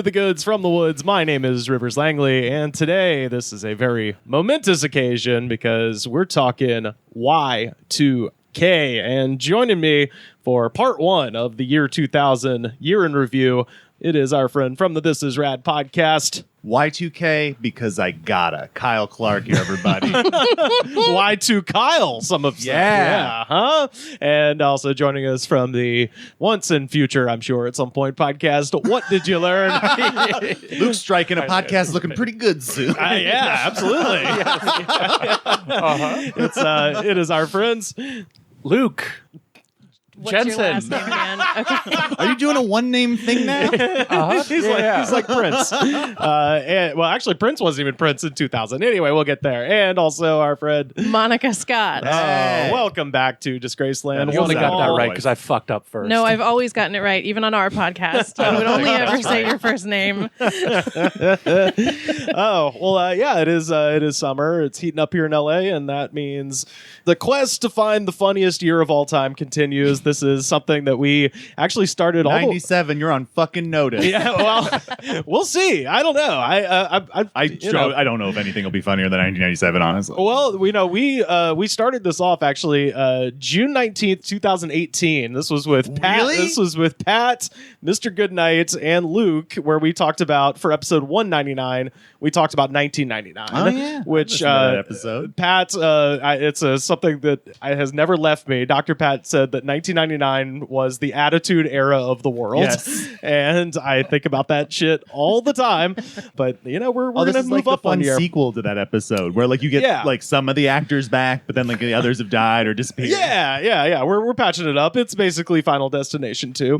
the goods from the woods. My name is Rivers Langley, and today this is a very momentous occasion because we're talking Y2K. And joining me for part one of the year 2000 year in review, it is our friend from the This Is Rad podcast, Y2K, because I gotta. Kyle Clark here, everybody. Y2 Kyle, some of Yeah. huh? And also joining us from the once and future, I'm sure at some point, podcast, What Did You Learn? Luke's striking a podcast looking pretty good soon. Yeah, absolutely. It is our friends, Luke. What's Jensen. your last name again? Okay. Are you doing a one-name thing now? he's like Prince. Actually, Prince wasn't even Prince in 2000. Anyway, we'll get there. And also our friend, Monika Scott. Hey. welcome back to Disgraceland. You only got that right always. because I fucked up first. No, I've always gotten it right, even on our podcast. I would only ever say your first name. It is summer. It's heating up here in LA, and that means the quest to find the funniest year of all time continues. This is something that we actually started 97, you're on fucking notice. Yeah, well, we'll see. I don't know. I don't know if anything will be funnier than 1997, honestly. Well, we started this off actually June 19th, 2018. This was with Pat. Really? This was with Pat, Mr. Goodnight, and Luke, where we talked about, for episode 199, we talked about 1999. Oh, yeah. Which That episode. Pat, it's something that has never left me. Dr. Pat said that 1999 was the attitude era of the world. Yes. And I think about that shit all the time. But, we're going This to is move like the up on fun here. sequel to that episode where like you get like some of the actors back, but then like the others have died or disappeared. Yeah. We're patching it up. It's basically Final Destination 2.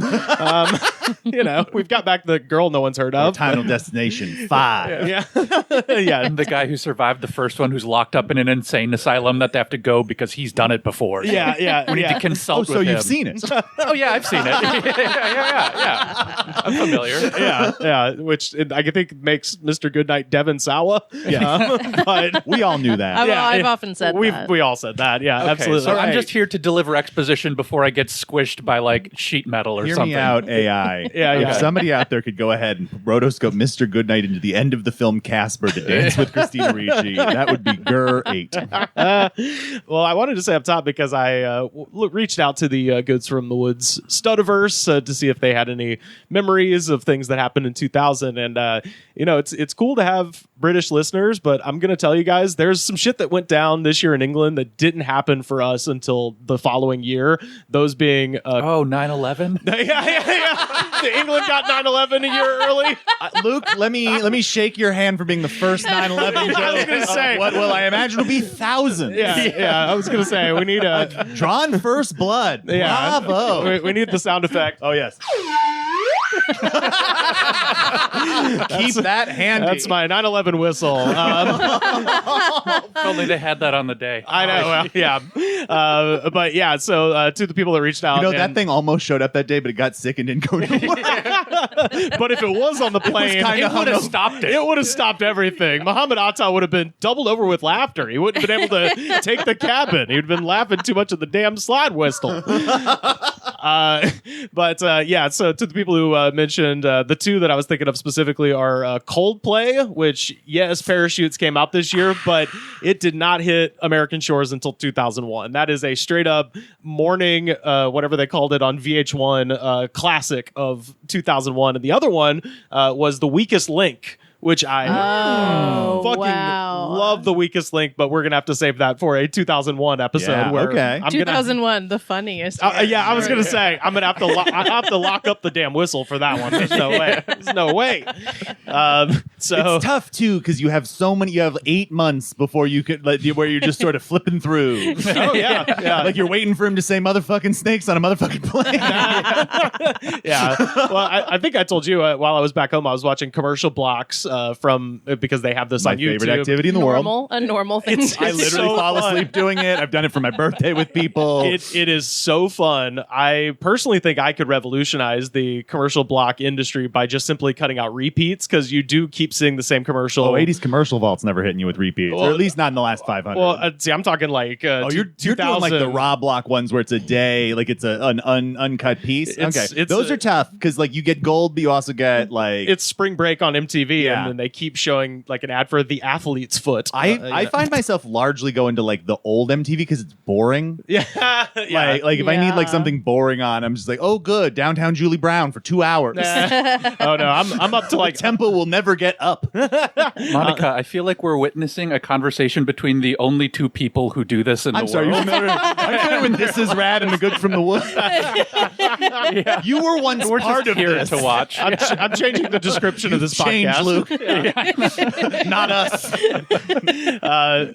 We've got back the girl no one's heard of. Final Destination 5. Yeah. Yeah. And the guy who survived the first one who's locked up in an insane asylum that they have to go because he's done it before. Yeah. We need to consult with him. So you've seen it. Oh, yeah, I've seen it. yeah. I'm familiar. Yeah. Which I think makes Mr. Goodnight Devon Sawa. Yeah. But we all knew that. I've often said that. We all said that. Yeah, Okay, absolutely. so I'm just here to deliver exposition before I get squished by like sheet metal or Hear something. me out, AI. Yeah. If somebody out there could go ahead and rotoscope Mr. Goodnight into the end of the film Casper to dance with Christina Ricci, that would be great. Well, I wanted to say up top because I reached out to the Goods from the Woods Studiverse to see if they had any memories of things that happened in 2000. And, it's cool to have British listeners, but I'm going to tell you guys, there's some shit that went down this year in England that didn't happen for us until the following year. Those being... 9/11? Yeah. The England got 9/11 a year early. Luke, let me shake your hand for being the first 9/11 joke. I was gonna say. What will I imagine will be thousands. Yeah. I was going to say, we need a... Drawn first blood. Yeah. Bravo. We need the sound effect. Oh, yes. Keep that handy. That's my 9/11 whistle. If only they had that on the day. I know. Well, yeah. But yeah, so to the people that reached out. that thing almost showed up that day, but it got sick and didn't go to work. But if it was on the plane, It would have stopped it. It would have stopped everything. Muhammad Atta would have been doubled over with laughter. He wouldn't have been able to take the cabin. He'd been laughing too much at the damn slide whistle. So to the people who mentioned, the two that I was thinking of specifically are Coldplay, which, yes, Parachutes came out this year, but it did not hit American shores until 2001. That is a straight up morning, whatever they called it on VH1, classic of 2001. And the other one was The Weakest Link, which I fucking love. The Weakest Link, but we're going to have to save that for a 2001 episode. Yeah, where okay. 2001, the funniest. I was going to say, I'm going to have to I have to lock up the damn whistle for that one. There's no way. There's no way. So it's tough, too, because you have 8 months before you could, where you're just sort of flipping through. Oh, yeah. Like you're waiting for him to say motherfucking snakes on a motherfucking plane. Yeah. Well, I think I told you while I was back home, I was watching commercial blocks from because they have this My on YouTube. favorite activity in the world. A normal thing. I literally so fall fun. asleep doing it. I've done it for my birthday with people. It is so fun. I personally think I could revolutionize the commercial block industry by just simply cutting out repeats, because you do keep seeing the same commercial. 80s commercial vault's never hitting you with repeats, or at least not in the last 500. Well, see, I'm talking like you're doing like the raw block ones where it's a day, like it's an uncut piece. Okay, those are tough because like you get gold, but you also get like it's spring break on MTV, Yeah. and then they keep showing like an ad for the athlete's foot. I find myself largely going to like the old MTV because it's boring. yeah, yeah. Like if I need like Yeah. something boring on, I'm just like, oh good, downtown Julie Brown for 2 hours. Oh no, I'm up to like Tempo will never get up. Monica, I feel like we're witnessing a conversation between the only two people who do this in I'm the sorry, world. I'm familiar when This Is Rad and The Good from the Woods. You were once We're part just of here this. to watch. I'm changing the description of this Change, podcast. Luke. Not us.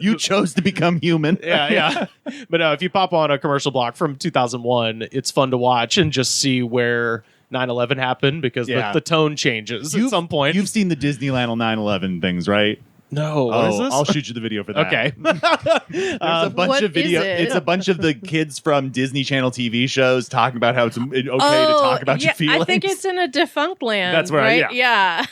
You chose to become human. Yeah. But if you pop on a commercial block from 2001, it's fun to watch and just see where 9/11 happened, because Yeah. the tone changes at some point. You've seen the Disneyland 9/11 things, right? No, what is this? I'll shoot you the video for that. Okay. There's a bunch What of video. is it? It's a bunch of the kids from Disney Channel TV shows talking about how it's okay to talk about your feelings. I think it's in a defunct land. That's where right? Yeah.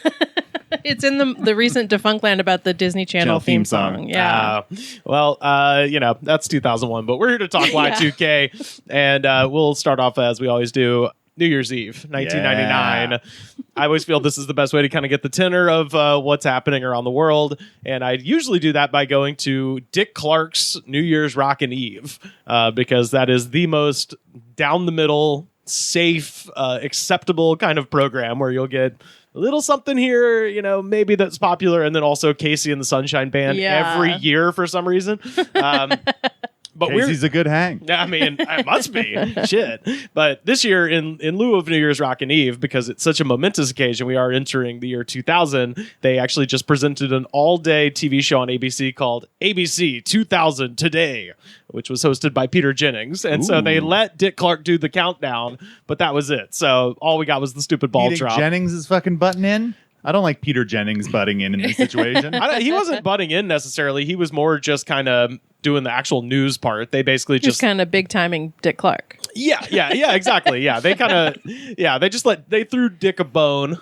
It's in the recent defunct land about the Disney Channel theme song. Yeah. That's 2001, but we're here to talk Y2K, and we'll start off as we always do. New Year's Eve, 1999. Yeah. I always feel this is the best way to kind of get the tenor of what's happening around the world. And I usually do that by going to Dick Clark's New Year's Rockin' Eve, because that is the most down the middle, safe, acceptable kind of program where you'll get a little something here, maybe that's popular. And then also Casey and the Sunshine Band every year for some reason. But Casey's a good hang. I mean, it must be. Shit. But this year, in lieu of New Year's Rockin' Eve, because it's such a momentous occasion, we are entering the year 2000, they actually just presented an all-day TV show on ABC called ABC 2000 Today, which was hosted by Peter Jennings. And so they let Dick Clark do the countdown, but that was it. So all we got was the stupid ball You think drop. Jennings is fucking butting in? I don't like Peter Jennings butting in this situation. He wasn't butting in necessarily. He was more just kind of doing the actual news part. They basically Just kind of big timing Dick Clark. Yeah, exactly. Yeah, they kind of, they threw Dick a bone.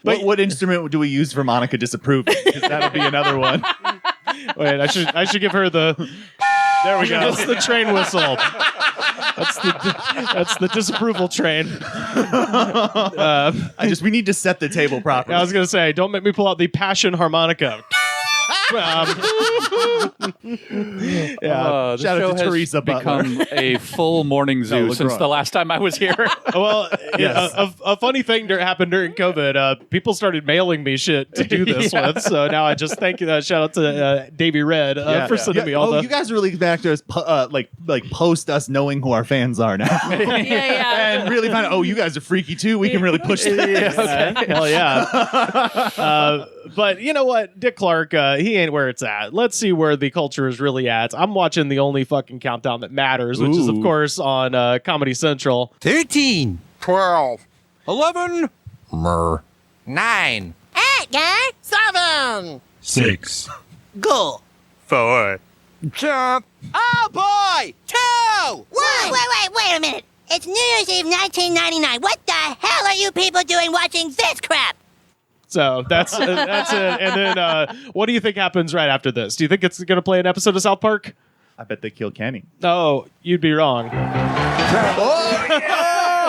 But what instrument do we use for Monica disapproving? Because that'll be another one. wait, I should give her the. There we go. That's the train whistle. That's the disapproval train. We need to set the table properly. I was gonna say, don't make me pull out the passion harmonica. The Shout out show to has Teresa Butler. become a full morning zoo since LaGroix. the last time I was here. Well, Yes. a funny thing that happened during COVID. People started mailing me shit to do this with. So now I just thank you. Shout out to Davey Red for sending me all the. You guys are really back to us, like post us knowing who our fans are now, Yeah. and really find out. Oh, you guys are freaky too. We can really push this. Hell yeah. But you know what? Dick Clark, he ain't where it's at. Let's see where the culture is really at. I'm watching the only fucking countdown that matters, which is, of course, on Comedy Central. 13, 12, 11, 9, 8, guys. 7. 6, Go. 4, jump. Oh, boy. 2. Wait a minute. It's New Year's Eve 1999. What the hell are you people doing watching this crap? So that's it. And then what do you think happens right after this? Do you think it's going to play an episode of South Park? I bet they kill Kenny. No, you'd be wrong.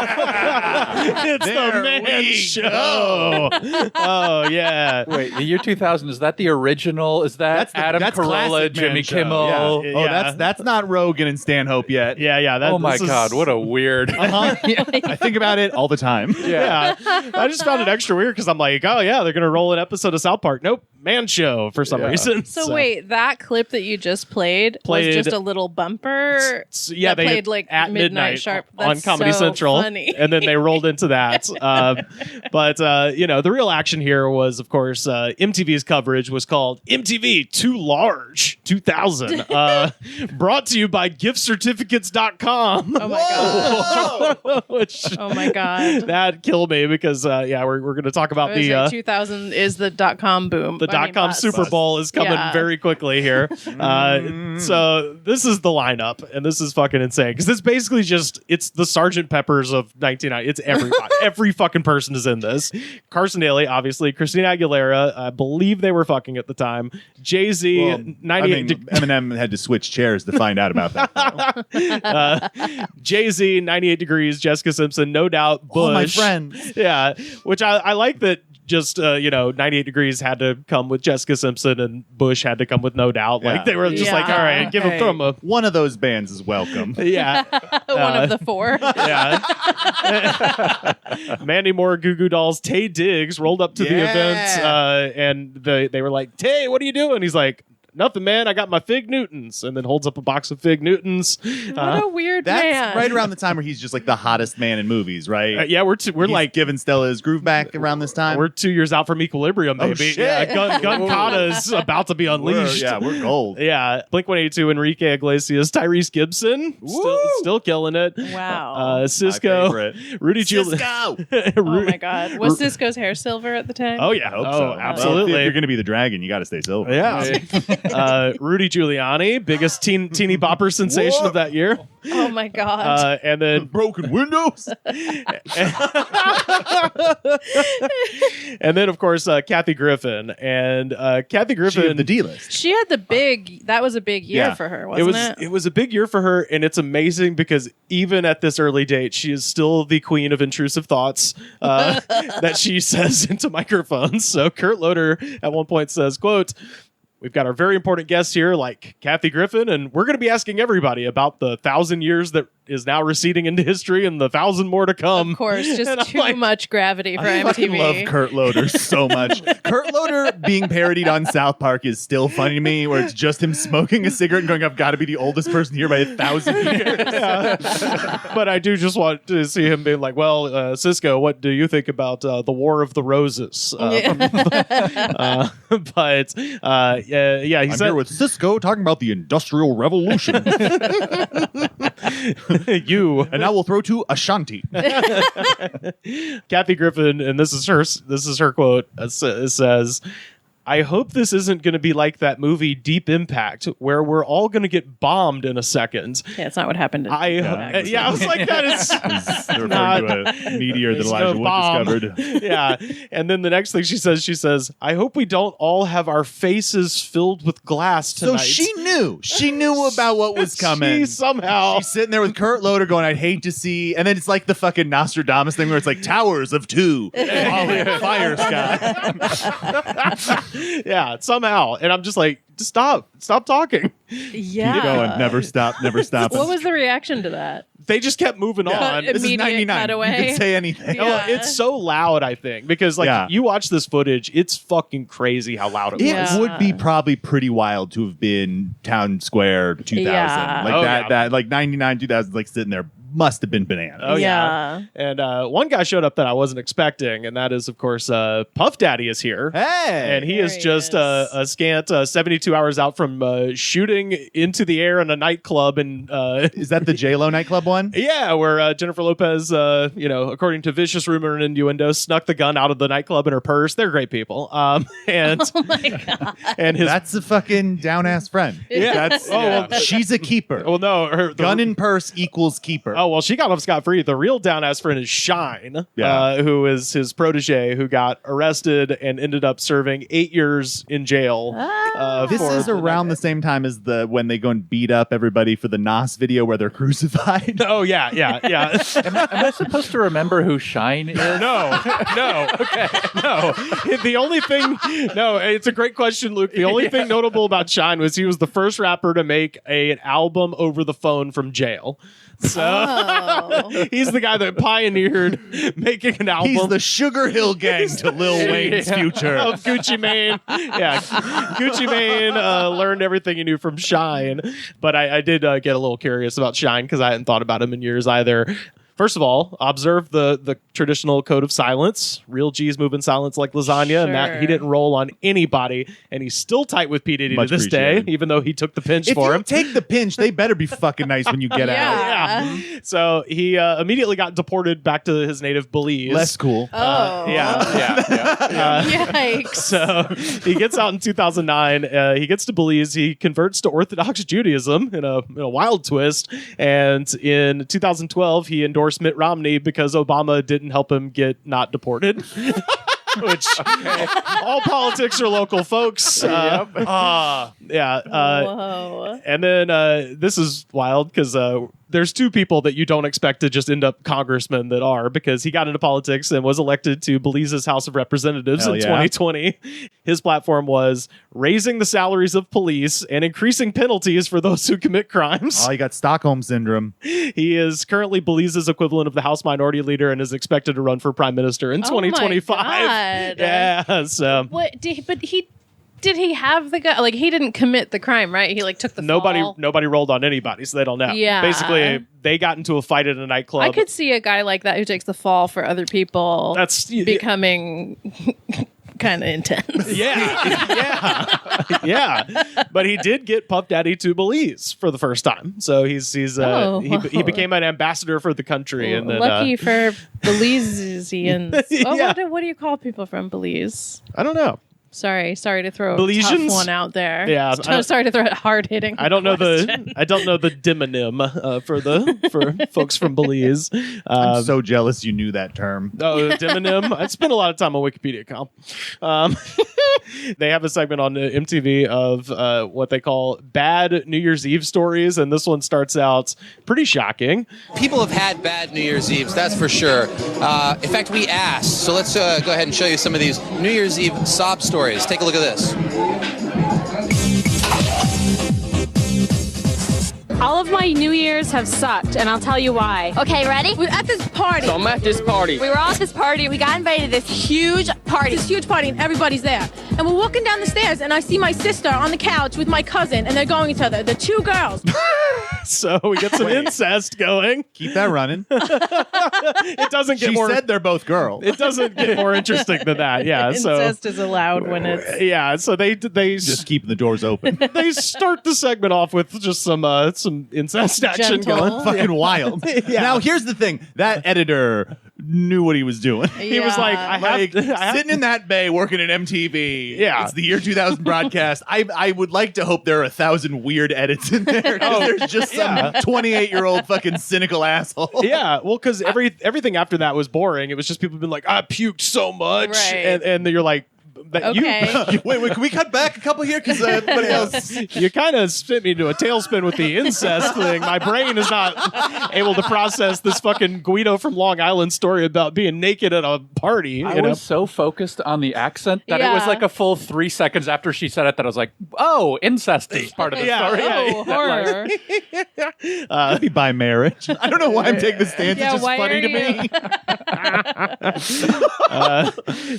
It's There the man we show. Oh yeah. Wait, the year 2000, is that the original? Is that Adam Carolla, classic Jimmy Man Show. Kimmel? Yeah. Oh, Yeah. that's not Rogan and Stanhope yet. Yeah. Oh my God, what a weird. I think about it all the time. Yeah. I just found it extra weird because I'm like, oh yeah, they're gonna roll an episode of South Park. Nope, man show for some reason. So wait, that clip that you just played was just a little bumper. Yeah, that they played like at midnight sharp on That's Comedy so Central. funny. And then they rolled into that. But the real action here was, of course, MTV's coverage was called MTV Too Large 2000. Brought to you by giftcertificates.com. Oh my god. Oh my god. That killed me because we're going to talk about the 2000 is the .com boom. The .com Super Bowl is coming very quickly here. So this is the lineup, and this is fucking insane because it's basically it's the Sgt. Peppers of 1990. It's everybody. Every fucking person is in this. Carson Daly, obviously. Christina Aguilera, I believe they were fucking at the time. Jay-Z, 98. Eminem had to switch chairs to find out about that. Jay-Z, 98 Degrees, Jessica Simpson, No Doubt, Bush. Oh, my friends. Yeah, which I like that. Just 98 Degrees had to come with Jessica Simpson and Bush had to come with No Doubt. Like they were just like, all right, give them a one of those bands is welcome. Yeah, one of the four. Yeah, Mandy Moore, Goo Goo Dolls, Tay Diggs rolled up to the event, and they were like, Tay, what are you doing? He's like, nothing, man. I got my Fig Newtons, and then holds up a box of Fig Newtons. What a weird that's man. right around the time where he's just like the hottest man in movies, right? Yeah, we're like giving Stella his groove back around this time. We're 2 years out from Equilibrium, baby. Oh, shit. Yeah, Gun Kata is about to be unleashed. We're gold. Yeah, Blink-182, Enrique Iglesias, Tyrese Gibson, still killing it. Wow. Cisco, Rudy Giuliani. Oh my god, was Cisco's hair silver at the time? Oh yeah, absolutely. Well, if you're going to be the dragon, you got to stay silver. Yeah. Rudy Giuliani, biggest teeny bopper sensation of that year. Oh my god. And then broken windows. And then of course Kathy Griffin, and Kathy Griffin, she had the D-list. She had that was a big year for her, wasn't it? It was a big year for her, and it's amazing because even at this early date, she is still the queen of intrusive thoughts that she says into microphones. So Kurt Loder at one point says, quote, "We've got our very important guests here, like Kathy Griffin, and we're going to be asking everybody about the 1,000 years that is now receding into history and the 1,000 more to come." Of course, just too much gravity for I fucking MTV. love Kurt Loder so much. Kurt Loder being parodied on South Park is still funny to me, where it's just him smoking a cigarette and going, "I've got to be the oldest person here by 1,000 years." But I do just want to see him being like, "Well, Cisco, what do you think about the War of the Roses?" But yeah, he I'm said, here with Cisco talking about the Industrial Revolution. And now we'll throw to Ashanti. Kathy Griffin, and this is her quote. It says, "I hope this isn't going to be like that movie Deep Impact, where we're all going to get bombed in a second." Yeah, it's not what happened. I was like, that is They're referring to a meteor that Elijah Wood discovered. Yeah, and then the next thing she says, "I hope we don't all have our faces filled with glass tonight." So she knew about what was coming. She's sitting there with Kurt Loder going, "I'd hate to see," and then it's like the fucking Nostradamus thing where it's like towers of two falling fire sky. Yeah, somehow. And I'm just like, just stop talking. Yeah. Keep going. Never stop. What was the reaction to that? They just kept moving on. This is Immediate 99. cutaway. You can say anything. Yeah. Oh, it's so loud, I think, because you watch this footage, it's fucking crazy how loud it was. It would be probably pretty wild to have been Town Square 2000. Yeah. That like 99, 2000, like sitting there must have been bananas. Oh, yeah. And one guy showed up that I wasn't expecting, and that is, of course, Puff Daddy is here. Hey! And he is just a scant 72 hours out from shooting into the air in a nightclub. And is that the J-Lo nightclub one? Yeah, where Jennifer Lopez, according to vicious rumor and innuendo, snuck the gun out of the nightclub in her purse. They're great people. And Oh my god! and his That's a fucking down-ass friend. Yeah. She's a keeper. Well, no, her Gun in purse equals keeper. Oh, well, she got off scot-free. The real down-ass friend is Shine, who is his protege, who got arrested and ended up serving 8 years in jail. This is around the same time as when they go and beat up everybody for the Nas video where they're crucified. Oh, yeah. Am I supposed to remember who Shine is? No. Okay. No. The only thing... No, it's a great question, Luke. The only thing notable about Shine was he was the first rapper to make an album over the phone from jail. So he's the guy that pioneered making an album. He's the Sugar Hill Gang to Lil Wayne's future. Of Gucci Mane. Yeah. Gucci Mane learned everything he knew from Shine. But I did get a little curious about Shine because I hadn't thought about him in years either. First of all, observe the traditional code of silence. Real G's move in silence like lasagna, and that he didn't roll on anybody, and he's still tight with P. Diddy to this day, even though he took the pinch for him. If you take the pinch, they better be fucking nice when you get out. Yeah. So he immediately got deported back to his native Belize. Less cool. Yikes. So he gets out in 2009. He gets to Belize. He converts to Orthodox Judaism in a wild twist. And in 2012, he endorsed Mitt Romney because Obama didn't help him get not deported. Which all politics are local, folks. Whoa. And then this is wild because there's two people that you don't expect to just end up congressmen that are, because he got into politics and was elected to Belize's House of Representatives in 2020. His platform was raising the salaries of police and increasing penalties for those who commit crimes. Oh, you got Stockholm Syndrome. He is currently Belize's equivalent of the House Minority Leader and is expected to run for prime minister in 2025. My God. Yeah, so What did he have the guy? Like, he didn't commit the crime, right? He like took the fall. Nobody rolled on anybody, so they don't know. Yeah. Basically, they got into a fight at a nightclub. I could see a guy like that who takes the fall for other people. That's becoming kind of intense. Yeah. But he did get Puff Daddy to Belize for the first time, so he became an ambassador for the country. And then, lucky for Belizeans. What do you call people from Belize? I don't know. Sorry to throw a Belizeans? tough one out there. Yeah, sorry to throw a hard hitting. I don't know the demonym for folks from Belize. I'm so jealous you knew that term. Oh, demonym. I spent a lot of time on Wikipedia. They have a segment on MTV of what they call bad New Year's Eve stories, and this one starts out pretty shocking. People have had bad New Year's Eves, that's for sure. In fact, we asked, so let's go ahead and show you some of these New Year's Eve sob stories. Take a look at this. All of my New Year's have sucked, and I'll tell you why. Okay, ready? We're at this party. So I'm at this party. We were all at this party. We got invited to this huge party. And everybody's there. And we're walking down the stairs, and I see my sister on the couch with my cousin, and they're going each other. The two girls. So we get some incest going. Keep that running. It doesn't get more. She said they're both girls. It doesn't get more interesting than that. Yeah. Incest is allowed when it's. Yeah. So they just keeping the doors open. They start the segment off with just some incest action going. Fucking wild. Yeah. Now here's the thing. That editor knew what he was doing. Yeah. He was like, I have sitting in that bay working at MTV. Yeah. It's the year 2000 broadcast. I would like to hope there are 1,000 weird edits in there. There's just some 28-year-old fucking cynical asshole. Yeah, well, because everything after that was boring. It was just people being like, I puked so much. Right. And you're like, Okay. Wait, can we cut back a couple here? Because everybody else. You kind of spit me into a tailspin with the incest thing. My brain is not able to process this fucking Guido from Long Island story about being naked at a party. I was so focused on the accent that it was like a full 3 seconds after she said it that I was like, oh, incest is part of the story. Oh, horror. Maybe by marriage. I don't know why I'm taking the stance. Yeah, it's just funny to me.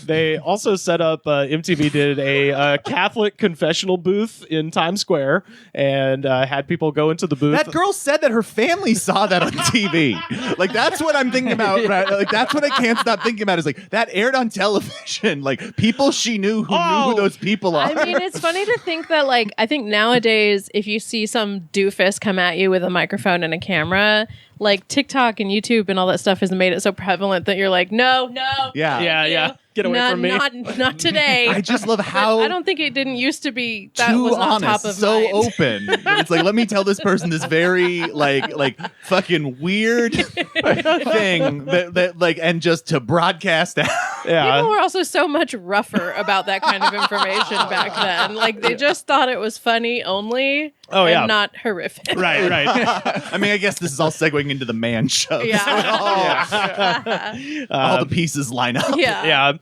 They also set up, MTV did a Catholic confessional booth in Times Square and had people go into the booth. That girl said that her family saw that on TV. Like, that's what I'm thinking about. Right? Like, that's what I can't stop thinking about is like, that aired on television. Like, people she knew who knew who those people are. I mean, it's funny to think that, like, I think nowadays, if you see some doofus come at you with a microphone and a camera, like TikTok and YouTube and all that stuff has made it so prevalent that you're like, no. Yeah. Get away from me. Not today. I just love how I don't think it didn't used to be that too was not honest, top of so mind. open. It's like, let me tell this person this very like fucking weird thing that like, and just to broadcast out. Yeah. People were also so much rougher about that kind of information back then. Like, they just thought it was funny only. Oh, yeah. And not horrific. Right. I mean, I guess this is all segueing into the man show. Yeah. All the pieces line up. Yeah.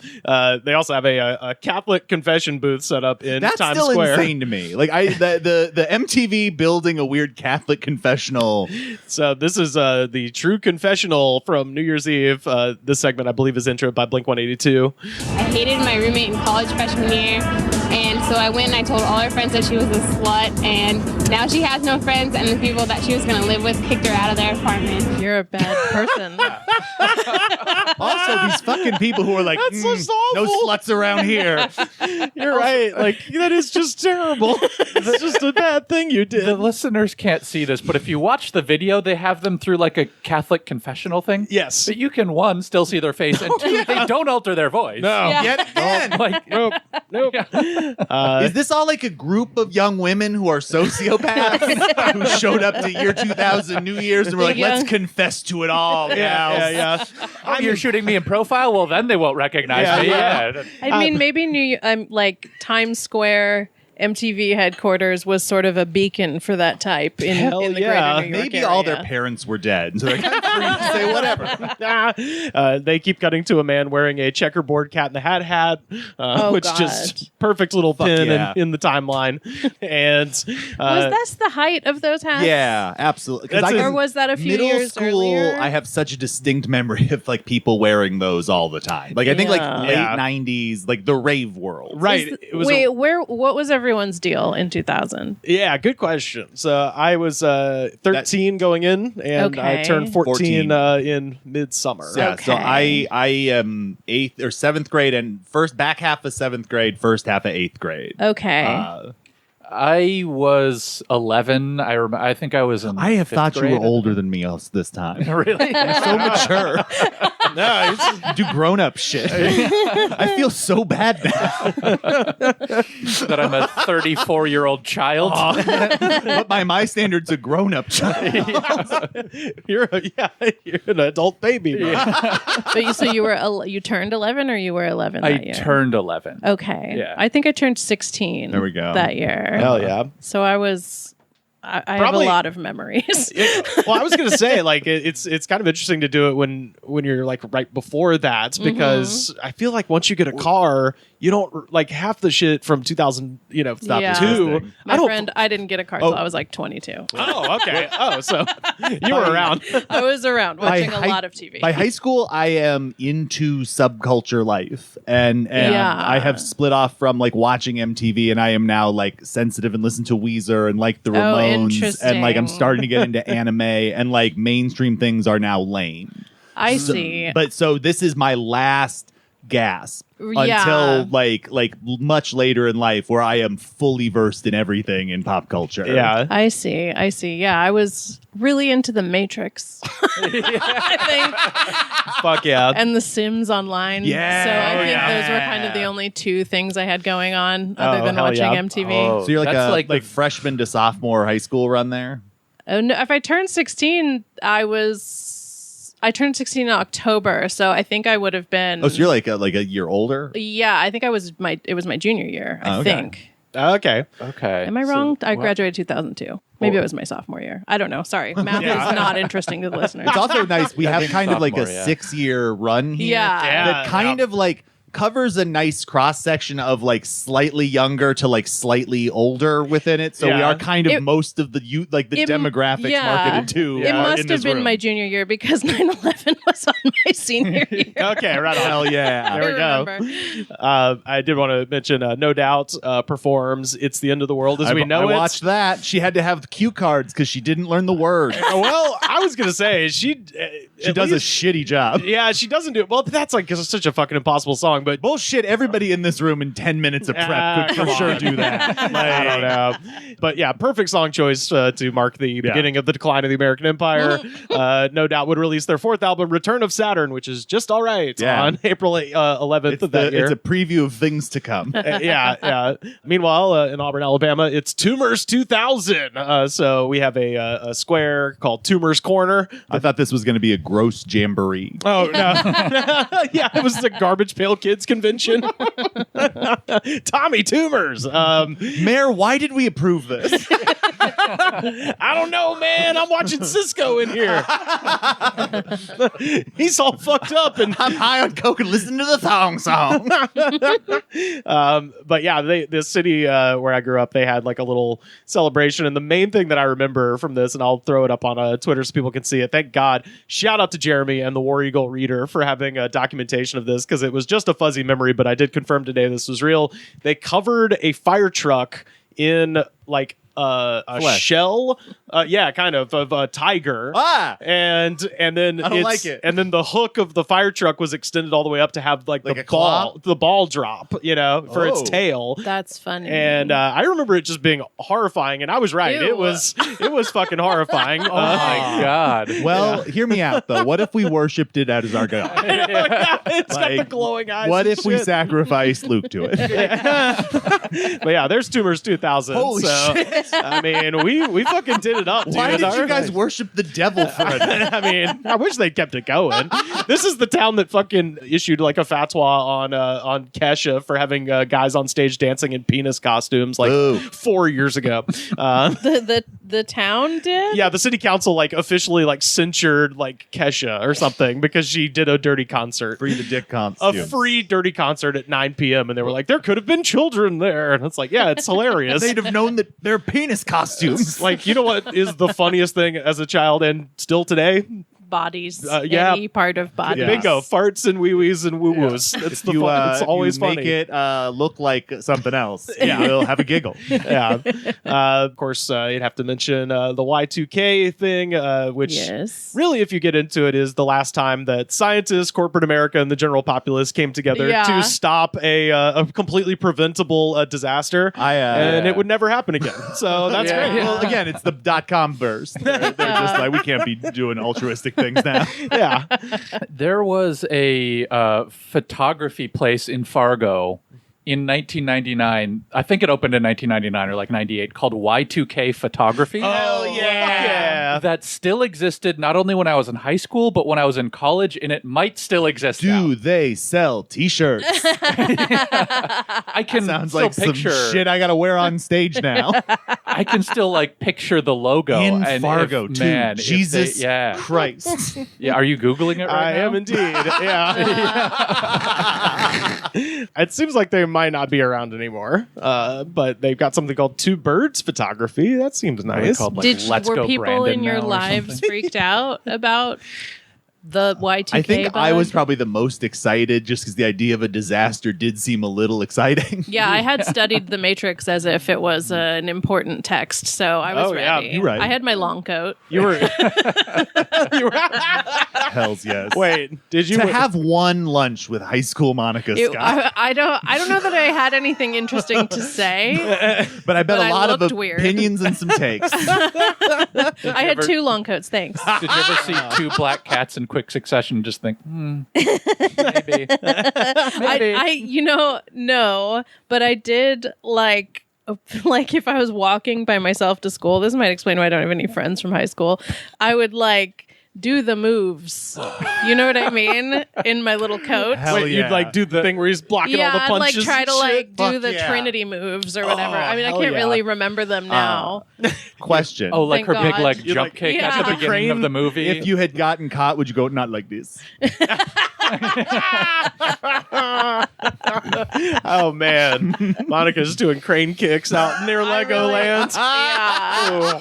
They also have a Catholic confession booth set up in That's Times still Square. insane to me. Like, the MTV building a weird Catholic confessional. So this is the true confessional from New Year's Eve. This segment, I believe, is introed by Blink-182. I hated my roommate in college freshman year, and So I went and I told all her friends that she was a slut, and now she has no friends, and the people that she was going to live with kicked her out of their apartment. You're a bad person. Also, these fucking people who are like, That's just no awful." sluts around here. You're right. Like, that is just terrible. It's just a bad thing you did. The listeners can't see this, but if you watch the video, they have them through like a Catholic confessional thing. Yes. But you can, one, still see their face, and two, they don't alter their voice. No. Yeah. Yet again. Like, Nope. Nope. Is this all like a group of young women who are sociopaths who showed up to year 2000 New Year's and were like, let's confess to it all. Yeah. oh, you're shooting me in profile? Well, then they won't recognize me. Yeah. I mean, maybe like Times Square MTV headquarters was sort of a beacon for that type in the greater New York Maybe area. all their parents were dead, so they're kind of free to say whatever. They keep cutting to a man wearing a checkerboard Cat in the hat, which God. just perfect little pin yeah. in the timeline. And Was that the height of those hats? Yeah, absolutely. 'Cause That's I a- can- Or was that a few middle years school, earlier? I have such a distinct memory of like people wearing those all the time. Like I think like Yeah. late Yeah. 90s, like the rave world. right. Is- It was wait, what was everyone's deal in 2000? yeah, good question. So I was 13 going in, and I Okay. turned 14, 14. In midsummer. Yeah, so Okay. I am 8th or 7th grade and first back half of 7th grade, first half of 8th grade. Okay. I was 11. I think I was in I have 5th thought you grade. were older than me else this time. Really? So mature. No, it's- You do grown up shit. I feel so bad now. That I'm a 34-year-old child. But by my standards, a grown up child. you're an adult baby. So you turned 11 or you were 11 I that year? turned 11. Okay. Yeah. I think I turned 16. There we go. That year. Hell yeah. So I have a Probably- lot of memories. Well, I was gonna say like it's kind of interesting to do it when you're like right before that because I feel like once you get a car, you don't like half the shit from 2000. Stop Yeah. two. I didn't get a car till I was like 22. Oh, okay. Oh, so you were around. I was around watching a By lot of TV. By high school, I am into subculture life, and Yeah. I have split off from like watching MTV, and I am now like sensitive and listen to Weezer and like the Ramones, and like I'm interesting. starting to get into anime, and like mainstream things are now lame. I see. But so this is my last gasp Yeah. until like much later in life where I am fully versed in everything in pop culture. Yeah. I see. Yeah, I was really into the Matrix. I think. Fuck yeah. And the Sims Online. Yeah. So I think yeah. those were kind of the only two things I had going on other Oh, than hell watching yeah. MTV. Oh. So you're like That's a like like the- freshman to sophomore high school run there. Oh, no, if I turned 16, I turned 16 in October, so I think I would have been. Oh, so you're like a year older. Yeah, I think it was my junior year. I okay. think. Okay. Okay. Am I wrong? I graduated 2002. Maybe it was my sophomore year. I don't know. Sorry, math is not interesting to the listeners. It's also nice. We have kind of like a sophomore, yeah. 6-year run here Yeah. that kind of like covers a nice cross section of like slightly younger to like slightly older within it. So we Yeah. are kind of It- most of the youth, like the demographics yeah. marketed to. It are must in have this been room. my junior year because 9/11 was on my senior year. Okay. Right on. Hell yeah. There we go. remember. I did want to mention, No Doubt performs "It's the End of the World as We Know I It." watched that. She had to have cue cards because she didn't learn the word. Well, I was gonna say she Does a shitty job. Yeah, she doesn't do it. Well, that's like such a fucking impossible song, but Bullshit. Everybody in this room in 10 minutes of prep could for come sure on. do that. I don't know. But yeah, perfect song choice to mark the beginning of the decline of the American Empire. No Doubt would release their fourth album, Return of Saturn, which is just all right, Yeah. on April 11th of that year. It's a preview of things to come. Yeah. Meanwhile, in Auburn, Alabama, it's Tumors 2000. So we have a square called Tumors Corner. I thought this was going to be a gross jamboree. Oh, no. Yeah, it was the Garbage Pail Kids convention. Tommy Tumors. Mayor, why did we approve this? I don't know, man. I'm watching Cisco in here. He's all fucked up, and I'm high on coke and listening to the thong song. But yeah, the city where I grew up, they had like a little celebration, and the main thing that I remember from this, and I'll throw it up on Twitter so people can see it. Thank God! Shout out to Jeremy and the War Eagle Reader for having a documentation of this, because it was just a fuzzy memory, but I did confirm today this was real. They covered a fire truck in like a shell, kind of a tiger, and then I don't like it. and then the hook of the fire truck was extended all the way up to have like a claw? the ball drop, for its tail. That's funny. And I remember it just being horrifying, and I was right. Ew. It was fucking horrifying. Oh my God. Well, hear me out though. What if we worshipped it as our god? It's got the glowing eyes. What and if we shit. sacrificed Luke to it? But yeah, there's Tumors 2000. Holy shit. I mean, we fucking did it up, dude. Why did All you right. guys worship the devil for it? I mean, I wish they kept it going. This is the town that fucking issued like a fatwa on Kesha for having guys on stage dancing in penis costumes like Boo. 4 years ago. The town did? Yeah, the city council like officially like censured like Kesha or something because she did a dirty concert. Free the dick comps. A free dirty concert at 9 p.m. and they were like, there could have been children there. And it's like, yeah, it's hilarious. They'd have known that they're penis costumes. Like, you know what is the funniest thing as a child and still today? Bodies. yeah. Any part of bodies. Bingo. Farts and wee-wees and woo-woos. It's If you, it's always you make funny. it look like something else. Yeah, you'll have a giggle. Yeah. Of course, you'd have to mention the Y2K thing, which Yes. really, if you get into it, is the last time that scientists, corporate America, and the general populace came together Yeah. to stop a completely preventable disaster. And it would never happen again. So that's Yeah. great. Well, again, it's the .com burst. They're just like, we can't be doing altruistic things now. Yeah. There was a photography place in Fargo in 1999. I think it opened in 1999 or like 98, called Y2K Photography. Hell yeah. That still existed not only when I was in high school, but when I was in college, and it might still exist now. Do they sell T-shirts? I can Sounds still like picture some shit I got to wear on stage now. I can still like picture the logo In and Fargo, if, too. man, if Jesus they, yeah, Christ. yeah. Are you googling it right I now? am indeed. Yeah. It seems like they might not be around anymore, but they've got something called Two Birds Photography. That seems nice. Called, like, Let's Were Go people Brandon in your now or lives something. freaked out about the Y2K I think I bug? was probably the most excited just because the idea of a disaster did seem a little exciting. Yeah, I had studied The Matrix as if it was an important text, so I was Oh, yeah, ready. you're right. I had my long coat. You were. Hells yes. Wait, did you to have one lunch with high school Monika Scott. I don't know that I had anything interesting to say. But I bet but a lot I of looked weird. opinions and some takes. I had ever- 2 long coats, thanks. Did you ever see two black cats in quick succession and just think, maybe. No, but I did like if I was walking by myself to school, this might explain why I don't have any friends from high school. I would like do the moves. You know what I mean? In my little coat. Hell Wait, yeah. you'd like do the thing where he's blocking Yeah, all the I'd like punches. try to and like shit? do Fuck the yeah. Trinity moves or whatever. I mean, I hell can't yeah. really remember them now. Question. Oh, like Thank her big God. like You jump like- kick Yeah. at the The beginning crane? of the movie. If you had gotten caught, would you go not like this? Oh man, Monica's doing crane kicks out near Legoland. Yeah,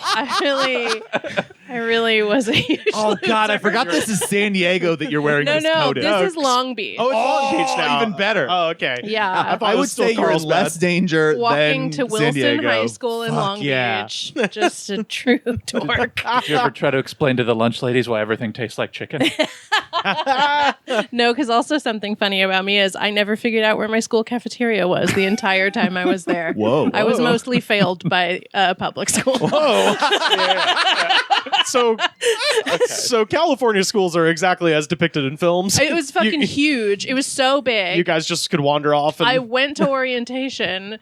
I really was a huge Oh God, I forgot this is San Diego that you're wearing No, this no, coat in. this is Long Beach. Oh, it's Long Beach now. even better. Oh, okay. Yeah. I thought I it would was still say you're in Carlsbad. less danger Walking than to San Wilson Diego. High School in Fuck Long yeah. Beach. Just a true dork. Did you ever try to explain to the lunch ladies why everything tastes like chicken? No, because also something funny about me is I never figured out where my school cafeteria was the entire time I was there. Whoa. I was mostly failed by public school. So California schools are exactly as depicted in films. It was fucking huge. It was so big. You guys just could wander off. And I went to orientation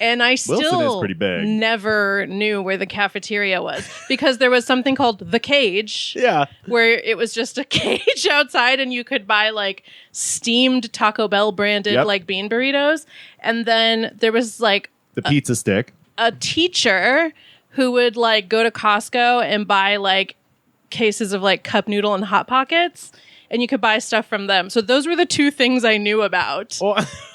and I Wilson still is pretty big. never knew where the cafeteria was because there was something called the cage. yeah. Where it was just a cage outside and you could buy like steamed Taco Bell branded Yep. like bean burritos. And then there was like The pizza stick. a teacher who would like go to Costco and buy like cases of like cup noodle and Hot Pockets, and you could buy stuff from them. So those were the two things I knew about.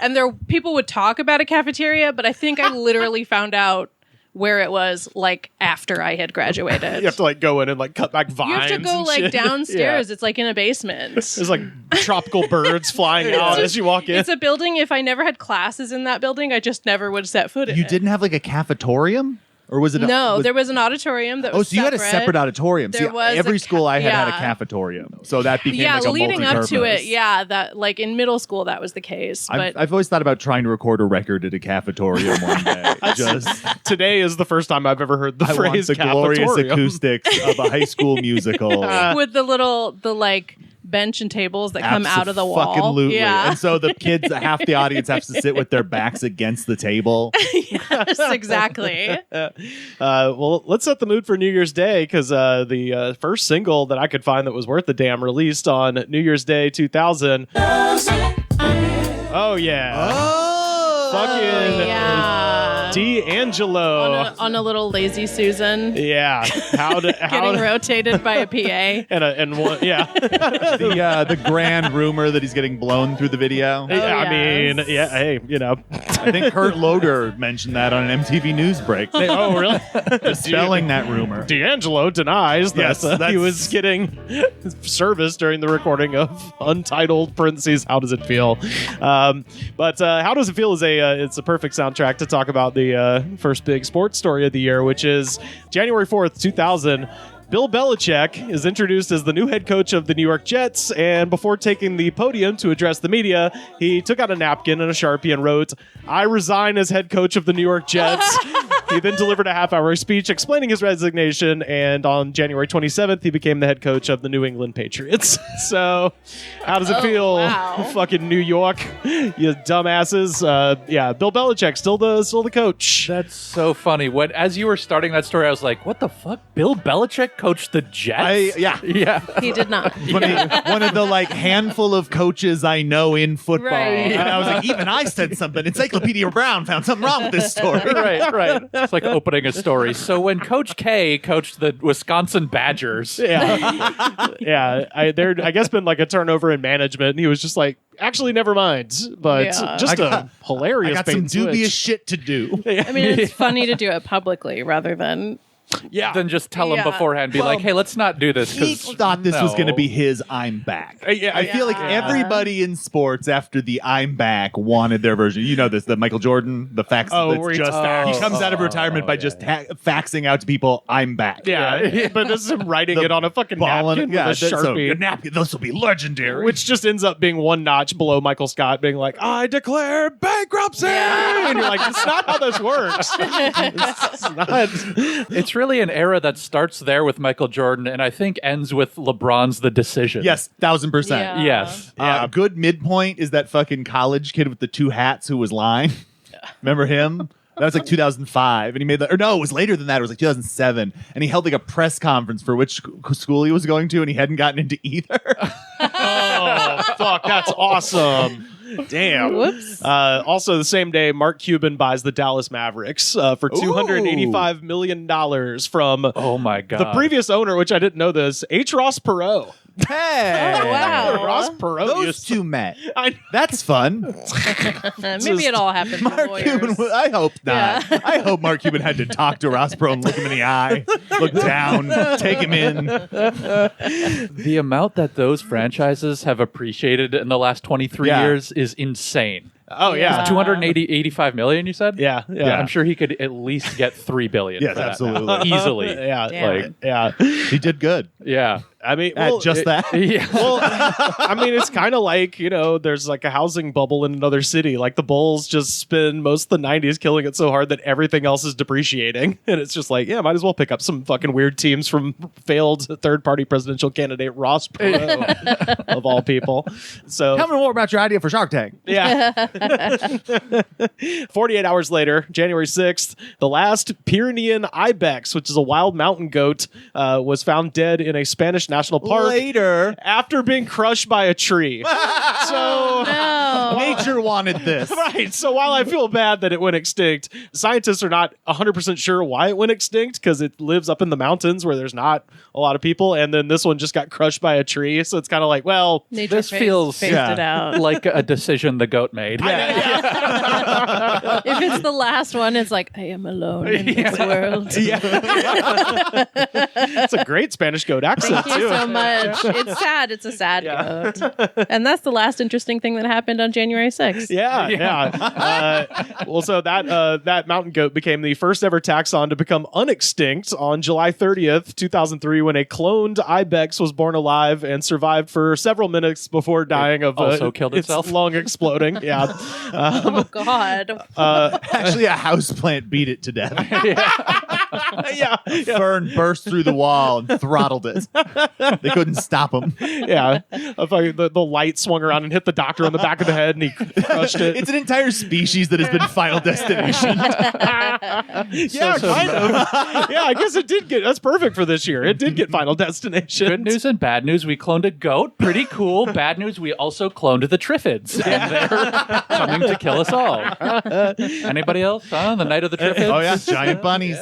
And people would talk about a cafeteria, but I think I literally found out where it was like after I had graduated. You have to like go in and like cut back vines. You have to go and like shit. downstairs. It's like in a basement. There's like tropical birds flying out as you walk in. It's a building. If I never had classes in that building, I just never would set foot in it. You didn't have like a cafetorium? Or was it? There was an auditorium that was so you had a separate auditorium. There was every a school I had a yeah. cafetorium. So that became like a leading up to multi-purpose. it, that like in middle school that was the case. But I've always thought about trying to record a record at a cafetorium one day. Just today is the first time I've ever heard the I want phrase the glorious cafetorium. acoustics of a high school musical. with the like bench and tables that come out of the wall. Absolutely. Yeah. And so the kids, half the audience has to sit with their backs against the table. Yes, exactly. Well, let's set the mood for New Year's Day, because the first single that I could find that was worth the damn released on New Year's Day 2000. Oh, yeah. Fucking Yeah. D'Angelo. On a little lazy Susan. Yeah. Getting rotated by a PA. And one, yeah. The grand rumor that he's getting blown through the video. I mean, yeah, hey, I think Kurt Loder mentioned that on an MTV News break. Oh, really? Dispelling that rumor. D'Angelo denies that Yes, he that's- was getting service during the recording of Untitled (parentheses). How does it feel? But How Does It Feel is it's a perfect soundtrack to talk about the first big sports story of the year, which is January 4th, 2000. Bill Belichick is introduced as the new head coach of the New York Jets, and before taking the podium to address the media, he took out a napkin and a Sharpie and wrote, "I resign as head coach of the New York Jets." He then delivered a half-hour speech explaining his resignation, and on January 27th, he became the head coach of the New England Patriots. So, how does it feel, wow. fucking New York, you dumbasses? Yeah, Bill Belichick, still the coach. That's so funny. As you were starting that story, I was like, what the fuck? Bill Belichick coached the Jets? Yeah. He did not. One of the like handful of coaches I know in football. Right. And I was like, even I said something. Encyclopedia Brown found something wrong with this story. right. It's like opening a story. So when Coach K coached the Wisconsin Badgers, Yeah, I guess been like a turnover in management, and he was just like, actually, never mind. But Yeah. just a hilarious. I got bait some and switch. dubious shit to do. I mean, it's funny to do it publicly rather than then just tell him Yeah. beforehand, be like, hey, let's not do this. He 'cause thought this was no. going to be his "I'm back." Yeah, I feel like everybody in sports after the "I'm back" wanted their version. You know this, the Michael Jordan, the fax. Oh, that's where he just talks. he comes out of retirement by just faxing out to people, "I'm back." Yeah, but this is him writing it on a fucking Ball napkin yeah, with a Sharpie. a napkin. This will be legendary. Which just ends up being one notch below Michael Scott being like, "I declare bankruptcy," and you're like, "That's not how this works." It's not. It's really an era that starts there with Michael Jordan and I think ends with LeBron's The Decision. Yes, 1000%. Yeah. Yes. Good midpoint is that fucking college kid with the two hats who was lying. Remember him? That was like 2005, and he made that. Or no, it was later than that. It was like 2007, and he held like a press conference for which school he was going to, and he hadn't gotten into either. Oh, fuck, that's awesome. Damn. Whoops. Also, the same day, Mark Cuban buys the Dallas Mavericks for $285 million from Oh my God. the previous owner, which I didn't know this, H. Ross Perot. Hey, Oh, wow. Ross Perot those used two met. I- That's fun. Maybe it all happened. Mark Cuban. I hope not. Yeah. I hope Mark Cuban had to talk to Ross Perot and look him in the eye, look down, take him in. The amount that those franchises have appreciated in the last 23 Yeah. years is insane. Oh, yeah. 285 million, you said? Yeah. I'm sure he could at least get 3 billion. Yes, for that absolutely. now. Easily. Yeah. Damn. Like, yeah. He did good Yeah. I mean, at well, just that. Yeah. well, I mean, it's kind of like, there's like a housing bubble in another city. Like the Bulls just spend most of the 90s killing it so hard that everything else is depreciating. And it's just like, yeah, might as well pick up some fucking weird teams from failed third-party presidential candidate Ross Perot, of all people. So, Tell me more about your idea for Shark Tank. yeah. 48 hours later, January 6th, the last Pyrenean ibex, which is a wild mountain goat, was found dead in a Spanish National Park Later. after being crushed by a tree. So No. Nature wanted this. right. So while I feel bad that it went extinct, scientists are not 100% sure why it went extinct because it lives up in the mountains where there's not a lot of people. And then this one just got crushed by a tree. So it's kind of like, well, Nature This feels phased it out. like a decision the goat made. If it's the last one, it's like, I am alone in this world. it's a great Spanish goat accent, Thank you too. so much. It's sad. It's a sad goat. And that's the last interesting thing that happened on January 6th. Yeah. Well, so that mountain goat became the first ever taxon to become unextinct on July 30th, 2003, when a cloned ibex was born alive and survived for several minutes before dying of also killed its itself? lung exploding. Yeah. Oh, God. Actually, a houseplant beat it to death. yeah. Fern burst through the wall and throttled it. They couldn't stop him. Yeah. The light swung around and hit the doctor on the back of the head and he crushed it. It's an entire species that has been Final Destination. Yeah, kind of. Yeah, I guess it did get. That's perfect for this year. It did get Final Destination. Good news and bad news. We cloned a goat. Pretty cool. Bad news. We also cloned the Triffids. And they're coming to kill us all. Anybody else? The Night of the Triffids? Oh, yeah. Giant bunnies.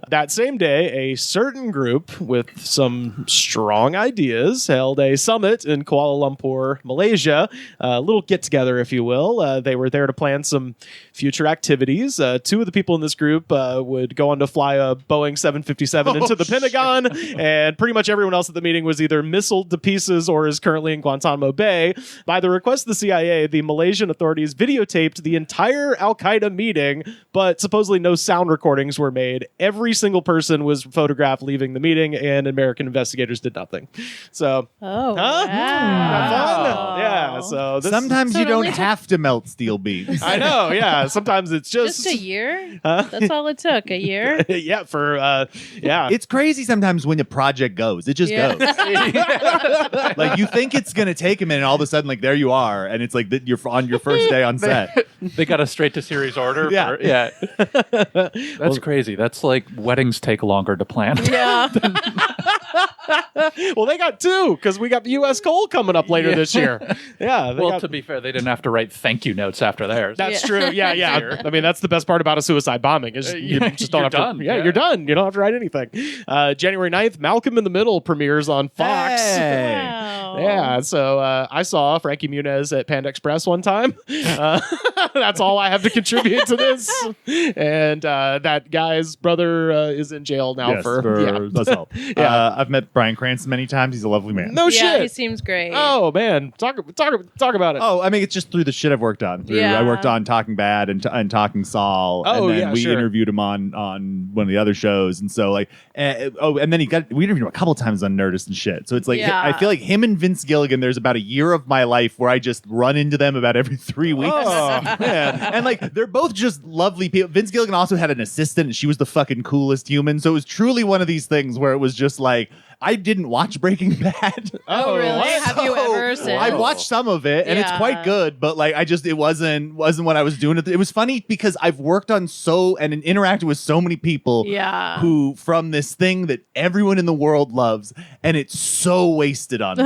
That same day, a certain group with some strong ideas held a summit in Kuala Lumpur, Malaysia. A little get together, if you will. They were there to plan some future activities. Two of the people in this group would go on to fly a Boeing 757 into the Pentagon, and pretty much everyone else at the meeting was either missiled to pieces or is currently in Guantanamo Bay. By the request of the CIA, the Malaysian authorities videotaped the entire Al-Qaeda meeting, but supposedly no sound recordings were made. Every single person was photographed leaving the meeting, and American investigators did nothing. So, Oh, huh? wow. Fun? Yeah. So Sometimes So you it don't only took- have to melt steel beams. I know. Yeah. Sometimes it's Just a year? Huh? That's all it took. A year? yeah. For yeah. It's crazy sometimes when a project goes. It just Yeah. goes. Like you think it's gonna take a minute, all of a sudden, like there you are, and it's like you're on your first day on set. They got a straight to series order. Yeah. That's crazy. That's like weddings take longer to plan. Yeah. Well, they got two because we got the U.S. Cole coming up later this year. Yeah. Well, to be fair, they didn't have to write thank you notes after theirs. That's true. Yeah, yeah. I mean, that's the best part about a suicide bombing is you just don't You're have done. to. Yeah, Yeah. you're done. You don't have to write anything. January 9th, Malcolm in the Middle premieres on Fox. Hey. Wow. Yeah, so I saw Frankie Muniz at Panda Express one time. That's all I have to contribute to this. And that guy's brother is in jail now Yes, for that's all. Yeah. I've met Bryan Cranston many times. He's a lovely man. No Yeah, he shit. seems great. Oh man, talk about it. Oh, I mean, it's just through the shit I've worked on. Yeah. I worked on Talking Bad and Talking Saul. Oh, and then yeah, we sure. interviewed him on one of the other shows. And so, like, and then we interviewed him a couple times on Nerdist and shit. So it's like, Yeah. I feel like him and Vince Gilligan, there's about a year of my life where I just run into them about every 3 weeks. Oh, man. And like, they're both just lovely people. Vince Gilligan also had an assistant, and she was the fucking coolest human. So it was truly one of these things where it was just like, I didn't watch Breaking Bad. Oh, really? Have you ever since? I watched some of it, and it's Yeah. quite good, but like it wasn't what I was doing. It was funny because I've worked on and interacted with so many people Yeah. who from this thing that everyone in the world loves, and it's so wasted on me.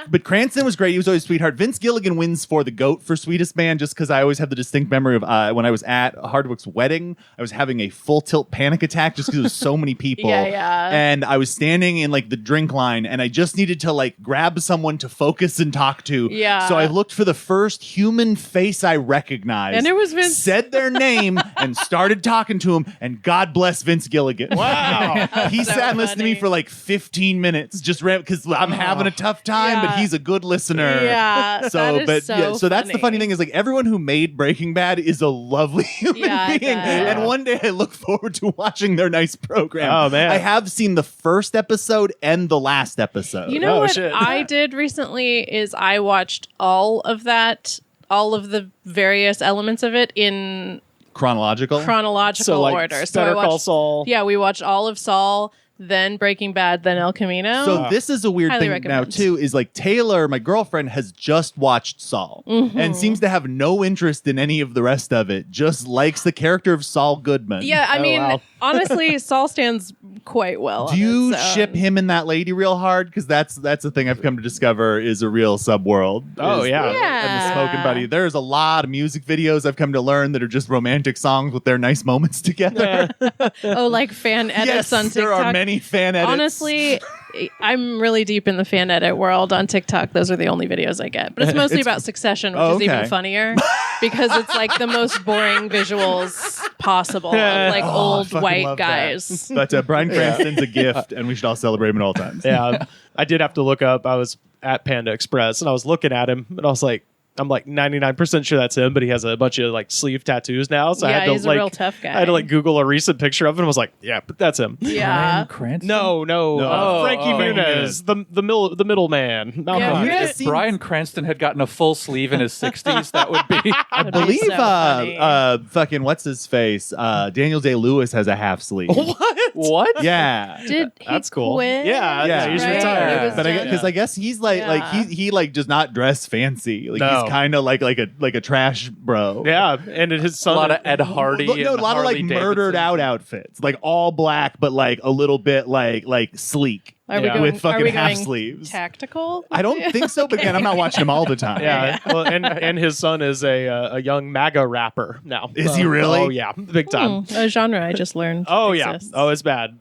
But Cranston was great. He was always a sweetheart. Vince Gilligan wins for the GOAT for Sweetest Man, just because I always have the distinct memory of when I was at Hardwick's wedding, I was having a full tilt panic attack just because there was so many people. Yeah. And I was standing in like the drink line, and I just needed to like grab someone to focus and talk to. Yeah. So I looked for the first human face I recognized. And it was Vince. Said their name and started talking to him, and God bless Vince Gilligan. Wow. He So sat and listened to me funny. for like 15 minutes, just because I'm having a tough time, but Yeah. he's a good listener. Yeah, So, that is so that's the funny thing is like everyone who made Breaking Bad is a lovely human Yeah, I being, bet. and one day I look forward to watching their nice program. Oh, man. I have seen the first episode and the last episode. You know Oh, what shit. I did recently is I watched all of the various elements of it in chronological. chronological So like order. So Better I watched, Call Saul. Yeah, we watched all of Saul, then Breaking Bad, then El Camino. So this is a weird Highly thing recommend. now too. Is like Taylor, my girlfriend, has just watched Saul and seems to have no interest in any of the rest of it. Just likes the character of Saul Goodman. yeah, I mean, wow. honestly, Saul stands quite well. Do on you its own. ship him and that lady real hard? Because that's a thing I've come to discover is a real subworld. Oh, is yeah. the- and the smoking buddy. There's a lot of music videos I've come to learn that are just romantic songs with their nice moments together. Oh, like fan edits Yes, on TikTok. there are many fan edits. Honestly, I'm really deep in the fan edit world on TikTok. Those are the only videos I get. But it's mostly about Succession, which is even funnier because it's like the most boring visuals possible of like old fucking white love guys. that. But Bryan Cranston's a gift, and we should all celebrate him at all times. Yeah, I did have to look up. I was at Panda Express and I was looking at him and I was like, I'm like 99% sure that's him, but he has a bunch of like sleeve tattoos now. So I had to he's like, a real tough guy. I had to like Google a recent picture of him. I was like, yeah, but that's him. Yeah. Bryan Cranston? No, Frankie Muniz, the middleman. Yeah, If Bryan Cranston had gotten a full sleeve in his 60s, that would be. I believe so funny. fucking what's his face? Daniel Day-Lewis has a half sleeve. What? Yeah. Did he That's cool. quit? Yeah, he's Right? retired. He was But done. because I guess he's like Yeah. he like does not dress fancy. Like No. he's kind of like a trash bro. Yeah, and his A son. lot of Ed Hardy. No, a and lot of like Harley murdered Davidson. out outfits, like all black, but like a little bit like sleek. Are we Yeah. going, With fucking are we half going sleeves. tactical? I don't think so, but again, I'm not watching him all the time. Yeah, well, and his son is a young MAGA rapper now. Is he really? Oh yeah, big time. A genre I just learned. Oh yeah. exists. Oh, it's bad.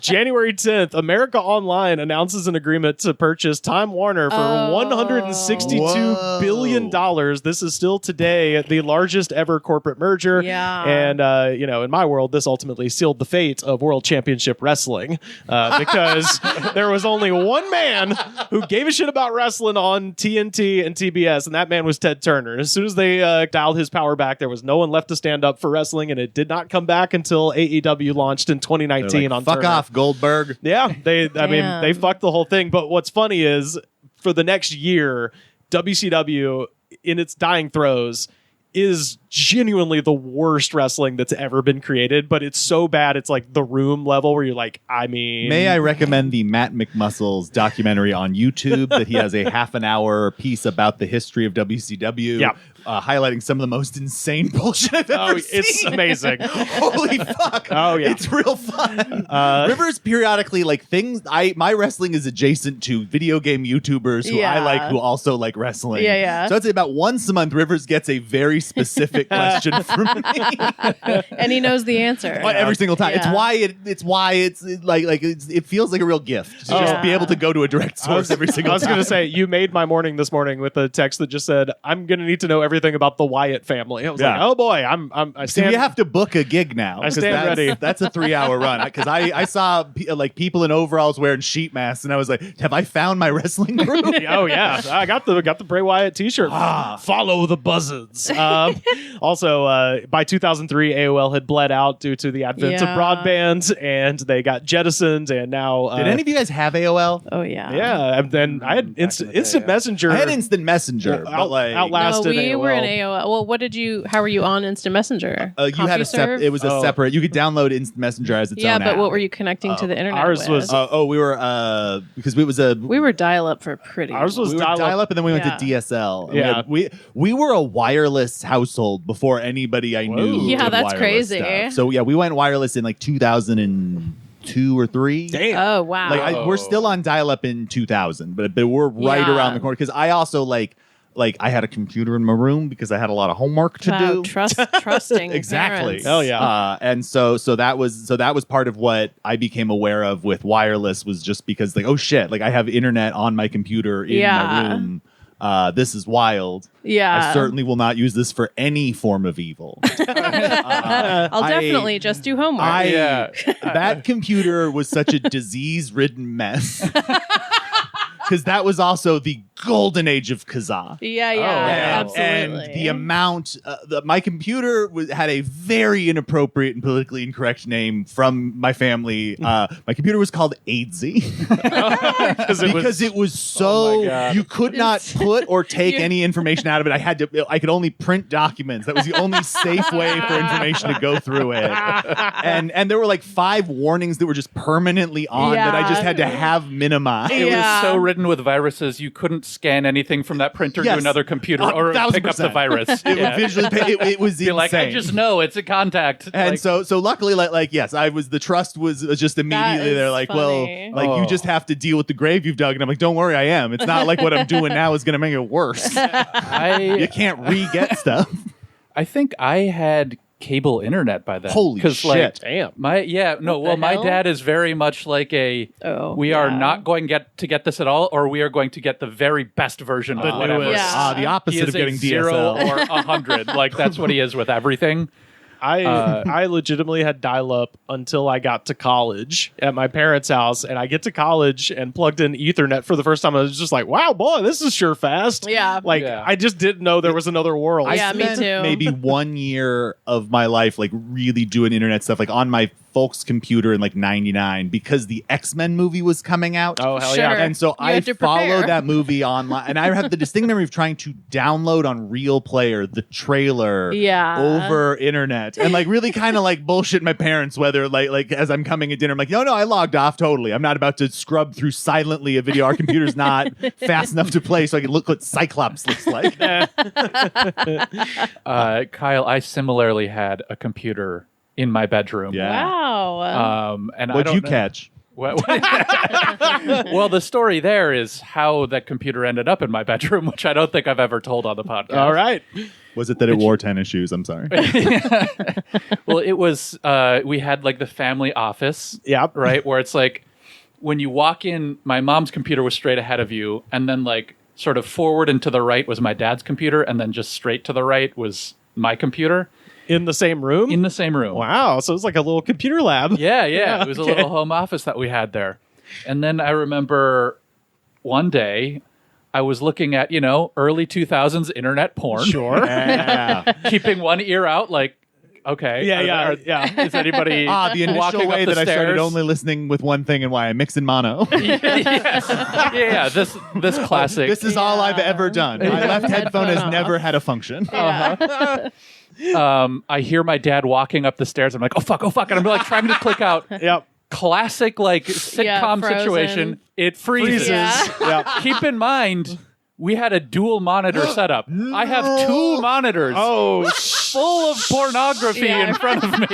January 10th, America Online announces an agreement to purchase Time Warner for $162 billion. This is still today the largest ever corporate merger. Yeah. And in my world, this ultimately sealed the fate of World Championship Wrestling because there was only one man who gave a shit about wrestling on TNT and TBS, and that man was Ted Turner. And as soon as they dialed his power back, there was no one left to stand up for wrestling, and it did not come back until AEW launched in 2019 on fuck Turner. off, Goldberg. Yeah, they Damn. fucked the whole thing. But what's funny is for the next year, WCW in its dying throes is genuinely the worst wrestling that's ever been created, but it's so bad it's like The Room level where you're like, I mean, May I recommend the Matt McMuscles documentary on YouTube that he has a half an hour piece about the history of WCW, Yeah. Highlighting some of the most insane bullshit I've ever seen. it's amazing. Holy fuck! Oh, yeah. it's real fun. Rivers periodically like things. My wrestling is adjacent to video game YouTubers who I Yeah. like, who also like wrestling. Yeah, yeah. So I'd say about once a month, Rivers gets a very specific question from me. And he knows the answer. Every single time. Yeah. It's why it feels like a real gift to just be able to go to a direct source every single I was time. going to say, you made my morning this morning with a text that just said, I'm going to need to know everything about the Wyatt family. I was like, Yeah. oh boy, I See, stand. we have to book a gig now. I 'cause stand that's, ready. That's a 3-hour run. Because I saw people in overalls wearing sheet masks, and I was like, "Have I found my wrestling group?" Oh yeah, I got the Bray Wyatt T-shirt. Follow the buzzards. Also, by 2003, AOL had bled out due to the advent of Yeah. broadband, and they got jettisoned. And now, Did any of you guys have AOL? Oh yeah. yeah, and then I had instant messenger. I had Instant Messenger, but like No, outlasted we AOL. were in AOL. Well, how were you on Instant Messenger? you had a CompuServe? it was a separate. You could download Instant Messenger as its Yeah, own but app. what were you connecting to the internet ours with? was- we were because it was a we were dial up for pretty. Ours was we were dial up, and then we went Yeah. to DSL. And Yeah. we were a wireless household before anybody I knew. Whoa. Yeah, did that's wireless crazy. stuff. So yeah, we went wireless in like 2002 or 3. Damn. Oh wow. Like we're still on dial up in 2000, but we're right Yeah. around the corner because I also like I had a computer in my room because I had a lot of homework to Wow, do. trusting. Exactly. parents. Hell yeah. And so that was part of what I became aware of with wireless was just because like, oh shit, like I have internet on my computer in Yeah. my room. This is wild. Yeah. I certainly will not use this for any form of evil. I'll definitely just do homework. That computer was such a disease-ridden mess. Because that was also the golden age of Kazaa. yeah, absolutely. And the amount, my computer had a very inappropriate and politically incorrect name from my family. My computer was called AIDSy because it was so you could not put or take any information out of it. I could only print documents. That was the only safe way for information to go through it. And there were like 5 warnings that were just permanently on that I just had to have minimized. It was so ridden with viruses you couldn't scan anything from that printer to Yes. another computer or pick up the 1000%. virus. It would visually it was Be insane. like, I just know it's a contact. And Like, so luckily, yes, the trust was just immediately is there. Like, funny. well, you just have to deal with the grave you've dug. And I'm like, don't worry, I am. It's not like what I'm doing now is going to make it worse. You I can't re-get stuff. think I had cable internet by then. Holy 'Cause, shit. Like, Damn. my hell? dad is very much like we are yeah. not going to get this at all, or we are going to get the very best version of whatever. newest. Yeah. The He opposite is of getting a 0 DSL. or 100. Like that's what he is with everything. I legitimately had dial-up until I got to college at my parents' house, and I get to college and plugged in Ethernet for the first time. I was just like, "Wow, boy, this is sure fast." Yeah. like Yeah. I just didn't know there was another world. Yeah, me spent too. Maybe 1 year of my life, like really doing internet stuff, like on my folks' computer in like '99 because the X-Men movie was coming out. Oh hell Sure. yeah! And so You I had to prepare. followed that movie online, and I have the distinct memory of trying to download on Real Player the trailer Yeah. over internet, and like really kind of like bullshit my parents whether like as I'm coming at dinner, I'm like, no, I logged off totally. I'm not about to scrub through silently a video. Our computer's not fast enough to play, so I can look what Cyclops looks like. Kyle, I similarly had a computer in my bedroom. Yeah. Wow. And I What'd don't you know- catch? Well, the story there is how that computer ended up in my bedroom, which I don't think I've ever told on the podcast. All right. Was it that it wore tennis shoes? I'm sorry. Well, it was, we had like the family office, Yep. right? Where it's like when you walk in, my mom's computer was straight ahead of you, and then like sort of forward and to the right was my dad's computer, and then just straight to the right was my computer In the same room. in the same room. Wow. So it's like a little computer lab. Yeah. It was okay. a little home office that we had there. And then I remember one day I was looking at, early 2000s internet porn. Sure. Yeah. Keeping one ear out, like, okay. Yeah. Is anybody The initial walking way up the that I started stairs? only listening with one thing and why I mix in mono. Yeah. This classic. This is all I've ever done. My left headphone has never had a function. I hear my dad walking up the stairs. I'm like, oh fuck, and I'm like trying to click out. Yep. Classic like sitcom frozen. situation. It freezes. Yeah. Yep. Keep in mind, we had a dual monitor setup. I have 2 monitors. Oh, Full of pornography Yeah. in front of me.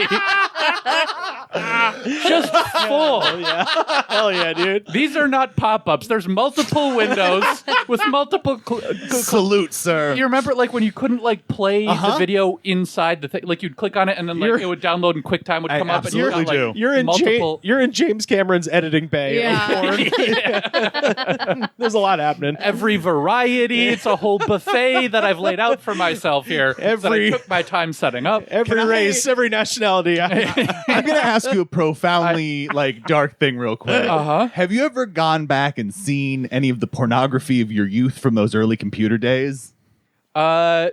Just full. hell yeah, dude. These are not pop-ups. There's multiple windows with multiple. Salute, sir. You remember, like when you couldn't like play the video inside the thing, like you'd click on it and then like You're- it would download and QuickTime would I come up. And absolutely you got, like, do. You're in multiple. you're in James Cameron's editing bay. Yeah. Of porn. There's a lot happening. Every variety. It's a whole buffet that I've laid out for myself here. That I Every- took my time setting up. Every Can I- race, every nationality. I'm going to ask you a profoundly dark thing real quick. Have you ever gone back and seen any of the pornography of your youth from those early computer days?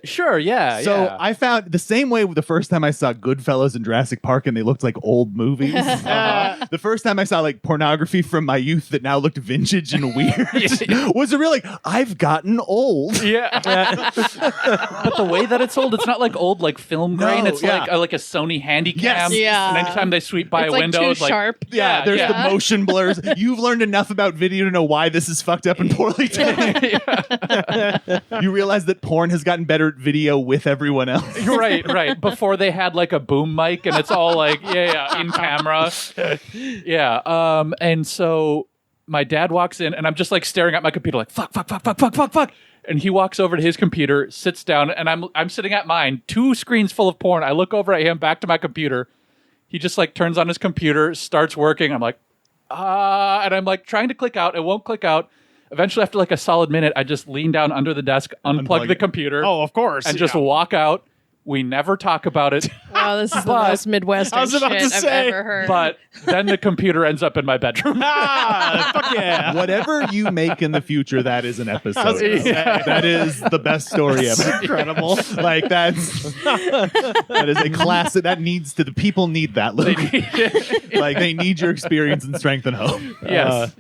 Sure, yeah. So yeah. I found the same way with the first time I saw Goodfellas and Jurassic Park and they looked like old movies. The first time I saw like pornography from my youth that now looked vintage and weird was a real like, I've gotten old. Yeah, but the way that it's sold, it's not like old like film grain. No, It's yeah. like a Sony Handycam. Yes. Yeah. And anytime they sweep by It's a like window, too it's like sharp. Yeah, there's the motion blurs. You've learned enough about video to know why this is fucked up and poorly done. You realize that porn has gotten better at video with everyone else. right. Before they had like a boom mic, and it's all like in camera. Yeah. And so my dad walks in, and I'm just like staring at my computer, like fuck. And he walks over to his computer, sits down, and I'm sitting at mine, 2 screens full of porn. I look over at him, back to my computer. He just like turns on his computer, starts working. I'm like, and I'm like trying to click out. It won't click out. Eventually, after like a solid minute, I just lean down under the desk, unplug the it. computer, Oh, of course. and just walk out. We never talk about it. Wow, this is the But- most Midwestern I was about shit to I've say, ever heard. But then the computer ends up in my bedroom. Fuck yeah. Whatever you make in the future, that is an episode. was gonna say. That is the best story ever. Incredible. Like that is a classic. That needs to the people need that. Luke. Like they need your experience and strength and hope.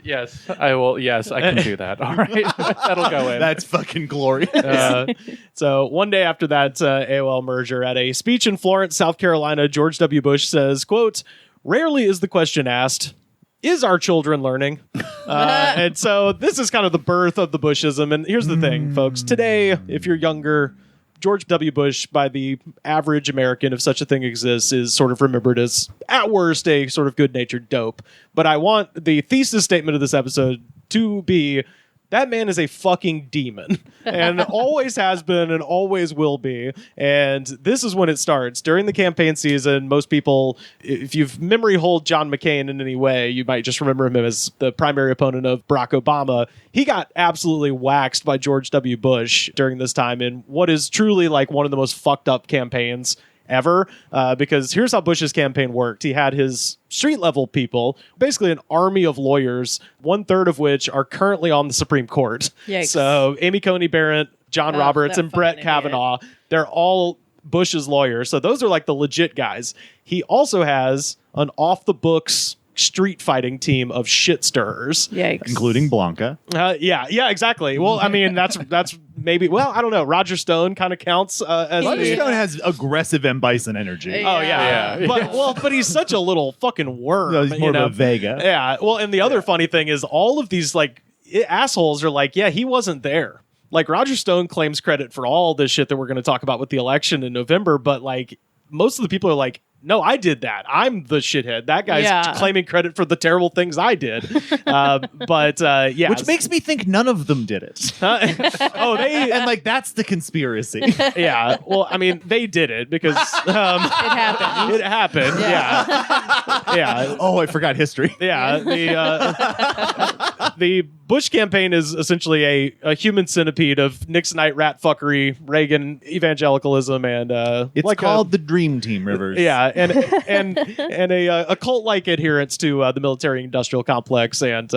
Yes, I will. Yes, I can do that. All right, that'll go in. That's fucking glorious. So one day after that AOL merger, at a speech in Florence, South Carolina, George W. Bush says, quote, "Rarely is the question asked, is our children learning? And so this is kind of the birth of the Bushism. And here's the thing, folks. Today, if you're younger, George W. Bush, by the average American, if such a thing exists, is sort of remembered as, at worst, a sort of good-natured dope. But I want the thesis statement of this episode to be, that man is a fucking demon and always has been and always will be. And this is when it starts. During the campaign season, most people, if you've memory hold John McCain in any way, you might just remember him as the primary opponent of Barack Obama. He got absolutely waxed by George W. Bush during this time in what is truly like one of the most fucked up campaigns ever, because here's how Bush's campaign worked. He had his street level people, basically an army of lawyers, 1/3 of which are currently on the Supreme Court. Yikes. So Amy Coney Barrett, John Roberts, that and Brett fucking Kavanaugh, they're all Bush's lawyers. So those are like the legit guys. He also has an off the books street fighting team of shit stirrers. Yikes. Including Blanca. Yeah, exactly. Well, I mean, that's maybe, well, I don't know. Roger Stone kind of counts as Roger the... Stone has aggressive M. Bison energy. Oh, yeah. But he's such a little fucking worm. No, he's more of a Vega. Yeah. Well, and the other funny thing is all of these like assholes are like, yeah, he wasn't there. Like Roger Stone claims credit for all this shit that we're going to talk about with the election in November, but like most of the people are like, no, I did that. I'm the shithead. That guy's claiming credit for the terrible things I did. Yeah. Which makes me think none of them did it. And like, that's the conspiracy. Yeah. Well, I mean, they did it because it happened. It happened. Yeah. Oh, I forgot history. Yeah. The Bush campaign is essentially a human centipede of Nixonite rat fuckery, Reagan evangelicalism, and it's like called the Dream Team, Rivers. Yeah, and a cult-like adherence to the military-industrial complex and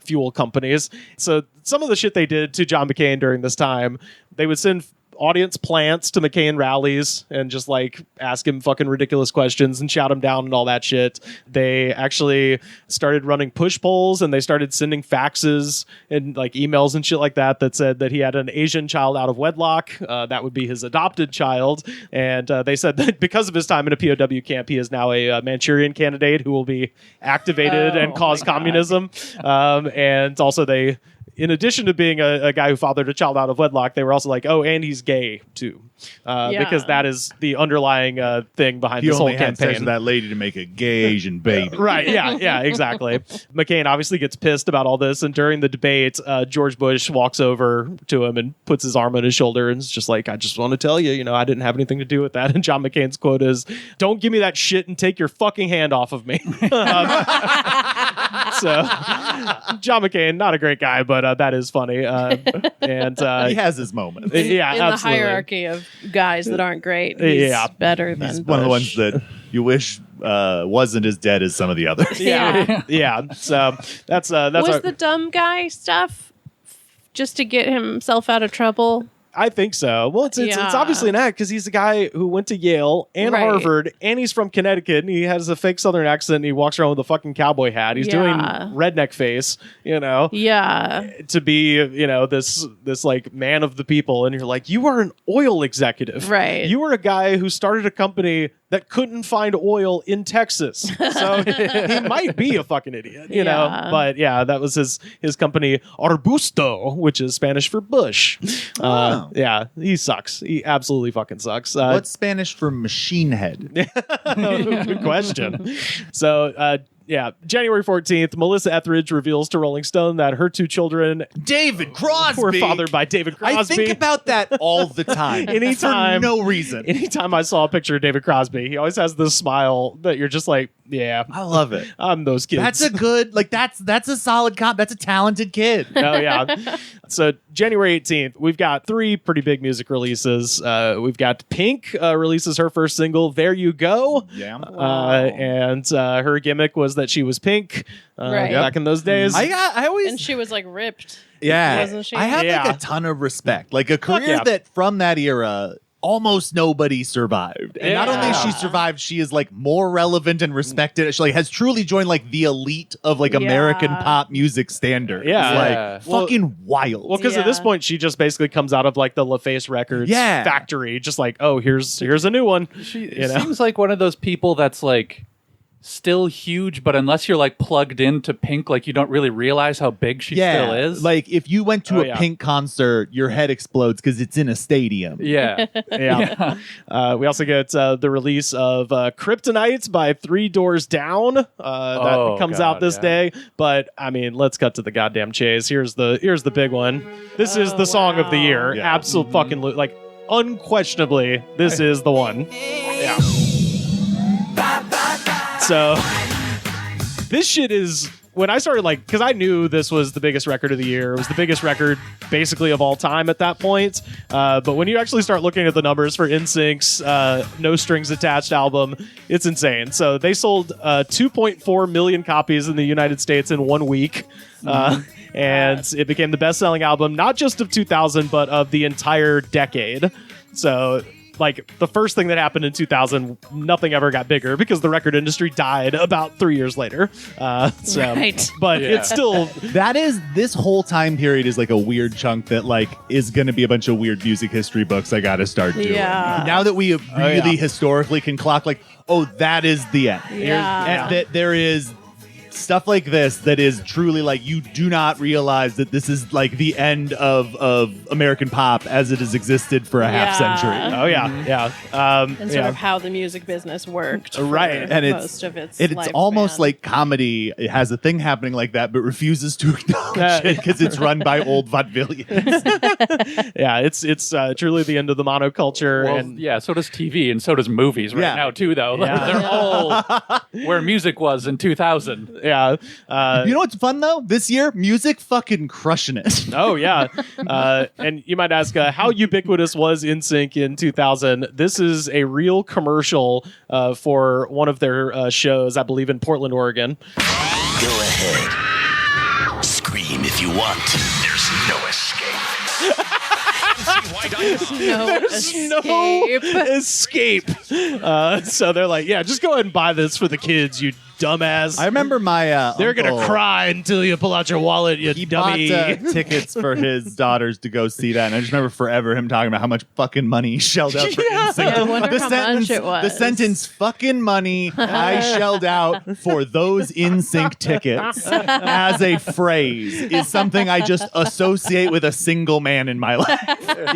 fuel companies. So some of the shit they did to John McCain during this time, they would send audience plants to McCain rallies and just like ask him fucking ridiculous questions and shout him down and all that shit. They actually started running push polls and they started sending faxes and like emails and shit like that said that he had an Asian child out of wedlock. That would be his adopted child. And they said that because of his time in a POW camp, he is now a Manchurian candidate who will be activated and cause communism. And also they, in addition to being a guy who fathered a child out of wedlock, they were also like, oh, and he's gay too, because that is the underlying thing behind this whole campaign. He only had sex with that lady to make a gay Asian baby. Right? Yeah, exactly. McCain obviously gets pissed about all this, and during the debate, George Bush walks over to him and puts his arm on his shoulder and is just like, "I just want to tell you, I didn't have anything to do with that." And John McCain's quote is, "Don't give me that shit and take your fucking hand off of me." So, John McCain, not a great guy, but that is funny. And he has his moments. Yeah, in absolutely. the hierarchy of guys that aren't great, he's better than He's Bush. one of the ones that you wish wasn't as dead as some of the others. Yeah. So that's was the dumb guy stuff just to get himself out of trouble? I think so. Well, it's obviously an act because he's a guy who went to Yale and Harvard, and he's from Connecticut, and he has a fake Southern accent, and he walks around with a fucking cowboy hat. He's doing redneck face, Yeah. to be, this like man of the people, and you're like, you are an oil executive, right? You are a guy who started a company that couldn't find oil in Texas, so he might be a fucking idiot, know. But yeah, that was his company Arbusto, which is Spanish for bush. Yeah, he sucks. He absolutely fucking sucks. What's Spanish for machine head? Good question. So, January 14th, Melissa Etheridge reveals to Rolling Stone that her two children, David Crosby, were fathered by David Crosby. I think about that all the time. Anytime, for no reason. Anytime I saw a picture of David Crosby, he always has this smile that you're just like, yeah, I love it. I'm those kids. That's a good, that's a solid comp. That's a talented kid. Oh, yeah. So January 18th, we've got 3 pretty big music releases. We've got Pink releases her first single, There You Go. Yeah. And her gimmick was that she was pink back in those days. I always... And she was like ripped. Yeah. Wasn't she? I have like a ton of respect. Like a career that from that era... almost nobody survived. And not only she survived, she is like more relevant and respected. She like has truly joined like the elite of like American pop music standard. Yeah. It's like fucking wild. Well, because at this point she just basically comes out of like the LaFace Records factory, just like, oh, here's a new one. She seems like one of those people that's like still huge, but unless you're like plugged into Pink, like you don't really realize how big she still is. Like if you went to a Pink concert, your head explodes because it's in a stadium. Yeah. We also get the release of Kryptonite by 3 Doors Down. That comes out this day. But I mean, let's cut to the goddamn chase. Here's the big one. This is the song of the year. Yeah. Absolute fucking like unquestionably, this is the one. Yeah. So this shit is when I started because I knew this was the biggest record of the year. It was the biggest record basically of all time at that point. But when you actually start looking at the numbers for NSYNC's No Strings Attached album, it's insane. So they sold 2.4 million copies in the United States in 1 week. And it became the best-selling album, not just of 2000, but of the entire decade. So the first thing that happened in 2000, nothing ever got bigger because the record industry died about 3 years later. Right. But it's still... This whole time period is like a weird chunk that is going to be a bunch of weird music history books I got to start doing. Yeah. Now that we really historically can clock that is the end. Yeah. And that there is stuff like this that is truly you do not realize that this is the end of American pop as it has existed for a half century. Oh yeah, and sort of how the music business worked, right? And most of its almost like comedy. It has a thing happening like that, but refuses to acknowledge it because it's run by old vaudevillians. Yeah, it's truly the end of the monoculture. Well, and so does TV and so does movies now too. Though they're all where music was in 2000. Yeah. You know what's fun though? This year, music fucking crushing it. Oh yeah. And you might ask how ubiquitous was NSYNC in 2000? This is a real commercial for one of their shows, I believe in Portland, Oregon. Go ahead. Scream if you want. There's no escape. There's no escape. So they're like, yeah, just go ahead and buy this for the kids, you dumbass. I remember my they're gonna cry until you pull out your wallet, you dummy. Bought tickets for his daughters to go see that, and I just remember forever him talking about how much fucking money he shelled out for NSYNC. Yeah, I wonder how much it was. The sentence "fucking money" I shelled out for those NSYNC tickets as a phrase is something I just associate with a single man in my life.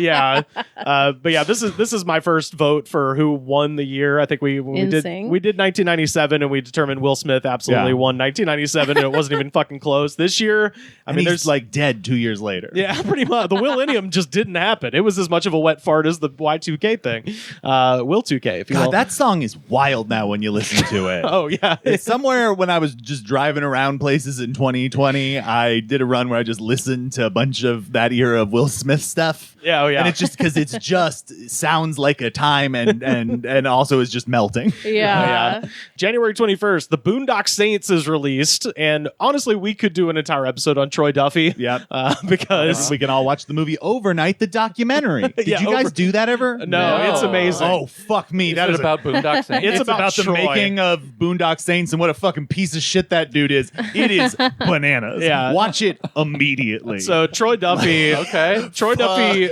Yeah, but yeah, this is my first vote for who won the year. I think we did 1997, and we determined Will Smith absolutely won 1997, and it wasn't even fucking close. This year, I mean, there's dead 2 years later. Yeah, pretty much. The Willennium just didn't happen. It was as much of a wet fart as the Y2K thing. Will 2K, if you will. That song is wild now when you listen to it. Oh yeah, it's somewhere when I was just driving around places in 2020. I did a run where I just listened to a bunch of that era of Will Smith stuff. Yeah, oh yeah. And it's just because it's just sounds like a time and also is just melting. Yeah. January 21st, the Boondock Saints is released, and honestly, we could do an entire episode on Troy Duffy. Yep. Because we can all watch the movie Overnight, the documentary. Did you guys do that ever? No, it's amazing. Oh, fuck me. That is about Boondock Saints. It's about the making of Boondock Saints and what a fucking piece of shit that dude is. It is bananas. Yeah. Watch it immediately. So Troy Duffy, Troy Duffy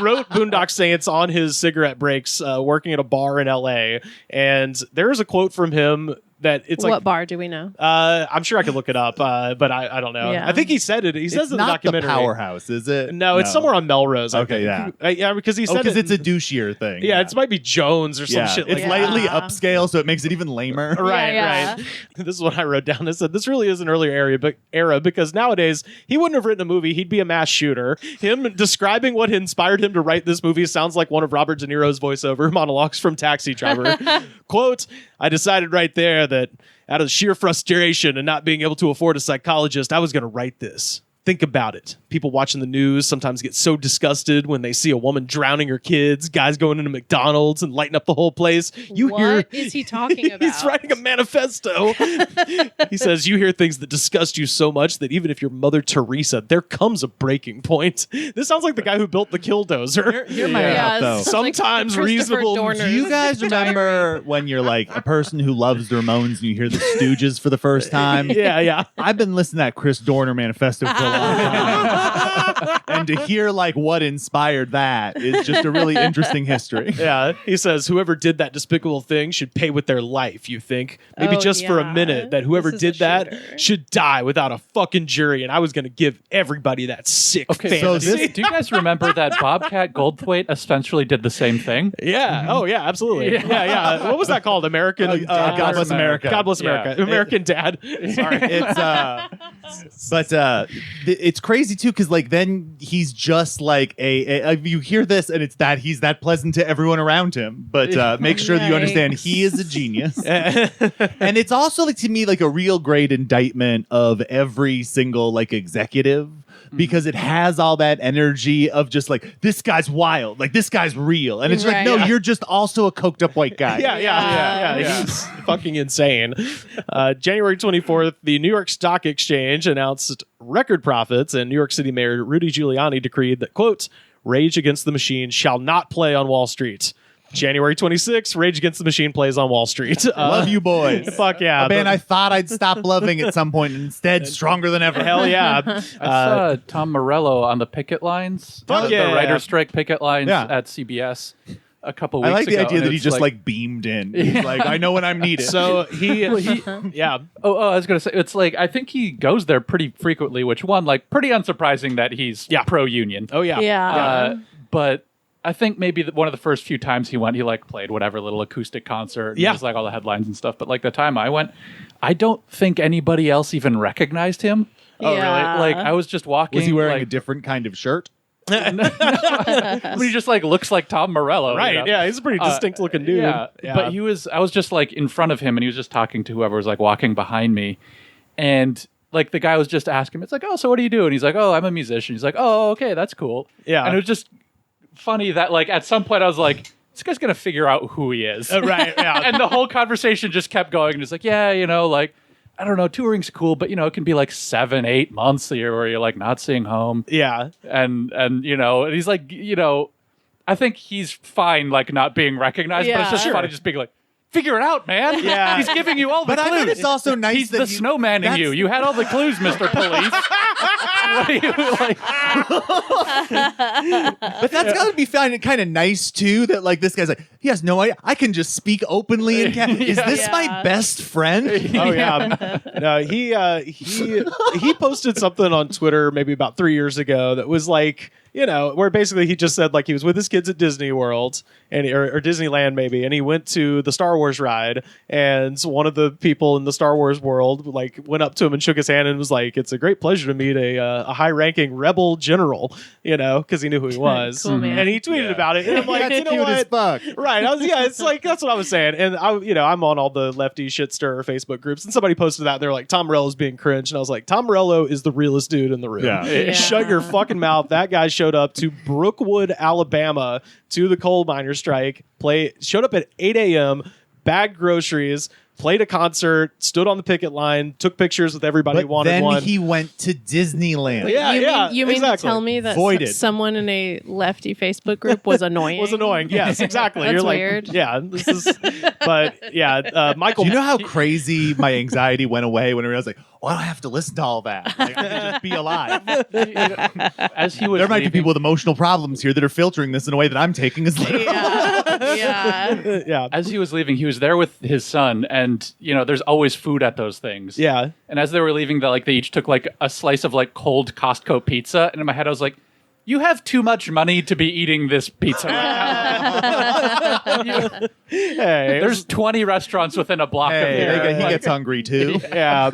wrote Boondock Saints on his cigarette breaks, working at a bar in LA, and there's a quote from him that it's what bar do we know? I'm sure I could look it up, but I don't know. Yeah. I think he said it. He says it's in the not documentary. The Powerhouse, is it? No, it's somewhere on Melrose. Okay, yeah, because he said because it's a douchier thing. Yeah, it might be Jones or some shit. It's lightly upscale, so it makes it even lamer. Right. This is what I wrote down. I said this really is an earlier era because nowadays he wouldn't have written a movie. He'd be a mass shooter. Him describing what inspired him to write this movie sounds like one of Robert De Niro's voiceover monologues from Taxi Driver. Quote: I decided right there that out of sheer frustration and not being able to afford a psychologist, I was going to write this. Think about it. People watching the news sometimes get so disgusted when they see a woman drowning her kids, guys going into McDonald's and lighting up the whole place. What is he talking about? He's writing a manifesto. He says, you hear things that disgust you so much that even if you're Mother Teresa, there comes a breaking point. This sounds like the guy who built the Killdozer. Hear my out, though. Sometimes like reasonable. Do you guys remember when you're like a person who loves the Ramones and you hear the Stooges for the first time? Yeah. I've been listening to that Chris Dorner manifesto for a long time. And to hear like what inspired that is just a really interesting history. Yeah, he says whoever did that despicable thing should pay with their life. You think maybe Oh, just for a yeah. minute that whoever This is a did that shooter. should die without a fucking jury, and I was going to give everybody that sick Okay, fantasy. so do you guys remember that Bobcat Goldthwait essentially did the same thing? Yeah. Oh, yeah. Absolutely. Yeah. What was that called? American. God Bless America. God bless Yeah. America. American Dad. Sorry. It's crazy too because like then he's just like you hear this and it's that he's that pleasant to everyone around him, but make sure that you understand he is a genius. And it's also like to me like a real great indictment of every single like executive. Because it has all that energy of just like, this guy's wild, like this guy's real. And it's like, Right. no, you're just also a coked up white guy. Yeah. He's fucking insane. January 24th, the New York Stock Exchange announced record profits, and New York City Mayor Rudy Giuliani decreed that, quote, Rage Against the Machine shall not play on Wall Street. January 26th, Rage Against the Machine plays on Wall Street. Love you boys. Fuck yeah. A band I thought I'd stop loving at some point, and instead stronger than ever. Hell yeah. I saw Tom Morello on the picket lines, Fuck the yeah. writer's strike picket lines Yeah. at CBS a couple weeks I ago. like the idea and that he it's just like beamed in. He's like, I know when I'm needed. So he yeah. Oh, I was gonna say it's like I think he goes there pretty frequently, which one like pretty unsurprising that he's pro union. Oh yeah. Yeah. But I think maybe one of the first few times he went, he like played whatever little acoustic concert. And Yeah. it was like all the headlines and stuff. But like the time I went, I don't think anybody else even recognized him. Oh, Yeah. Like I was just walking. was he wearing like, a different kind of shirt? I mean, he just like looks like Tom Morello, Right. you know? Yeah. He's a pretty distinct looking dude. Yeah, but I was just like in front of him, and he was just talking to whoever was like walking behind me, and like the guy was just asking him, it's like, oh, so what do you do? And he's like, oh, I'm a musician. He's like, oh, okay, that's cool. Yeah. And it was just funny that like at some point I was like, this guy's gonna figure out who he is, right. Yeah. and the whole conversation just kept going, and it's like, yeah, you know, like. I don't know, touring's cool, but you know, it can be like 7-8 months a year where you're like not seeing home. Yeah. And you know, and he's like, you know, I think he's fine like not being recognized, but it's just Sure. funny just being like, figure it out, man. Yeah. He's giving you all the But I clues. bet it's also nice He's that the snowman in you. You had all the clues, Mr. Police. What are you like? But that's got to be kind of nice too. That like this guy's like he has no idea. I can just speak openly and is this my best friend? Oh yeah. No, he posted something on Twitter maybe about 3 years ago that was like, you know, where basically he just said like he was with his kids at Disney World and or Disneyland maybe, and he went to the Star Wars ride, and one of the people in the Star Wars world like went up to him and shook his hand and was like, "It's a great pleasure to meet a high-ranking rebel general," you know, because he knew who he was, Cool, man. and he tweeted about it, and I'm like, That's you know cute what? as fuck. Right. It's like that's what I was saying. And I'm on all the lefty shit stir Facebook groups, and somebody posted that and they're like, Tom Morello's being cringe. And I was like, Tom Morello is the realest dude in the room. Yeah. Yeah. Shut your fucking mouth. That guy showed up to Brookwood, Alabama to the coal miner strike, showed up at 8 a.m., bagged groceries, played a concert, stood on the picket line, took pictures with everybody who But wanted then one. he went to Disneyland. Yeah, you mean exactly. to tell me that Voided. someone in a lefty Facebook group was annoying? Was annoying. Yes, exactly. That's You're like, weird. yeah, this is, but yeah, Michael. Do you know how crazy my anxiety went away when I realized, like, oh, I don't have to listen to all that. Like, I can just be alive. As he was There might be leaving- people with emotional problems here that are filtering this in a way that I'm taking as literal. Yeah. yeah, As he was leaving, he was there with his son, and you know, there's always food at those things. yeah. And as they were leaving, they each took like a slice of like cold Costco pizza, and in my head I was like, you have too much money to be eating this pizza right now. Hey, There's 20 restaurants within a block of Hey, here. he gets hungry too. yeah.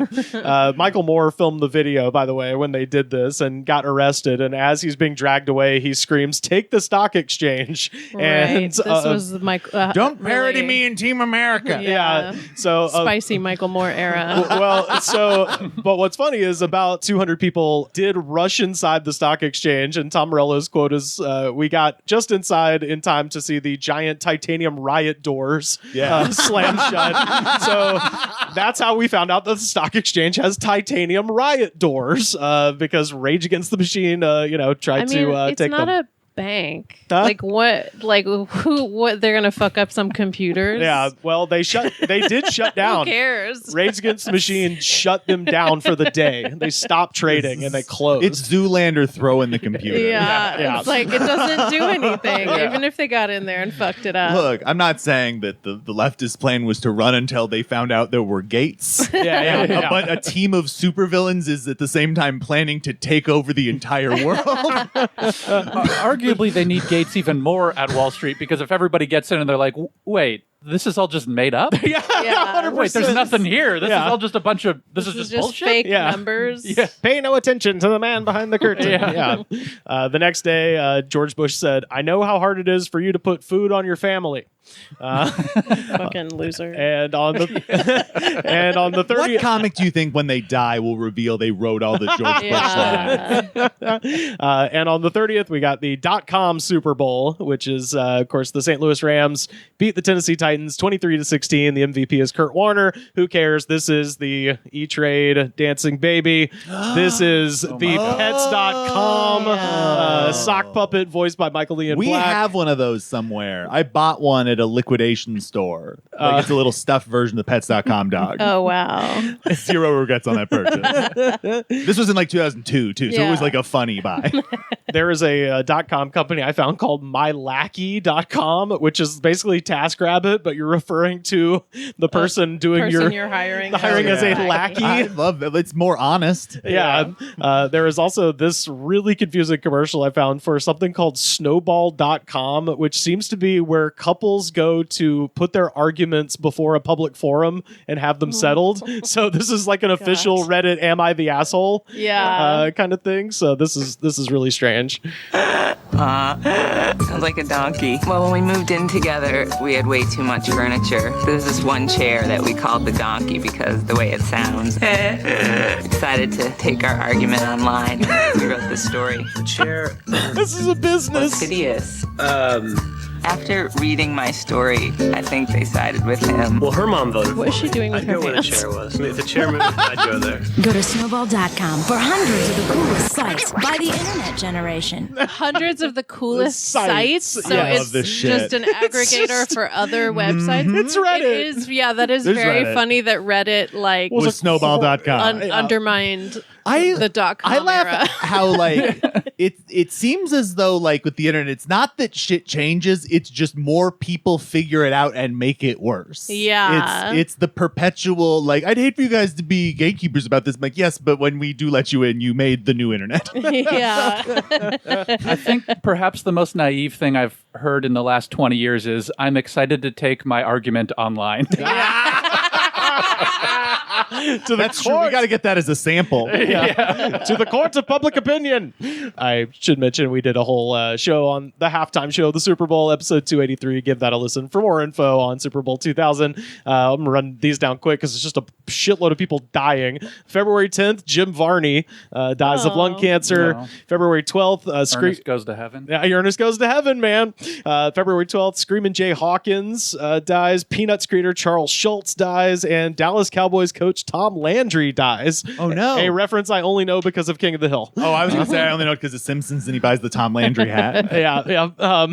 Michael Moore filmed the video, by the way, when they did this and got arrested. And as he's being dragged away, he screams, "Take the stock exchange!" Right. And This was my Don't parody really- me in Team America. yeah. So spicy Michael Moore era. but what's funny is about 200 people did rush inside the stock exchange, and Tom Morello's quote is, "We got just inside in time to see the giant titanium riot doors slam shut." So that's how we found out that the stock exchange has titanium riot doors, because Rage Against the Machine, tried I mean, to it's take not them. a bank? Huh? Like what? Like who? What? They're gonna fuck up some computers? Yeah, well, they did shut down. Who cares? Rage Against the Machine shut them down for the day. They stopped trading and they closed. It's Zoolander throwing the computer. Yeah, it's like it doesn't do anything, even if they got in there and fucked it up. Look, I'm not saying that the leftist plan was to run until they found out there were gates. Yeah. But a team of supervillains is at the same time planning to take over the entire world. Arguably, they need gates even more at Wall Street because if everybody gets in and they're like, wait, this is all just made up? Yeah, 100%. Wait, there's nothing here. This Yeah. is all just a bunch of, this is Just bullshit? fake Yeah. numbers. Yeah. Pay no attention to the man behind the curtain. Yeah. The next day, George Bush said, "I know how hard it is for you to put food on your family." Fucking loser. And on the and on the 30th, What comic do you think when they die will reveal they wrote all the George Bush lines? and on the 30th, we got the .com Super Bowl, which is, of course, the St. Louis Rams beat the Tennessee Titans 23-16. The MVP is Kurt Warner. Who cares? This is the E-Trade dancing baby. This is the Pets.com sock puppet voiced by Michael Ian We Black. have one of those somewhere. I bought one at a liquidation store. Like it's a little stuffed version of the Pets.com dog. Oh wow. Zero regrets on that purchase. This was in like 2002 too, so it was like a funny buy. There is a .com company I found called mylackey.com, which is basically TaskRabbit, but you're referring to the person doing You're hiring. as a lackey. I love it. It's more honest. Yeah. There is also this really confusing commercial I found for something called snowball.com, which seems to be where couples go to put their arguments before a public forum and have them settled. So this is like an official Reddit "Am I the asshole?" Kind of thing. So this is really strange. Sounds like a donkey. Well, when we moved in together, we had way too much furniture. There's this one chair that we called the donkey because the way it sounds. We decided to take our argument online. We wrote this story. The chair. This is a business. It's hideous. After reading my story, I think they sided with him. Well, her mom voted. What is she doing with I her know where the hands? chair was. If the chair moved, I'd go there. Go to snowball.com for hundreds of the coolest sites by the internet generation. Hundreds of the coolest Sites. sites. So Yeah, I love it's this shit. just an aggregator for other websites. It's Reddit. It is, that is There's very Reddit. funny that Reddit Was snowball.com. undermined The .com I laugh era. at how like it seems as though like with the internet, it's not that shit changes, it's just more people figure it out and make it worse. Yeah. It's the perpetual like I'd hate for you guys to be gatekeepers about this. I'm like, yes, but when we do let you in, you made the new internet. Yeah. I think perhaps the most naive thing I've heard in the last 20 years is I'm excited to take my argument online. To the That's true. We got to get that as a sample. To the court of public opinion. I should mention we did a whole show on the halftime show of the Super Bowl, episode 283. Give that a listen for more info on Super Bowl 2000. I'm going to run these down quick because it's just a shitload of people dying. February 10th, Jim Varney dies of lung cancer. No. February 12th, Ernest goes to heaven. Yeah, Ernest goes to heaven, man. February 12th, Screamin' Jay Hawkins dies. Peanuts creator Charles Schultz dies. And Dallas Cowboys coach Tom Landry dies. Oh, no. A reference I only know because of King of the Hill. Oh, I was going to say I only know it because of Simpsons and he buys the Tom Landry hat. Yeah.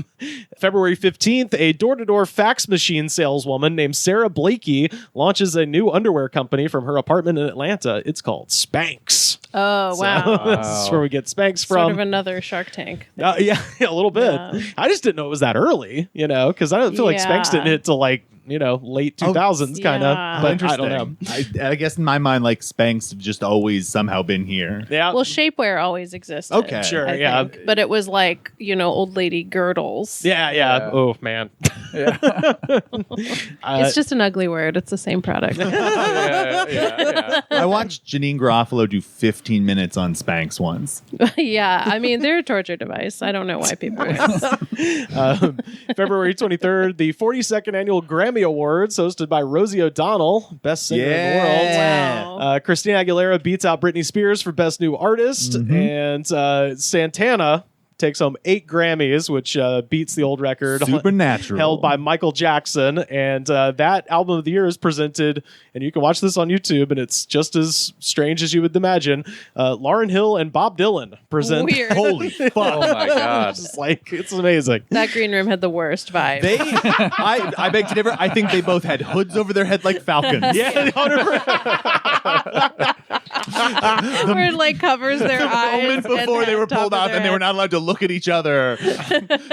February 15th, a door-to-door fax machine saleswoman named Sarah Blakey launches a new underwear company from her apartment in Atlanta. It's called Spanx. Oh, wow. This is where we get Spanx Sort from. of another Shark Tank. Yeah, a little bit. Yeah. I just didn't know it was that early, because I don't feel like Spanx didn't hit till like, late 2000s kind of. Yeah. But I don't know. I guess in my mind, like Spanx have just always somehow been here. Yeah. Well, shapewear always existed. Okay. Sure, I yeah. think. But it was like, old lady girdles. Yeah. Oh, man. It's just an ugly word. It's the same product. I watched Janine Garofalo do 15 minutes on Spanx once. Yeah. I mean, they're a torture device. I don't know why people wear them. February 23rd, the 42nd annual Grammy Awards, hosted by Rosie O'Donnell, best singer in the world. Wow. Christina Aguilera beats out Britney Spears for best new artist, and Santana takes home 8 Grammys, which beats the old record Supernatural. held by Michael Jackson. And that album of the year is presented, and you can watch this on YouTube, and it's just as strange as you would imagine. Lauryn Hill and Bob Dylan present. Weird. Holy fuck. Oh my God. It's like, it's amazing. That green room had the worst vibe. I beg to differ. I think they both had hoods over their head like falcons. Yeah, 100%. Where it like covers their eyes. The moment before they were pulled out and they were not allowed to look at each other.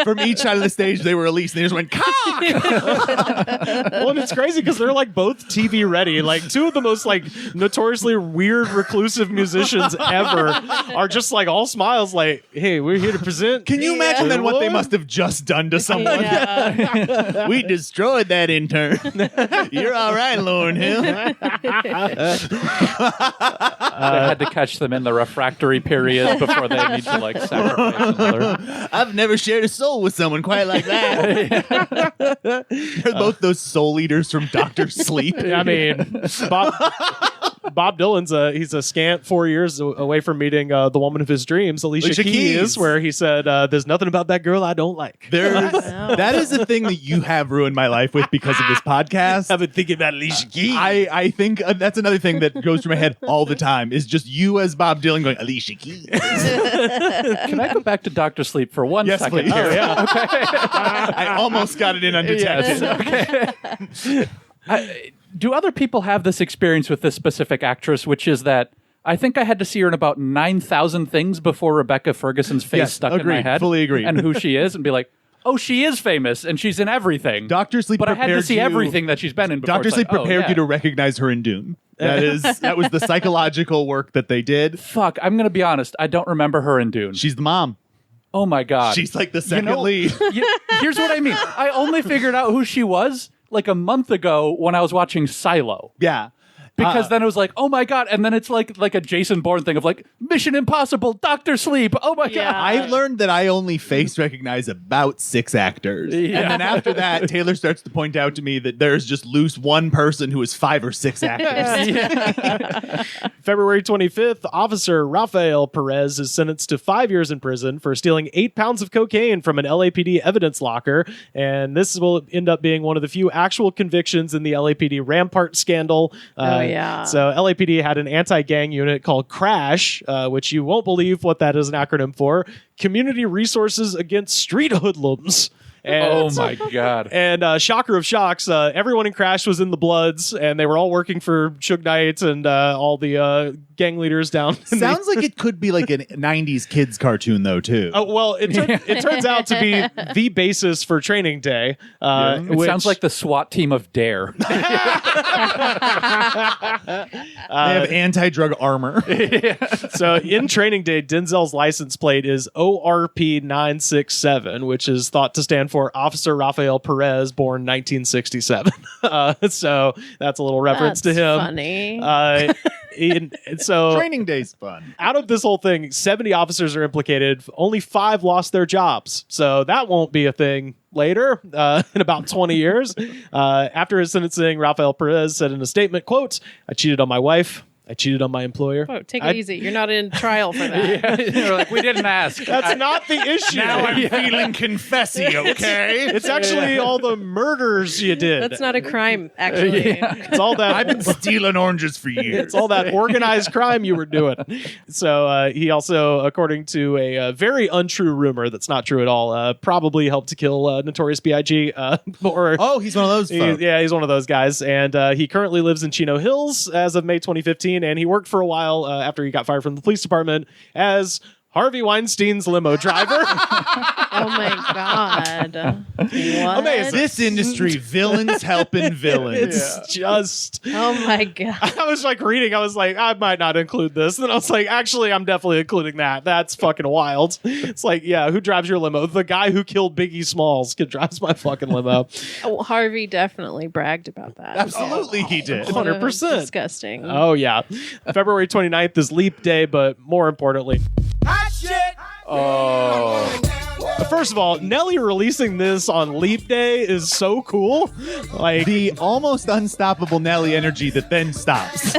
From each side of the stage, they were released and they just went, cock! Well, and it's crazy because they're like both TV ready. Like two of the most like notoriously weird reclusive musicians ever are just like all smiles like, hey, we're here to present. Can you imagine then what they must have just done to someone? Yeah. We destroyed that intern. You're all right, Lauryn Hill. They had to catch them in the refractory period before they need to like sacrifice another. I've never shared a soul with someone quite like that. They're both those soul eaters from Dr. Sleep. I mean, Bob Dylan's he's a scant 4 years away from meeting the woman of his dreams, Alicia Keys, where he said, "There's nothing about that girl I don't like." That is a thing that you have ruined my life with because of this podcast. I've been thinking about Alicia Keys. I think that's another thing that goes through my head all the time is just you as Bob Dylan going, Alicia Keys. Can I go back to Dr. Sleep for one Yes, second? please. Oh, yeah. Okay. I almost got it in undetected. Yes, okay. Do other people have this experience with this specific actress, which is that I think I had to see her in about 9,000 things before Rebecca Ferguson's face stuck in my head. Fully agree. And who she is and be like, oh, she is famous and she's in everything. Dr. Sleep but I had to prepared see you- everything that she's been in before. Dr. It's Sleep like, oh, prepared yeah. you to recognize her in Dune. That was the psychological work that they did. Fuck, I'm going to be honest. I don't remember her in Dune. She's the mom. Oh my God. She's like the second lead. Here's what I mean. I only figured out who she was like a month ago when I was watching Silo. Yeah. Because then it was like, oh my God. And then it's like a Jason Bourne thing of like, Mission Impossible, Dr. Sleep. Oh my God. I've learned that I only face recognize about 6 actors. Yeah. And then after that, Taylor starts to point out to me that there's just loose one person who is 5 or 6 actors. February 25th, Officer Rafael Perez is sentenced to 5 years in prison for stealing 8 pounds of cocaine from an LAPD evidence locker. And this will end up being one of the few actual convictions in the LAPD Rampart scandal. Yeah. So LAPD had an anti-gang unit called CRASH, which you won't believe what that is an acronym for. Community Resources Against Street Hoodlums. And, oh my God. And shocker of shocks, everyone in Crash was in the Bloods, and they were all working for Suge Knight and all the gang leaders down. Sounds like it could be like a 90s kids cartoon, though, too. Well, it turns out to be the basis for Training Day. It sounds like the SWAT team of Dare. They have anti-drug armor. So in Training Day, Denzel's license plate is ORP 967, which is thought to stand for Officer Rafael Perez, born 1967. So that's a little reference to him. Funny. And so Training Day's fun. out of this whole thing, 70 officers are implicated. Only 5 lost their jobs. So that won't be a thing later in about 20 years. After his sentencing, Rafael Perez said in a statement, quote, "I cheated on my wife. I cheated on my employer." Oh, take it easy. You're not in trial for that. You're like, we didn't ask. That's not the issue. Now I'm feeling confessy, okay? It's actually all the murders you did. That's not a crime, actually. It's all that. I've been stealing oranges for years. It's all that organized crime you were doing. So he also, according to a very untrue rumor that's not true at all, probably helped to kill Notorious B.I.G. Oh, he's one of those folks. He's one of those guys. And he currently lives in Chino Hills as of May 2015. And he worked for a while after he got fired from the police department as Harvey Weinstein's limo driver. Oh my God. What? Amazing. This industry, villains helping villains. It's just... Oh my God. I was like reading, I was like, I might not include this. And then I was like, actually, I'm definitely including that. That's fucking wild. It's like, yeah, who drives your limo? The guy who killed Biggie Smalls drives my fucking limo. Oh, Harvey definitely bragged about that. Absolutely, he did. 100%. Disgusting. Oh, yeah. February 29th is Leap Day, but more importantly... Oh. First of all, Nelly releasing this on Leap Day is so cool. Like the almost unstoppable Nelly energy that then stops.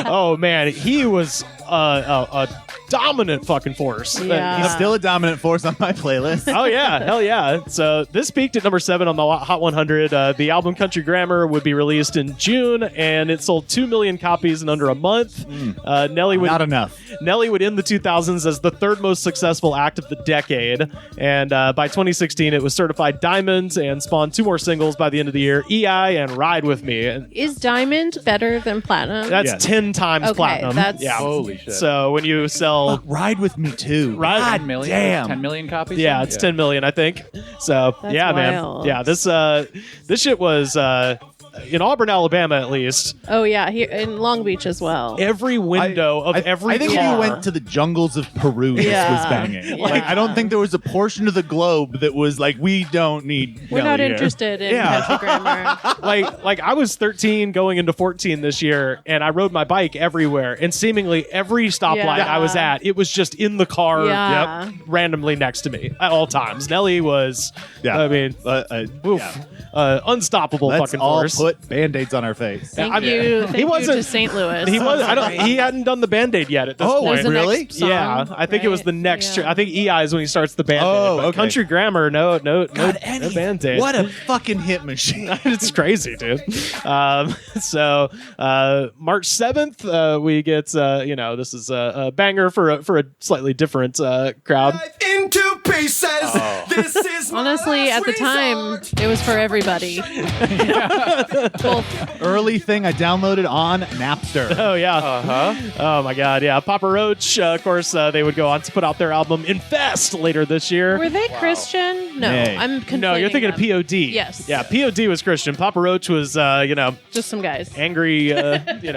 Oh man, he was a dominant fucking force. Yeah. He's still a dominant force on my playlist. Oh yeah, hell yeah! So this peaked at number 7 on the Hot 100. The album Country Grammar would be released in June, and it sold 2 million copies in under a month. Nelly would Not enough. Nelly would end the 2000s as the third most successful act of the decade, and by 2016 it was certified diamonds and spawned 2 more singles by the end of the year: EI and Ride With Me. And Is diamond better than platinum? that's Yes. 10 times Okay, platinum. that's- yeah. Holy shit. So when you sell Ride With Me too. Ride- God 10 million? damn. 10 million copies? Yeah, it's 10 million, I think. So That's yeah, wild. man. Yeah, this shit was in Auburn, Alabama, at least. Oh yeah, here in Long Beach as well. Every window of every I think if car. you went to the jungles of Peru, this Yeah. was banging. Yeah. Like, I don't think there was a portion of the globe that was like, we don't need. We're Nelly not here. interested in Yeah. country grammar. like I was 13 going into 14 this year, and I rode my bike everywhere, and seemingly every stoplight Yeah. I was at, it was just in the car, Yeah. randomly next to me at all times. Nelly was, Yeah. I mean, oof, unstoppable Let's fucking all force. put band-aids on our face. Thank I mean, you. he Thank you wasn't- to St. Louis. He was. I don't. He hadn't done the Band-Aid yet at this Oh, point. It was the really? next song, Yeah, I think it was right? the next. Yeah. I think EI is when he starts the Band-Aid. Oh, but okay. Country Grammar, no Annie, Band-Aid. What a fucking hit machine. It's crazy, dude. So March 7th, we get this is a banger for a slightly different crowd. Into pieces. This is Honestly, at the time, it was for everybody. Early thing I downloaded on Napster. Oh yeah. Oh my God. Yeah. Papa Roach. Of course, they would go on to put out their album Infest later this year. Were they Christian? No, Hey. I'm conflating No, you're thinking them. of POD. Yes. Yeah, POD was Christian. Papa Roach was, Just some guys. angry.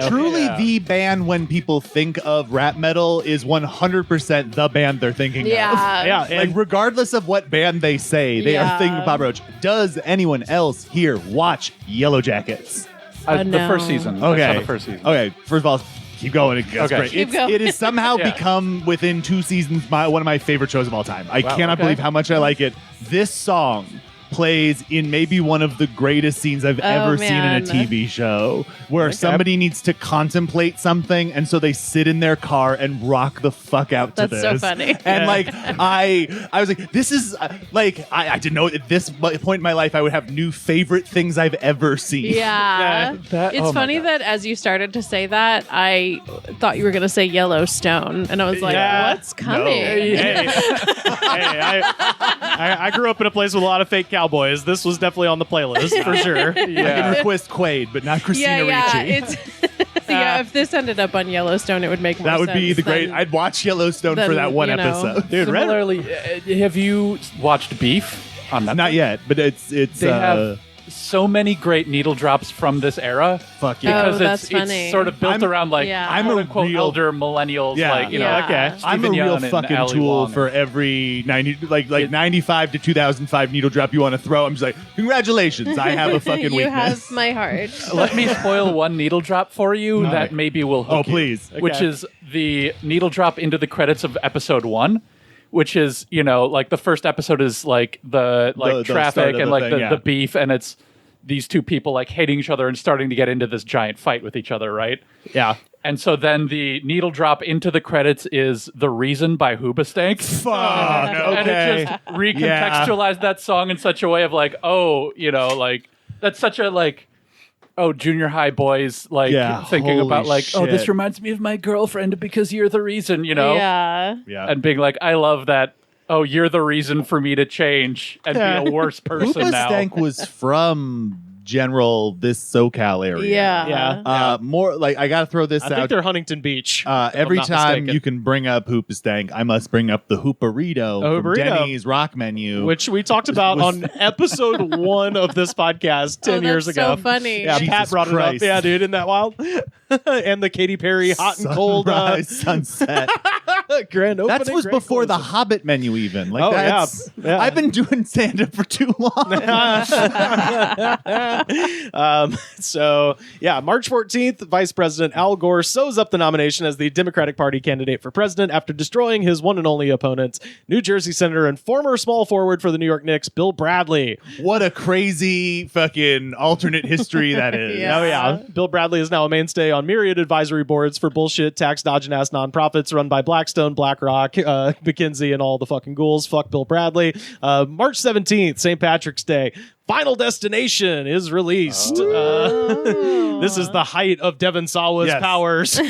Truly, the band when people think of rap metal is 100% the band they're thinking Yeah. Yeah, of. and Like, regardless of what band they say, they Yeah. are thinking of Papa Roach. Does anyone else here watch Yellow Jackets? The no. first season. Okay. I saw the first season. Okay, first of all, keep going. That's Okay. great. Keep going. It has somehow Yeah. become, within 2 seasons, one of my favorite shows of all time. I Wow, cannot okay. believe how much I like it. This song plays in maybe one of the greatest scenes I've ever seen in a man. TV show, where somebody needs to contemplate something, and so they sit in their car and rock the fuck out to That's this. so funny. And like I was like, this is like I didn't know at this point in my life I would have new favorite things I've ever seen. Yeah. That- It's oh my funny God. that as you started to say that, I thought you were going to say Yellowstone. And I was like, Yeah. what's coming? Hey, I grew up in a place with a lot of fake cowboys. This was definitely on the playlist for sure. I can request Quaid, but not Christina Yeah, Ricci. it's yeah. If this ended up on Yellowstone, it would make more That sense. would be the great. than- I'd watch Yellowstone for then, that one you know. episode. Dude, Red, Similarly, have you watched Beef on Netflix? Not yet, but it's They have so many great needle drops from this era. fuck yeah. Because Oh, that's it's funny. sort of built I'm- around like Yeah. I'm a quote-unquote real- elder millennials, Yeah. like you know, Yeah. okay. I'm a Stephen real Young and fucking Ali tool Wong. for every 95 to 2005 needle drop you want to throw. I'm just like, congratulations, I have a fucking you weakness. have my heart. Let me spoil one needle drop for you No. that maybe will hook Oh, you, please. which Okay. is the needle drop into the credits of episode 1. Which is, like the first episode is like the start traffic of and the like thing, yeah. the beef, and it's these two people like hating each other and starting to get into this giant fight with each other, right? yeah. And so then the needle drop into the credits is The Reason by Hoobastank. Fuck. And Okay. it just recontextualized that song in such a way of like, that's such a junior high boys Yeah, thinking holy about this shit. reminds me of my girlfriend because you're the reason, Yeah. Yeah. and being like, I love that. Oh, you're the reason for me to change and be a worse person now. Hoobastank was from this SoCal area. Yeah. Yeah. More like I gotta throw this I think out. they're Huntington Beach. if Every I'm not time mistaken. you can bring up Hoopastank, I must bring up the Hooparito from Hooparito. Denny's Rock Menu. Which we talked about was- on episode 1 of this podcast 10 years that's ago. so funny. Yeah, Jesus Pat brought Christ. it up. Yeah, dude, isn't that wild? And the Katy Perry hot and cold. Sunrise, sunset. Grand opening. That was grand before the closing. Hobbit menu, even. Like, Oh, that's, yeah. I've been doing stand-up for too long. So, yeah, March 14th, Vice President Al Gore sews up the nomination as the Democratic Party candidate for president after destroying his one and only opponent, New Jersey Senator and former small forward for the New York Knicks, Bill Bradley. What a crazy fucking alternate history that is. Yeah. Oh, yeah. Bill Bradley is now a mainstay on myriad advisory boards for bullshit, tax dodging ass nonprofits run by Blackstone, BlackRock, McKinsey, and all the fucking ghouls. Fuck Bill Bradley. March 17th, St. Patrick's Day. Final Destination is released. This is the height of Devon Sawa's powers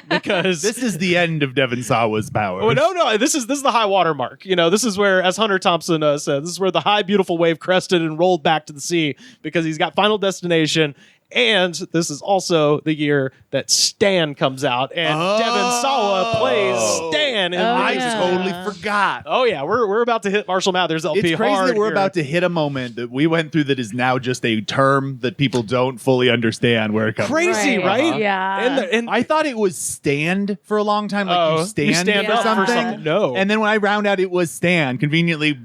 because This is the end of Devon Sawa's powers. Oh, no. This is the high water mark. You know, this is where, as Hunter Thompson said, this is where the high, beautiful wave crested and rolled back to the sea because he's got Final Destination. And this is also the year that Stan comes out, and Devon Sawa plays Stan in the I musical. totally forgot. Oh yeah, we're about to hit Marshall Mathers LP It's crazy hard that we're here. about to hit a moment that we went through that is now just a term that people don't fully understand where it comes Crazy, from. right? Yeah. And I thought it was stand for a long time, like Oh, you stand, you stand for up for something. something. No. And then when I round out it was stand, conveniently,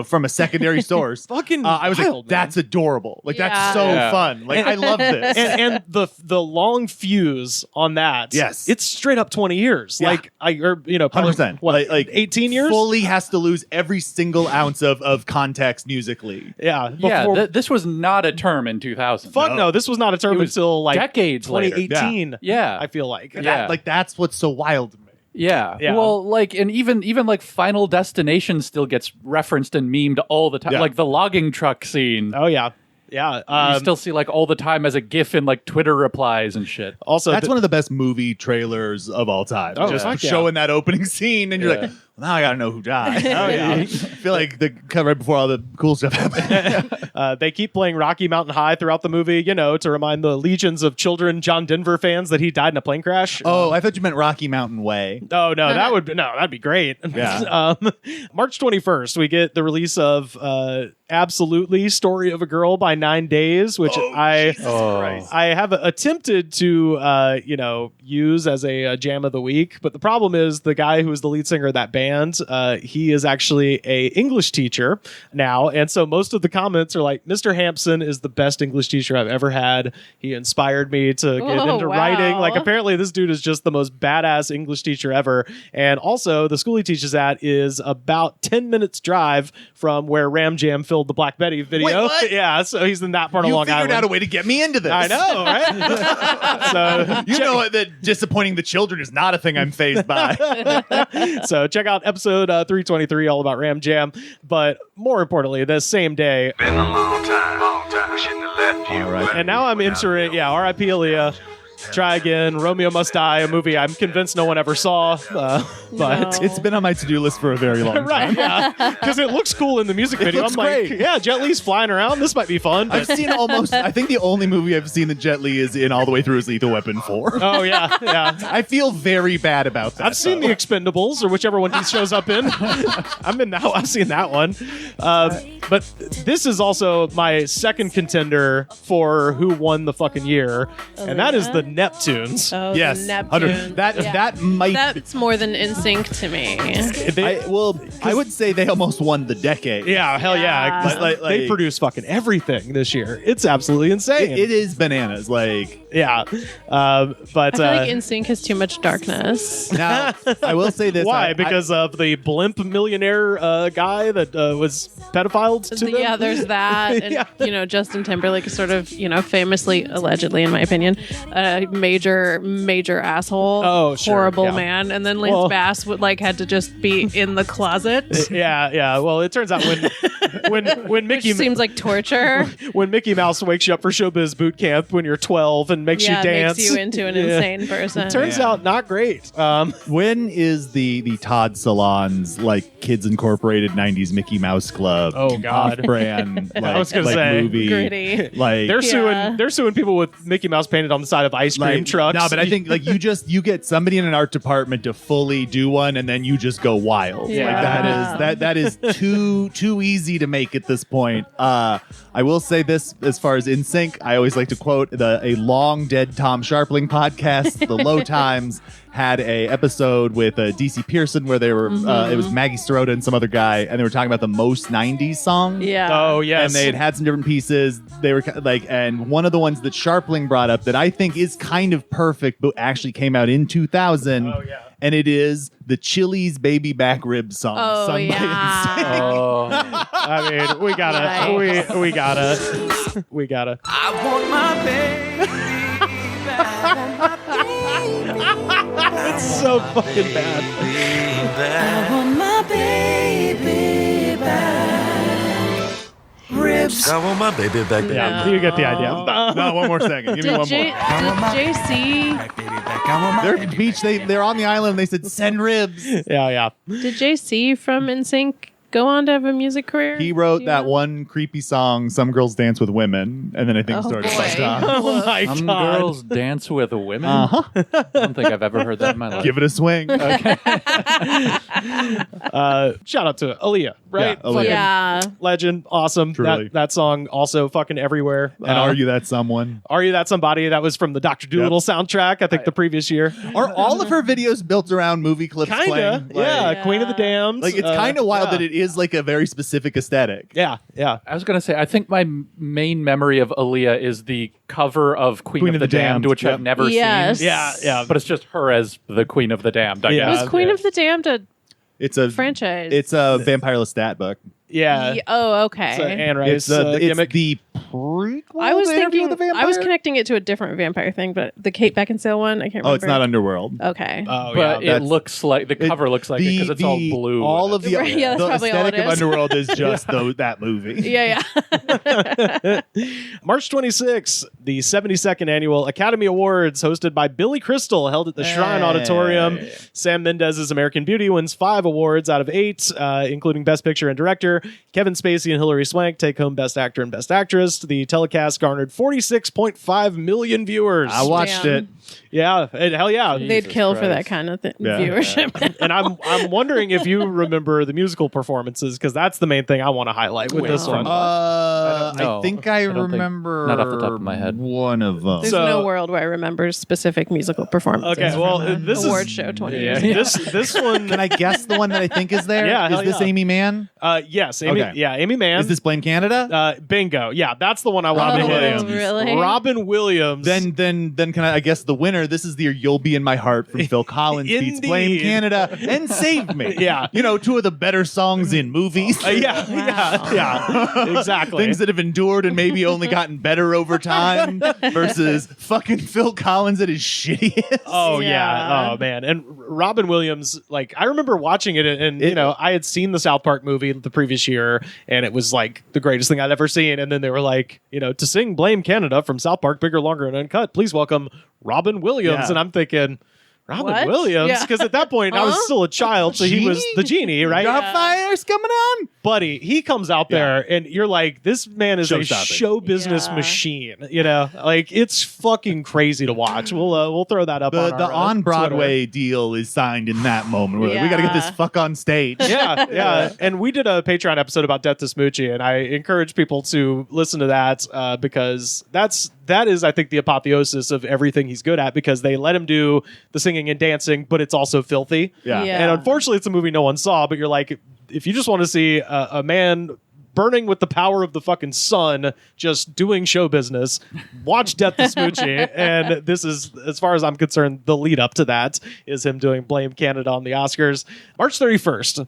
from a secondary source. Fucking I was wild, like, that's adorable. Like, Yeah. that's so Yeah. fun. Like, I love this. and the long fuse on that. Yes. it's straight up 20 years. Yeah. Like probably, 100%. What, Like 18 years? Fully has to lose every single ounce of context musically. Yeah, Yeah, before- this was not a term in 2000. Fuck no, this was not a term It was until like decades later. 2018. Yeah. I feel like. Yeah. That's what's so wild to me. Yeah. Yeah. Well, like, and even like Final Destination still gets referenced and memed all the time. Yeah. Like the logging truck scene. Oh yeah, yeah. You still see like all the time as a GIF in like Twitter replies and shit. Also, That's one of the best movie trailers of all time. Oh, Just fuck yeah. showing that opening scene, and you're Yeah. like, well, now I gotta know who died. Oh, yeah. I feel like the right before all the cool stuff happened. They keep playing Rocky Mountain High throughout the movie, to remind the legions of children John Denver fans that he died in a plane crash. Oh, I thought you meant Rocky Mountain Way. Oh no, that'd be great. Yeah. March 21st, we get the release of Absolutely Story of a Girl by 9 Days, which I have attempted to use as a jam of the week, but the problem is the guy who is the lead singer of that band, he is actually a English teacher now, and so most of the comments are like, Mr. Hampson is the best English teacher I've ever had. He inspired me to get Oh, into wow. writing. Like, apparently this dude is just the most badass English teacher ever, and also the school he teaches at is about 10 minutes drive from where Ram Jam filmed the Black Betty video. Wait, what? Yeah, so he's in that part of You Long figured Island. out a way to get me into this. I know, right? So You know that disappointing the children is not a thing I'm fazed by. so check out episode 323, all about Ram Jam. But more importantly, the same day, Been a long time. I shouldn't have left you. All right. and now I'm entering, R.I.P. Aaliyah. Try Again, Romeo Must Die, a movie I'm convinced no one ever saw, but It's been on my to-do list for a very long time. right, yeah, because it looks cool in the music video. looks I'm like, great. yeah, Jet Li's flying around. This might be fun. I've But, seen I think the only movie I've seen that Jet Li is in all the way through is Lethal Weapon 4. oh yeah, yeah. I feel very bad about that. I've seen The Expendables or whichever one he shows up in. I've seen that one. But this is also my second contender for who won the fucking year, and that is the Neptunes. Oh, Yes, the 100. Neptunes. That might. That's more than NSYNC to me. I would say they almost won the decade. Yeah, hell yeah. 'Cause Like- they produce fucking everything this year. It's absolutely insane. It is bananas. Like, yeah. But I feel like NSYNC has too much darkness. now, I will say this. why? Because of the blimp millionaire guy that was pedophiled to them? Yeah, there's that, and Justin Timberlake is sort of, famously, allegedly, in my opinion, a major asshole. Oh, sure, horrible yeah. man. And then Lance Bass had to just be in the closet. Yeah. Well, it turns out when Mickey Which seems like torture. when Mickey Mouse wakes you up for showbiz boot camp when you're 12 and makes you dance, makes you into an insane person. Turns out not great. when is the Todd Salon's like Kids Incorporated 90s Mickey Mouse Club? Oh, God. Brand I was gonna say, movie. gritty. Like They're suing people with Mickey Mouse painted on the side of ice cream trucks. No, but I think like you get somebody in an art department to fully do one, and then you just go wild. Yeah. Like that is too easy to make at this point. I will say this as far as NSYNC, I always like to quote a long long dead Tom Sharpling podcast, The Low Times, had a episode with DC Pearson where they were it was Maggie Strota and some other guy, and they were talking about the most 90s songs. Yeah. Oh, yes. And they had some different pieces. They were like, and one of the ones that Sharpling brought up that I think is kind of perfect, but actually came out in 2000. Oh, yeah. And it is the Chili's Baby Back Rib song. Oh, sung by yeah. Oh. I mean, we gotta. I want my baby back. It's so fucking bad. I want my baby back. Ribs. I want my baby back. Yeah, you get the idea. No, one more second. Give me one more. Did JC They're beach. They're on the island. And they said send ribs. Yeah. did JC from NSYNC go on to have a music career? He wrote Do you that know? one creepy song, "Some Girls Dance with Women," and then I think Oh, started boy. fucked off. Oh my Some god. girls dance with women. Uh-huh. I don't think I've ever heard that in my life. Give it a swing. Shout out to Aaliyah, right? Yeah, Aaliyah. Fucking Yeah. legend, awesome. Truly. That song also fucking everywhere. And Are You That Someone? Are You That Somebody? That was from the Dr. Dolittle soundtrack, I think the previous year. Are all of her videos built around movie clips Kinda, playing? yeah. Queen of the Damned. Like, it's kind of wild yeah. that it is like a very specific aesthetic. Yeah. I was going to say, I think my main memory of Aaliyah is the cover of Queen of the Damned, which Yep. I've never Yes. seen. Yeah. But it's just her as the Queen of the Damned, I Yeah. guess. Was Queen of the Damned a It's a franchise? It's a Vampire Lestat book. Yeah. Oh, okay. It's an Anne Rice It's gimmick. the prequel. I was to Interview thinking, with the I was Vampire? connecting it to a different vampire thing, but the Kate Beckinsale one, I can't remember. Oh, it's not Underworld. Okay. Oh, But yeah. it looks like, the cover looks like it because it's all blue. All of the, Right, yeah, that's the probably all aesthetic it of is. Underworld is just that movie. Yeah. March 26th, the 72nd Annual Academy Awards, hosted by Billy Crystal, held at the Shrine Auditorium. Sam Mendes's American Beauty wins 5 awards out of 8, including Best Picture and Director. Kevin Spacey and Hilary Swank take home Best Actor and Best Actress. The telecast garnered 46.5 million viewers. I watched Damn. it. Yeah, and hell yeah. They'd kill for that Christ. kind of Yeah. viewership. And I'm wondering if you remember the musical performances, because that's the main thing I want to highlight with this one. I don't know. I think I don't think- remember. not off the top of my head. One of them. There's So- no world where I remember specific musical performances. Okay, well, from an this award is show 20 yeah, years ago. this one. Can I guess the one that I think is there? Yeah, Is hell this yeah. Amy Mann? Yes, Amy. Okay. Yeah, Amy Mann. Is this Blame Canada? Bingo. Yeah, that's the one I want Robin to hit. Williams. Really? Robin Williams. Then can I guess the winner? This is the "You'll Be in My Heart" from Phil Collins beats "Blame Indeed. Canada" and "Save Me." Yeah. You know, 2 of the better songs in movies. yeah, exactly. Things that have endured and maybe only gotten better over time versus fucking Phil Collins at his shittiest. Oh Yeah. yeah. Oh man. And Robin Williams, like I remember watching it and you know, I had seen the South Park movie the previous year and it was like the greatest thing I'd ever seen. And then they were like, you know, to sing Blame Canada from South Park, Bigger, Longer, and Uncut, please welcome Robin Williams. Yeah. And I'm thinking, Robin What? Williams? Yeah. Because at that point I was still a child, so he was the genie, right? Got fire's coming on. Buddy, he comes out there and you're like, this man is a Show-stopping. show business Yeah. machine. You know, like it's fucking crazy to watch. We'll throw that up The on our, on Broadway Twitter. deal is signed in that moment. We're like, we got to get this Yeah. fuck on stage. Yeah. And we did a Patreon episode about Death to Smoochie, and I encourage people to listen to that because that is, I think, the apotheosis of everything he's good at, because they let him do the singing and dancing, but it's also filthy. Yeah. Yeah. And unfortunately, it's a movie no one saw, but you're like, if you just want to see a man burning with the power of the fucking sun, just doing show business, watch Death to Smoochie. And this is, as far as I'm concerned, the lead up to that is him doing Blame Canada on the Oscars. March 31st.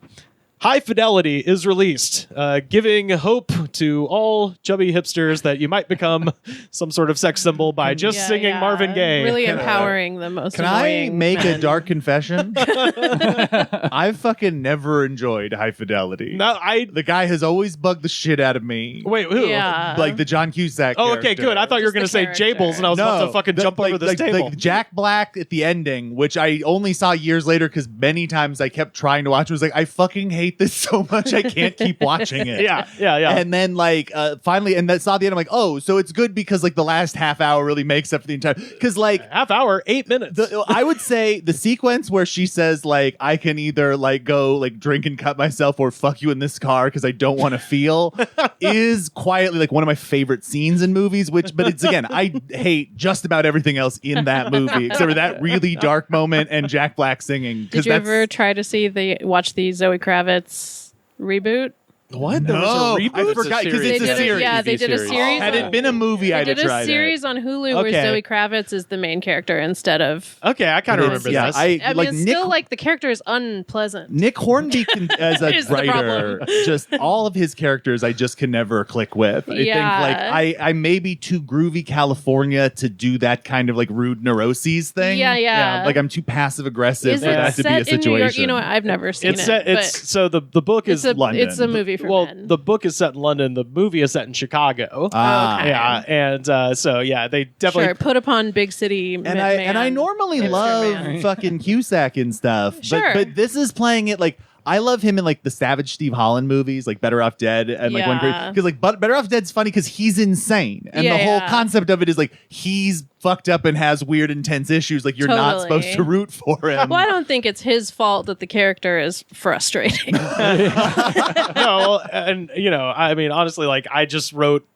High Fidelity is released, giving hope to all chubby hipsters that you might become some sort of sex symbol by just Yeah, singing yeah. Marvin Gaye. Really empowering the most Can I annoying make men. a dark confession? I've fucking never enjoyed High Fidelity. No, The guy has always bugged the shit out of me. Wait, who? Yeah. Like the John Cusack. Oh, okay, character. good. I thought you were Just going to the say Jables, and I was about to fucking jump over this table. Like Jack Black at the ending, which I only saw years later because many times I kept trying to watch. It was like, I fucking hate hate this so much I can't keep watching it. Yeah. And then like finally, and that's not the end. I'm like, oh, so it's good because like the last half hour really makes up for the entire. Because like half hour, 8 minutes. I would say the sequence where she says like I can either like go like drink and cut myself or fuck you in this car because I don't want to feel is quietly like one of my favorite scenes in movies. But it's again, I hate just about everything else in that movie except for that really dark moment and Jack Black singing. Did you ever try to watch the Zoe Kravitz reboot? What? No, there was a reboot? I forgot because it's a series. Yeah, they did a series. Had it been a movie, I'd have They did tried a series on Hulu where Okay. Zoe Kravitz is the main character instead of. Okay, I kind of remember yeah, this. I mean, like it's Nick, still like the character is unpleasant. Nick Hornby as a Is the writer, problem. just all of his characters, I just can never click with. I Yeah. think like I may be too groovy California to do that kind of like rude neuroses thing. Yeah. Like I'm too passive aggressive Is for it that to be a set in New York? situation. You know, I've never seen It's set, it. it's so the book is London. It's a movie for well, men. the book is set in London. The movie is set in Chicago. Okay. Yeah, and so yeah, they definitely Sure, put upon big city and I normally hipster love man. fucking Cusack and stuff. Sure. But this is playing it like I love him in like the Savage Steve Holland movies, like Better Off Dead, and like one Yeah. because like Better Off Dead's funny because he's insane, and the whole concept of it is like he's fucked up and has weird, intense issues. Like you're not Totally. supposed to root for him. Well, I don't think it's his fault that the character is frustrating. no, and you know, I mean, honestly, like I just wrote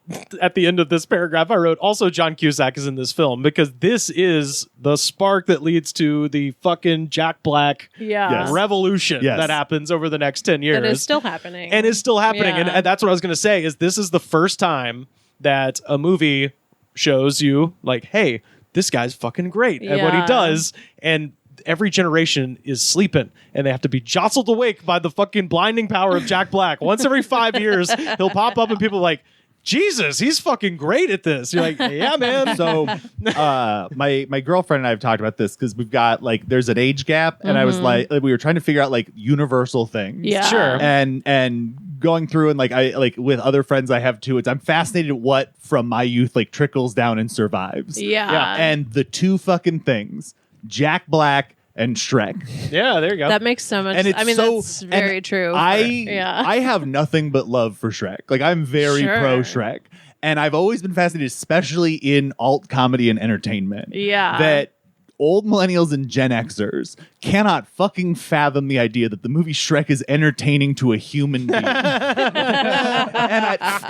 at the end of this paragraph, I wrote also John Cusack is in this film because this is the spark that leads to the fucking Jack Black Yeah. revolution Yes. that happens over the next 10 years. That is still happening. And is still happening. Yeah. And that's what I was going to say is this is the first time that a movie shows you like, hey, this guy's fucking great at what he Yeah. does. And every generation is sleeping and they have to be jostled awake by the fucking blinding power of Jack Black. Once every 5 years, he'll pop up and people are like, Jesus, he's fucking great at this. You're like, yeah, man. So my girlfriend and I have talked about this because we've got like there's an age gap, and I was like we were trying to figure out like universal things. Yeah. Sure. And going through and like I like with other friends I have too, I'm fascinated what from my youth like trickles down and survives. Yeah. And the two fucking things, Jack Black and Shrek. Yeah, there you go. That makes so much And sense. it's I mean, so- that's very and true. I I have nothing but love for Shrek. Like I'm very Sure. pro Shrek. And I've always been fascinated, especially in alt comedy and entertainment. Yeah. That old millennials and Gen Xers cannot fucking fathom the idea that the movie Shrek is entertaining to a human being.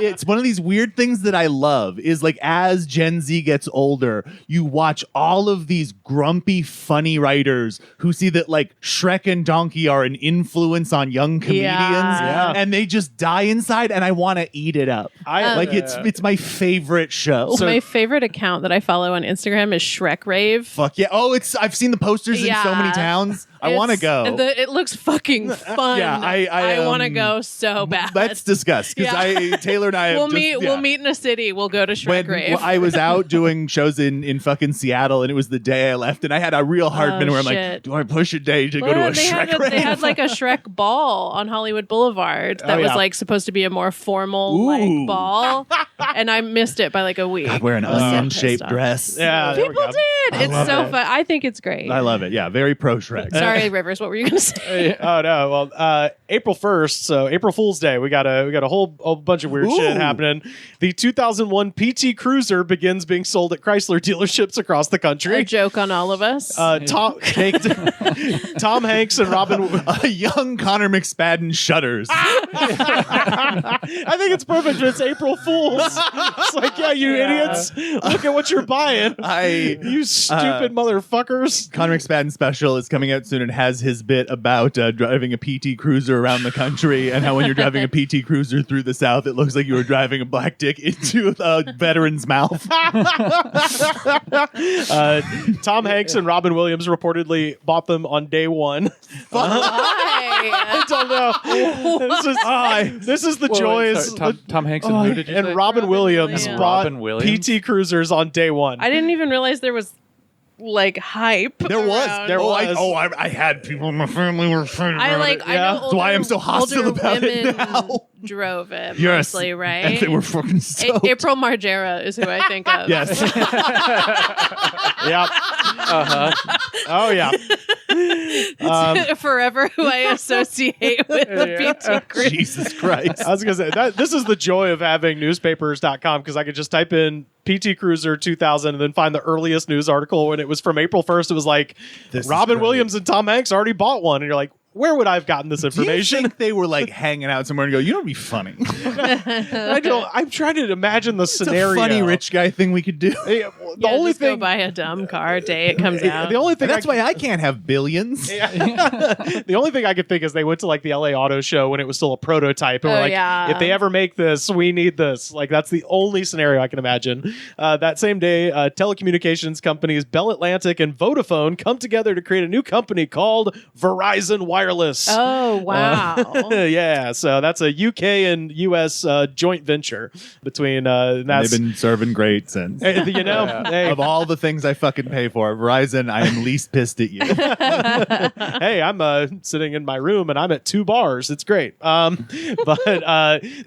It's one of these weird things that I love is like as Gen Z gets older, you watch all of these grumpy, funny writers who see that like Shrek and Donkey are an influence on young comedians Yeah. and they just die inside and I want to eat it up. It's my favorite show. So my favorite account that I follow on Instagram is Shrek Rave. Fuck yeah. Oh, I've seen the posters in so many Yeah. towns. I want to go. It looks fucking fun. Yeah, I want to go so bad. Let's discuss because Taylor and I have we'll just, meet. yeah. We'll meet in a city. We'll go to Shrek Rave. I was out doing shows in fucking Seattle, and it was the day I left, and I had a real hard minute where I'm like, shit. do I push a day to go to a Shrek rave? They had like a Shrek ball on Hollywood Boulevard that was like supposed to be a more formal like ball, and I missed it by like a week. God, wear an I was so onion-shaped pissed dress. Yeah, there we People go. did. It's love so it. fun. I think it's great. I love it. Yeah, very pro Shrek. Sorry, Rivers. What were you going to say? Oh no! Well, April 1st, so April Fool's Day, we got a whole bunch of weird shit happening. The 2001 PT Cruiser begins being sold at Chrysler dealerships across the country. A joke on all of us. Tom Hanks and Robin. A young Connor McSpadden shudders. I think it's perfect. It's April Fool's. It's like, yeah, you idiots! Look at what you're buying. You stupid motherfuckers. Connor McSpadden special is coming out soon and has his bit about driving a PT Cruiser around the country and how when you're driving a PT Cruiser through the South, it looks like you were driving a black dick into a veteran's mouth. Tom Hanks and Robin Williams reportedly bought them on day one. I don't know. This is the joys. Tom Hanks and who did you say? And Robin Williams Williams. bought Robin Williams? PT Cruisers on day one. I didn't even realize there was like hype. There was. around. I had people in my family were saying I about like. it. I know. That's why I'm so hostile older about it women now. drove it Yes. mostly, right? And they were fucking stoked. April Margera is who I think of. Yes. Yep. Oh yeah. Forever who I associate with the PT Cruiser. Jesus Christ. I was gonna say this is the joy of having newspapers.com, because I could just type in PT Cruiser 2000 and then find the earliest news article when it was from April 1st. It was like This is Robin great. Williams and Tom Hanks already bought one, and you're like, where would I have gotten this Do you information? think they were like hanging out somewhere and go, you know, it'd be funny. I'm trying to imagine the It's scenario. a funny rich guy thing we could do. The Yeah, only just go thing, buy a dumb car day it comes out. the only thing, And that's why I can't have billions. the only thing I could think is they went to like the LA Auto Show when it was still a prototype, and Oh, were like, yeah. if they ever make this, we need this. Like that's the only scenario I can imagine. That same day, telecommunications companies Bell Atlantic and Vodafone come together to create a new company called Verizon Wireless. Oh, wow. Yeah, so that's a UK and US joint venture between. They've That's been serving great since. you know, hey, Of all the things I fucking pay for, Verizon, I am least pissed at you. hey, I'm sitting in my room and I'm at 2 bars. It's great. But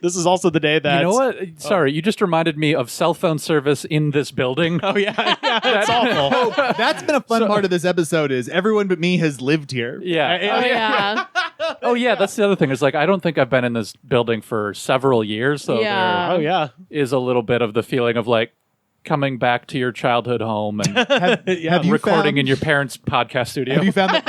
this is also the day that You know what? Sorry, you just reminded me of cell phone service in this building. Oh yeah, it's awful. That's been a fun part of this episode is everyone but me has lived here. Yeah. Oh, yeah. Oh, yeah. That's the other thing. Is like I don't think I've been in this building for several years. So Yeah. Oh yeah. there is a little bit of the feeling of like coming back to your childhood home and Have you recording found, in your parents' podcast studio. Have you found that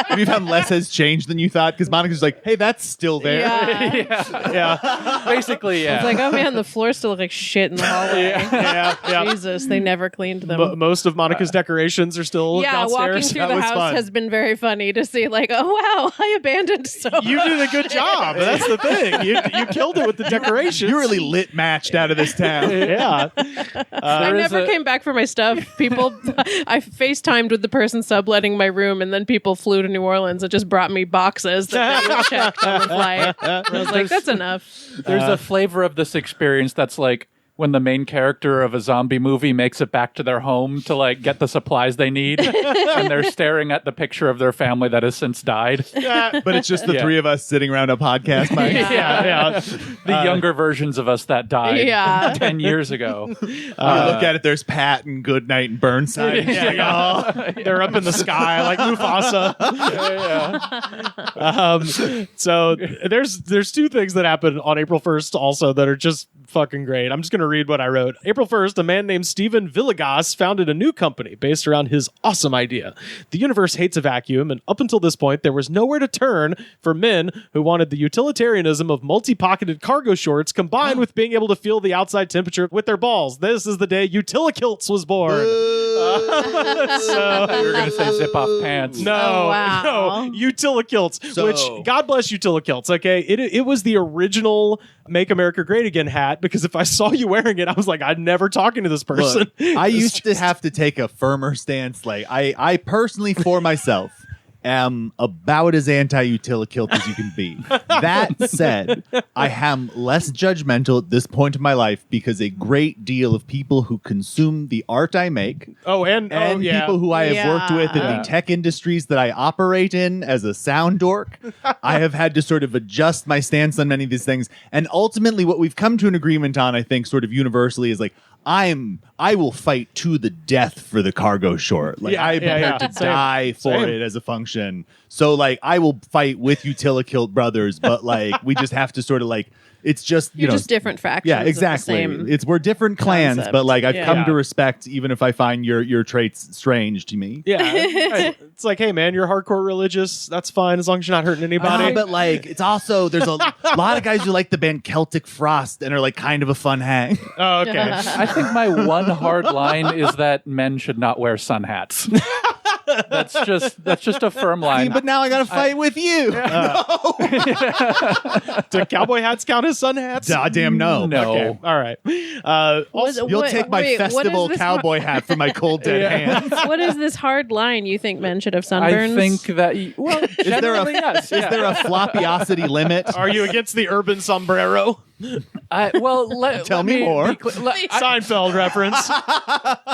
have you found less has changed than you thought? Because Monica's like, hey, that's still there. Yeah. Yeah. Basically, yeah. It's like, oh man, the floors still look like shit in the hallway. Yeah. Jesus, they never cleaned them. Most of Monica's decorations are still Yeah, walking downstairs. through That the was house fun. has been very funny to see. Like, oh wow, I abandoned so You did a good job. That's the thing. You killed it with the decorations. You really lit matched out of this town. Yeah. I There is never a- came back for my stuff. People, I FaceTimed with the person subletting my room, and then people flew to New Orleans and just brought me boxes that they would checked on the flight. And I was like, that's enough. There's a flavor of this experience that's like when the main character of a zombie movie makes it back to their home to like get the supplies they need, and they're staring at the picture of their family that has since died. But it's just the Yeah. three of us sitting around a podcast mic. Yeah. The younger versions of us that died Yeah. 10 years ago. You look at it, there's Pat and Goodnight and Burnside. Yeah, like, oh, they're up in the sky like Mufasa. So there's 2 things that happened on April 1st also that are just fucking great. I'm just going to read what I wrote. April 1st, a man named Steven Villegas founded a new company based around his awesome idea. The universe hates a vacuum, and up until this point, there was nowhere to turn for men who wanted the utilitarianism of multi-pocketed cargo shorts combined with being able to feel the outside temperature with their balls. This is the day Utilikilts was born. So You were going to say zip off pants. no, Oh, wow. no, Utilikilts, So- which God bless Utilikilts. Okay, it was the original "Make America Great Again" hat, because if I saw you wearing it, I was like, I'm never talking to this person. Look, I used to have to take a firmer stance. Like I personally, for myself, am about as anti-utilikilt as you can be. That said, I am less judgmental at this point in my life because a great deal of people who consume the art I make and people who I have worked with in Yeah. the tech industries that I operate in as a sound dork, I have had to sort of adjust my stance on many of these things. And ultimately, what we've come to an agreement on, I think, sort of universally, is like, I will fight to the death for the cargo short. Like I'm prepared to Same. die for Same. it as a function. So like I will fight with Utilikilt brothers, but like we just have to sort of like it's just You're just different factions. yeah, of the exactly. same We're different clans, concept. but like I've Yeah. come to respect, even if I find your traits strange to me. Yeah, it's like, hey man, you're hardcore religious. That's fine as long as you're not hurting anybody. But like it's also there's a lot of guys who like the band Celtic Frost and are like kind of a fun hang. Oh, okay. I think my one hard line is that men should not wear sun hats. That's just a firm line. But now I got to fight with you. Do cowboy hats count as sun hats? Damn no. No. Okay. All right. Also, You'll take my wait, what is festival this cowboy hat for my cold dead hands. What is this hard line you think men should have I sunburns? think that well, Is there a generally, yes. is there a flopiosity limit? are you against the urban sombrero? Tell me more. Seinfeld reference.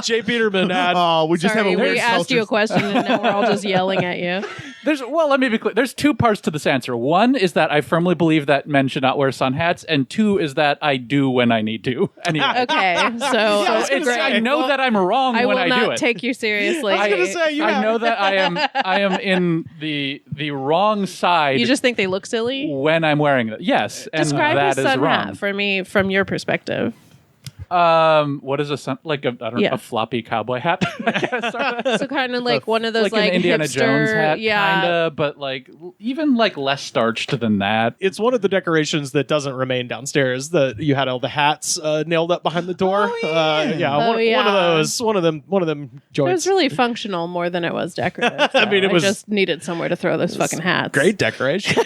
Jay Peterman ad. Oh, we just Sorry, have a weird we asked culture. you a question and now we're all just yelling at you. Let me be clear. There's two parts to this answer. One is that I firmly believe that men should not wear sun hats, and two is that I do when I need to. Anyway. Okay, so I know that I'm wrong when I do it. will not take you seriously. I was going to say, I know that I am in the wrong side. You just think they look silly? When I'm wearing it. Yes, and Describe that a is sun wrong. hat for me from your perspective. What is a sun? Like Yeah. a floppy cowboy hat? I guess, So kind of like one of those like an Indiana hipster, Jones hat, yeah. kinda, but like even like less starched than that. It's one of the decorations that doesn't remain downstairs. That you had all the hats nailed up behind the door. One of them It joints. was really functional more than it was decorative. I mean, it was just needed somewhere to throw those fucking hats. Great decoration.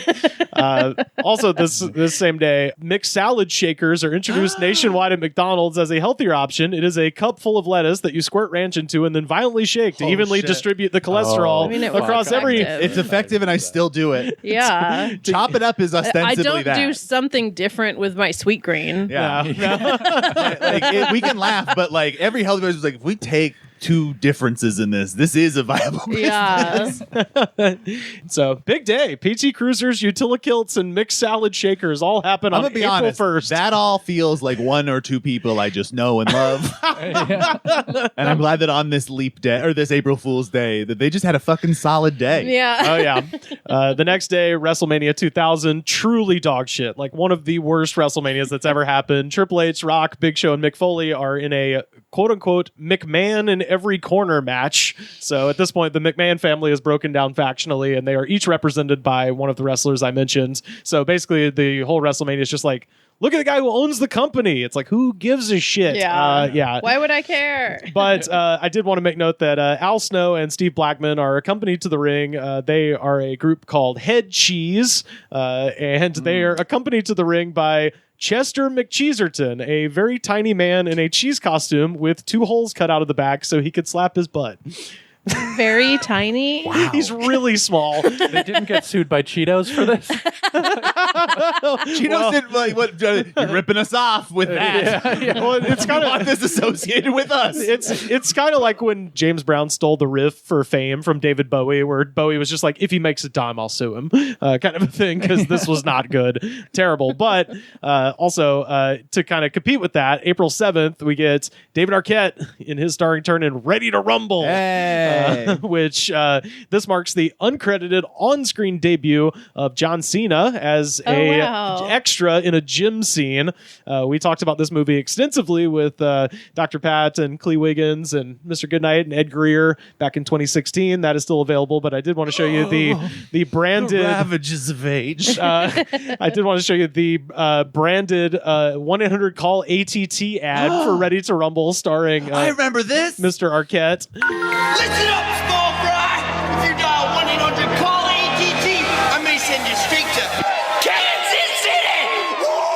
Also, this same day, mixed salad shakers are introduced nationwide at McDonald's as a healthier option. It is a cup full of lettuce that you squirt ranch into and then violently shake to evenly shit. distribute the cholesterol across every. It's effective, and I still do it. Yeah. Chop it up is ostensibly I don't that. do something different with my sweet green. Yeah. We can laugh, but like every healthy person is like, if we take two differences in this is a viable business. Yeah. So big day. PT Cruisers, Utilikilts, and mixed salad shakers all happen I'm on gonna be April honest. 1st. That all feels like one or two people I just know and love. And I'm glad that on this leap day or this April Fool's Day that they just had a fucking solid day. Yeah. Oh yeah. The next day, WrestleMania 2000, truly dog shit. Like one of the worst WrestleManias that's ever happened. Triple H, Rock, Big Show, and Mick Foley are in a quote unquote McMahon in every corner match. So at this point, the McMahon family is broken down factionally, and they are each represented by one of the wrestlers I mentioned. So basically, the whole WrestleMania is just like, look at the guy who owns the company. It's like, who gives a shit? Yeah. Why would I care? But I did want to make note that Al Snow and Steve Blackman are accompanied to the ring. They are a group called Head Cheese, and they are accompanied to the ring by Chester McCheeserton, a very tiny man in a cheese costume with two holes cut out of the back so he could slap his butt. Very tiny. Wow. He's really small. They didn't get sued by Cheetos for this. Cheetos didn't like what you're ripping us off with that. Well, it's kind of this associated with us. It's kind of like when James Brown stole the riff for Fame from David Bowie, where Bowie was just like, if he makes a dime, I'll sue him, kind of a thing, because this was not good, terrible. But also to kind of compete with that, April 7th, we get David Arquette in his starring turn in Ready to Rumble. Hey. Which this marks the uncredited on-screen debut of John Cena as extra in a gym scene. We talked about this movie extensively with Dr. Pat and Clee Wiggins and Mr. Goodnight and Ed Greer back in 2016. That is still available, but I did want to show you the branded The ravages of age. I did want to show you the branded 1-800-CALL ATT ad for Ready to Rumble starring I remember this. Mr. Arquette. Listen up, small fry! If you dial 1-800-CALL-ATT, I may send you straight to Kansas City!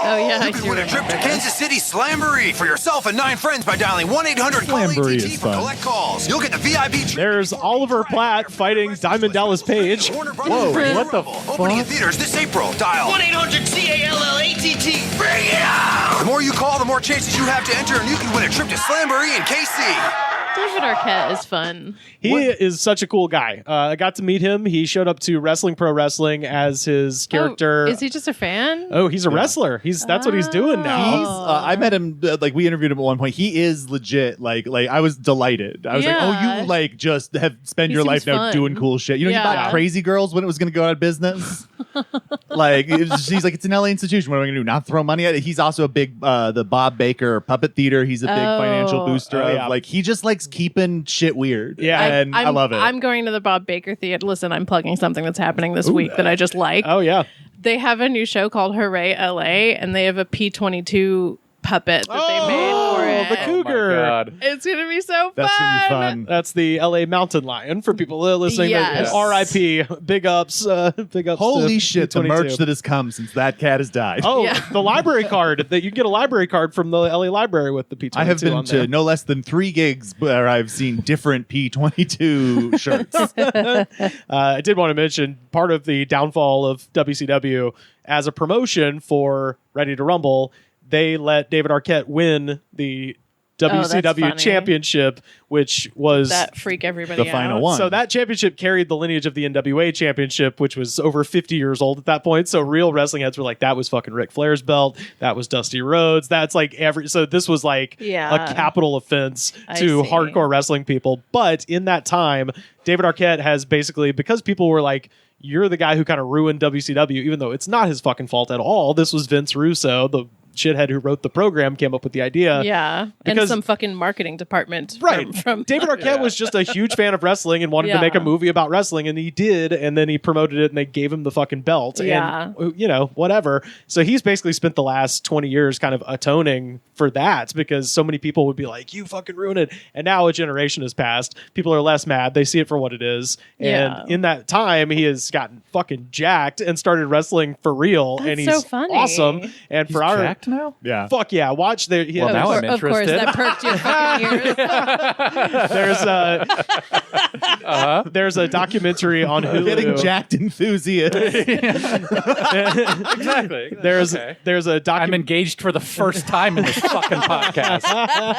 Oh yeah, I You can do win a trip to Kansas City Slamboree for yourself and 9 friends by dialing 1-800-CALL-ATT is for fun. collect calls. You'll get the VIP trip. There's Oliver Platt fighting Diamond Dallas Page. Whoa, what the Opening in theaters this April. Dial 1-800-CALL-ATT. Bring it on! The more you call, the more chances you have to enter, and you can win a trip to Slamboree in KC. David Arquette is fun. He is such a cool guy. I got to meet him. He showed up to Wrestling Pro Wrestling as his character. Oh, is he just a fan? Oh, he's a wrestler. That's what he's doing now. He's, I met him, like we interviewed him at one point. He is legit. Like I was delated. I was like, oh, you like just have spent He your life seems now fun. doing cool shit. You know, Yeah. you bought Crazy Girls when it was going to go out of business. He's like, it's an LA institution. What am I going to do? Not throw money at it? He's also a big, the Bob Baker Puppet Theater. He's a big financial booster of like, he just likes keeping shit weird. Yeah. And I love it. I'm going to the Bob Baker Theater. Listen, I'm plugging something that's happening this week that I just like. Oh, yeah. They have a new show called Hooray LA, and they have a P-22 puppet that they made for it. The cougar. Oh my God. It's going to be so fun. That's going to be fun. That's the LA mountain lion for people listening. Yes. R.I.P. Big ups. Big ups. Holy to shit, the 22. merch that has come since that cat has died. Oh, Yeah. the library card that you get a library card from the LA library with the P22 I have been on to there. no less than 3 gigs where I've seen different P22 shirts. I did want to mention part of the downfall of WCW as a promotion for Ready to Rumble. They let David Arquette win the WCW championship, which was that freak everybody the final out. one. So that championship carried the lineage of the NWA championship, which was over 50 years old at that point. So real wrestling heads were like, that was fucking Ric Flair's belt. That was Dusty Rhodes. That's like so this was like a capital offense to hardcore wrestling people. But in that time, David Arquette has basically, because people were like, you're the guy who kind of ruined WCW, even though it's not his fucking fault at all. This was Vince Russo, the shithead who wrote the program, came up with the idea. Yeah, and some fucking marketing department. Right. From David Arquette was just a huge fan of wrestling and wanted to make a movie about wrestling, and he did, and then he promoted it, and they gave him the fucking belt. Yeah. And, you know, whatever. So he's basically spent the last 20 years kind of atoning for that, because so many people would be like, you fucking ruined it. And now a generation has passed. People are less mad. They see it for what it is. And in that time, he has gotten fucking jacked and started wrestling for real. That's and he's so funny. awesome. And He's for our jacked now? Yeah. Fuck yeah. Watch there. Well, now I'm Of course, interested. that perked your fucking ears. There's a documentary on Hulu. Getting jacked enthusiast. Exactly. There's a I'm engaged for the first time in this fucking podcast.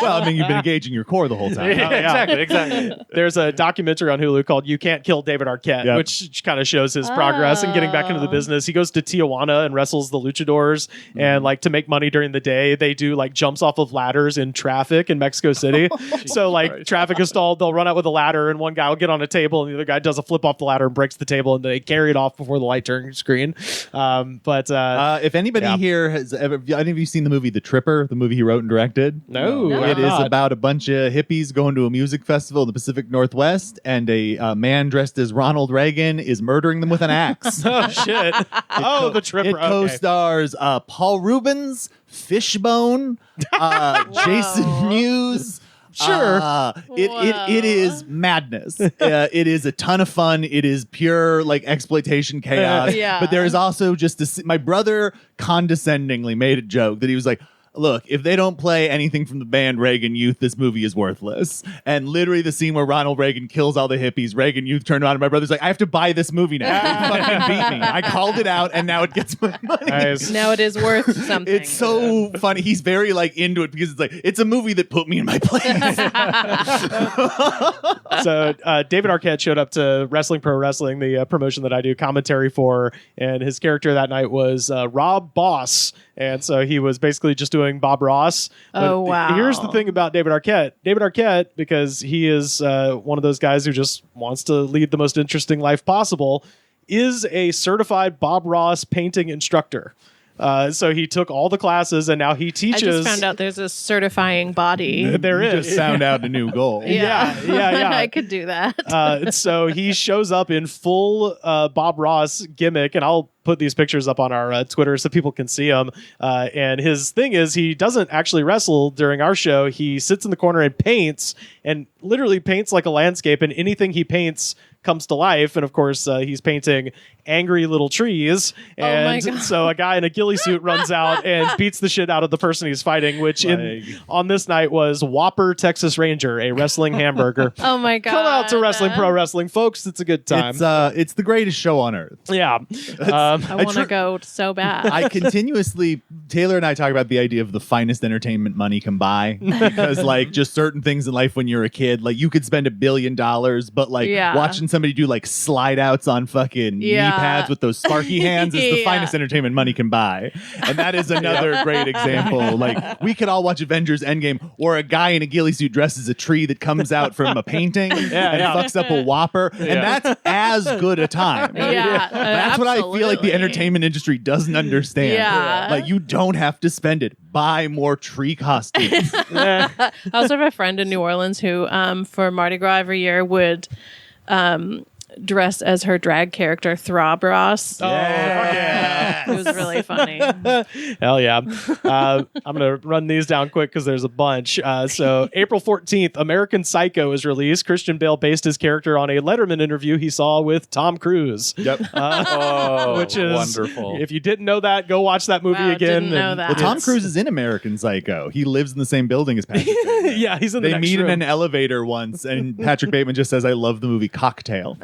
Well, I mean, you've been engaging your core the whole time. Exactly. There's a documentary on Hulu called "You Can't Kill David Arquette," which kind of shows his progress in getting back into the business. He goes to Tijuana and wrestles the luchadors, and like to make money during the day, they do like jumps off of ladders in traffic in Mexico City. So like traffic is stalled, they'll run out with a ladder, and one guy will get on a table, and the other guy does a flip off the ladder and breaks the table, and they carry it off before the light turns screen. If anybody here has ever, any of you seen the movie The Tripper, the movie he wrote and directed? No. It is about a bunch of hippies going to a music festival in the Pacific Northwest, and a man dressed as Ronald Reagan is murdering them with an axe. Oh shit! The Tripper. It co-stars Paul Rubens, Fishbone, Jason Mewes. Sure. It is madness. It is a ton of fun. It is pure like exploitation chaos. But there is also just my brother condescendingly made a joke that he was like, look, if they don't play anything from the band Reagan Youth, this movie is worthless. And literally the scene where Ronald Reagan kills all the hippies, Reagan Youth turned around and my brother's like, I have to buy this movie now. You fucking beat me. I called it out and now it gets my money. Nice. Now it is worth something. It's so funny. He's very like into it because it's like, it's a movie that put me in my place. So David Arquette showed up to Wrestling Pro Wrestling, the promotion that I do commentary for, and his character that night was Rob Boss. And so he was basically just doing Bob Ross. But wow. Here's the thing about David Arquette. David Arquette, because he is one of those guys who just wants to lead the most interesting life possible, is a certified Bob Ross painting instructor. So he took all the classes and now he teaches. I just found out there's a certifying body. There is. Just found out a new goal. Yeah. I could do that. So he shows up in full Bob Ross gimmick, and I'll put these pictures up on our Twitter so people can see them. And his thing is he doesn't actually wrestle during our show. He sits in the corner and paints, and literally paints like a landscape, and anything he paints comes to life. And of course, he's painting angry little trees. And so a guy in a ghillie suit runs out and beats the shit out of the person he's fighting, which on this night was Whopper Texas Ranger, a wrestling hamburger. Oh my God. Come out to Wrestling Pro Wrestling, folks. It's a good time. It's the greatest show on earth. Yeah. I want to go so bad. I continuously, Taylor and I talk about the idea of the finest entertainment money can buy, because like just certain things in life when you're a kid, like you could spend $1 billion, but like watching somebody do like slide outs on fucking knee pads with those sparky hands is the finest entertainment money can buy. And that is another great example. Like we could all watch Avengers Endgame, or a guy in a ghillie suit dressed as a tree that comes out from a painting and fucks up a Whopper. And that's as good a time. That's what I feel like the entertainment industry doesn't understand. Like you don't have to spend it. Buy more tree costumes. I also have a friend in New Orleans who for Mardi Gras every year would dressed as her drag character Throb Ross. Oh, yeah. It was really funny. Hell yeah. I'm going to run these down quick because there's a bunch. So April 14th, American Psycho is released. Christian Bale based his character on a Letterman interview he saw with Tom Cruise. Yep. Which is wonderful. If you didn't know that, go watch that movie again. Didn't know that. Well, Tom Cruise is in American Psycho. He lives in the same building as Patrick Bateman. Yeah, he's in the They next meet room. in an elevator once, and Patrick Bateman just says, I love the movie Cocktail.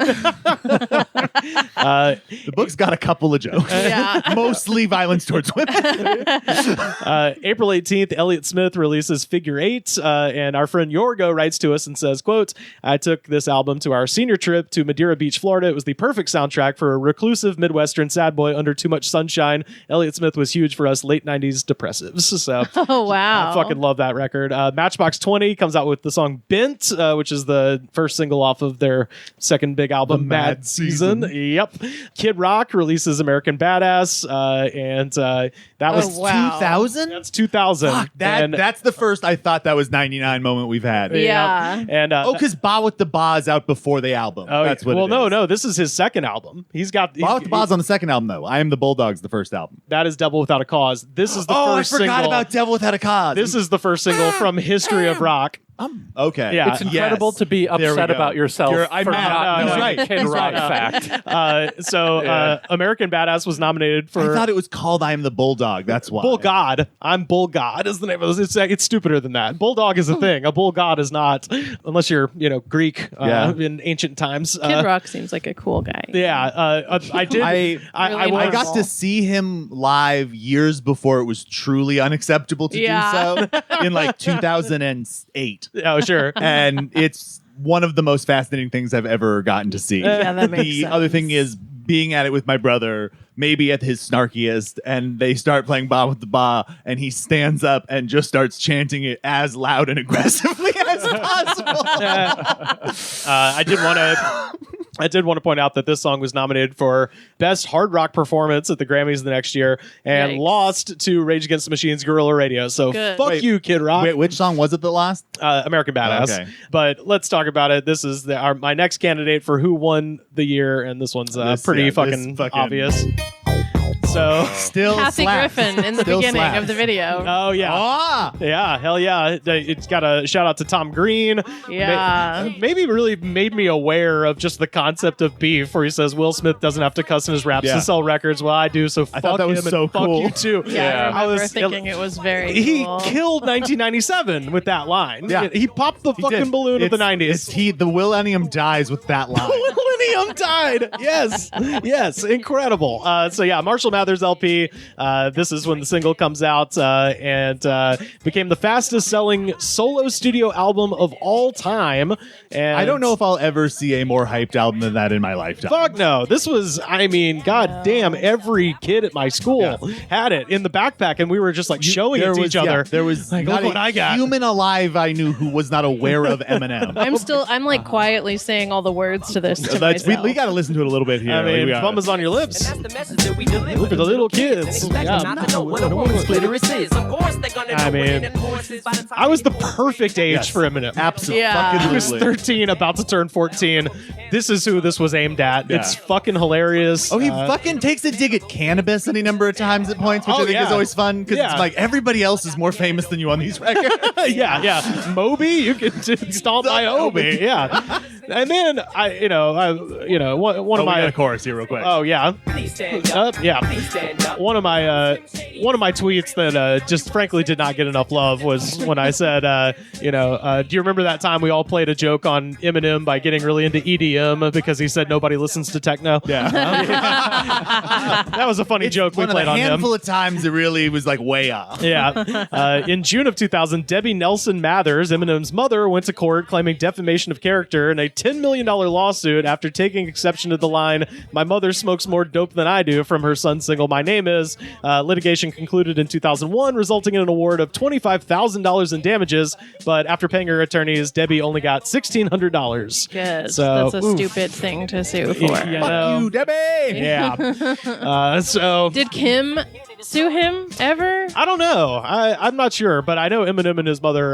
The book's got a couple of jokes. Yeah. Mostly violence towards women. April 18th, Elliott Smith releases Figure 8, and our friend Yorgo writes to us and says, quote, I took this album to our senior trip to Madeira Beach, Florida. It was the perfect soundtrack for a reclusive Midwestern sad boy under too much sunshine. Elliott Smith was huge for us late 90s depressives. So Oh, wow. I fucking love that record. Matchbox 20 comes out with the song Bent, which is the first single off of their second big album, Mad Season. Yep. Kid Rock releases American Badass, and that was 2000? That's 2000. Fuck, And- that's the first I thought that was 99 moment we've had. Yeah. And because Ba with the Ba is out before the album. oh, That's what well, it no, is. no, this is his second album. He's got Ba with the Ba's on the second album, though. I Am the Bulldog's the first album. that is Devil Without a Cause. This is the first I forgot single. about Devil Without a Cause. This is the first single from History of Rock. Okay. Yeah. It's incredible to be There we upset go. about yourself I'm for mad. not He's knowing right. the Kid He's Rock right. fact. American Badass was nominated for. I thought it was called I Am the Bulldog. That's why. Bull God. I'm Bull God is the name of it. It's stupider than that. Bulldog is a thing. A bull god is not, unless you're, Greek in ancient times. Kid Rock seems like a cool guy. Yeah, I did. Really I got normal. to see him live years before it was truly unacceptable to Yeah. do so in like 2008. Oh, sure. And it's one of the most fascinating things I've ever gotten to see. Yeah, that makes The sense. other thing is being at it with my brother, maybe at his snarkiest, and they start playing Ba with the Ba, and he stands up and just starts chanting it as loud and aggressively as possible. I did want to point out that this song was nominated for Best Hard Rock Performance at the Grammys the next year and Yikes. lost to Rage Against the Machine's Guerrilla Radio. So Good. fuck Wait, you, Kid Rock. Wait, which song was it that lost? American Badass. Okay. But let's talk about it. This is my next candidate for who won the year, and this one's pretty fucking obvious. So Still Kathy slaps. Griffin in the Still beginning slaps. of the video. Oh yeah. Ah! Yeah, hell yeah. It's got a shout out to Tom Green. Yeah. Maybe really made me aware of just the concept of beef, where he says Will Smith doesn't have to cuss in his raps Yeah. to sell records. Well, I do, so fuck thought that him was and so fuck cool. you too. Yeah, I remember was thinking it was very He cool. killed 1997 with that line. Yeah. He popped the He fucking did. balloon of the 90s. The millennium dies with that line. Millennium died. Yes. Yes. Incredible. So yeah, Marshall Mathers LP. This is when the single comes out and became the fastest selling solo studio album of all time. And I don't know if I'll ever see a more hyped album than that in my lifetime. Fuck no. This was, god damn, every kid at my school had it in the backpack, and we were just like showing it to each other. There was like, not look what a I got. human alive I knew who was not aware of Eminem. I'm like quietly saying all the words to this to we myself. got to listen to it a little bit here. I mean, We gotta- bum is on your lips. Look at the little kids. Yeah. I mean, I was the perfect age Yes. for Eminem. Absolutely. Yeah. I was 13, about to turn 14. This is who this was aimed at. Yeah. It's fucking hilarious. Oh, he fucking takes a dig at cannabis any number of times at points, which Oh, I think yeah. is always fun because Yeah. it's like everybody else is more famous than you on these records. yeah. Moby, you can stomp my Obi. Yeah. And then one of We my got a chorus here real quick. Oh yeah. Yeah. One of my tweets that just frankly did not get enough love was when I said, do you remember that time we all played a joke on Eminem by getting really into EDM because he said nobody listens to techno? Yeah. That was a funny joke we One of played the on him. handful of times it really was like way off. Yeah. In June of 2000, Debbie Nelson Mathers, Eminem's mother, went to court claiming defamation of character in a $10 million lawsuit after taking exception to the line, "My mother smokes more dope than I do," from her son's single, "My Name Is." Litigation concluded in 2001, resulting in an award of $25,000 in damages. But after paying her attorneys, Debbie only got $1,600. Good. So, That's a stupid thing to sue for. Fuck you, Debbie! Yeah. So Did Kim sue him ever? I don't know. I'm not sure, but I know Eminem and his mother,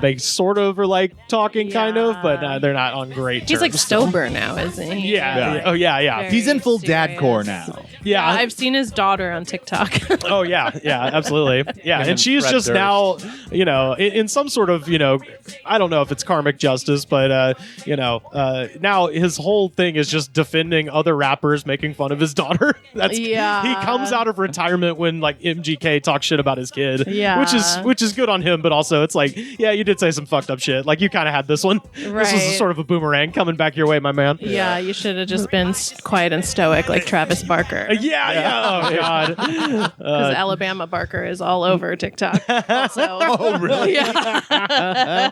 they sort of are like talking kind of, but they're not on great terms. He's like sober now, isn't he? Yeah. Oh, yeah. Very He's in full dadcore now. Yeah. I've seen his daughter on TikTok. Oh, yeah, absolutely. Yeah, and she's Fred just Durst. now, in some sort of, I don't know if it's karmic justice, but, now his whole thing is just defending other rappers making fun of his daughter. Yeah. He comes out of retirement retirement when like MGK talks shit about his kid. Yeah. Which is good on him, but also it's like, yeah, you did say some fucked up shit. Like you kind of had this one. This was Right. sort of a boomerang coming back your way, my man. Yeah, you should have just been quiet and stoic like Travis Barker. Yeah. Oh god. Because Alabama Barker is all over TikTok. Also. Oh, really? Yeah.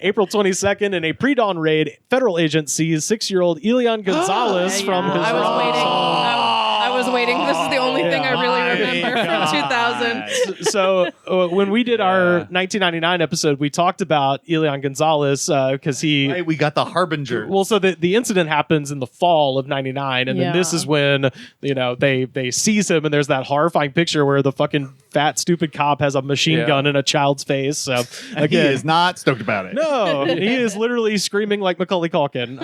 April 22nd, in a pre-dawn raid, federal agent sees 6-year-old Elian Gonzalez from his I was waiting. I was waiting. This is the only thing I really remember from 2000. So when we did our 1999 episode, we talked about Elian Gonzalez because he. Right, we got the Harbinger. Well, so the incident happens in the fall of '99, and then this is when they seize him, and there's that horrifying picture where the fucking fat stupid cop has a machine gun in a child's face. So again, he is not stoked about it. No, he is literally screaming like Macaulay Culkin.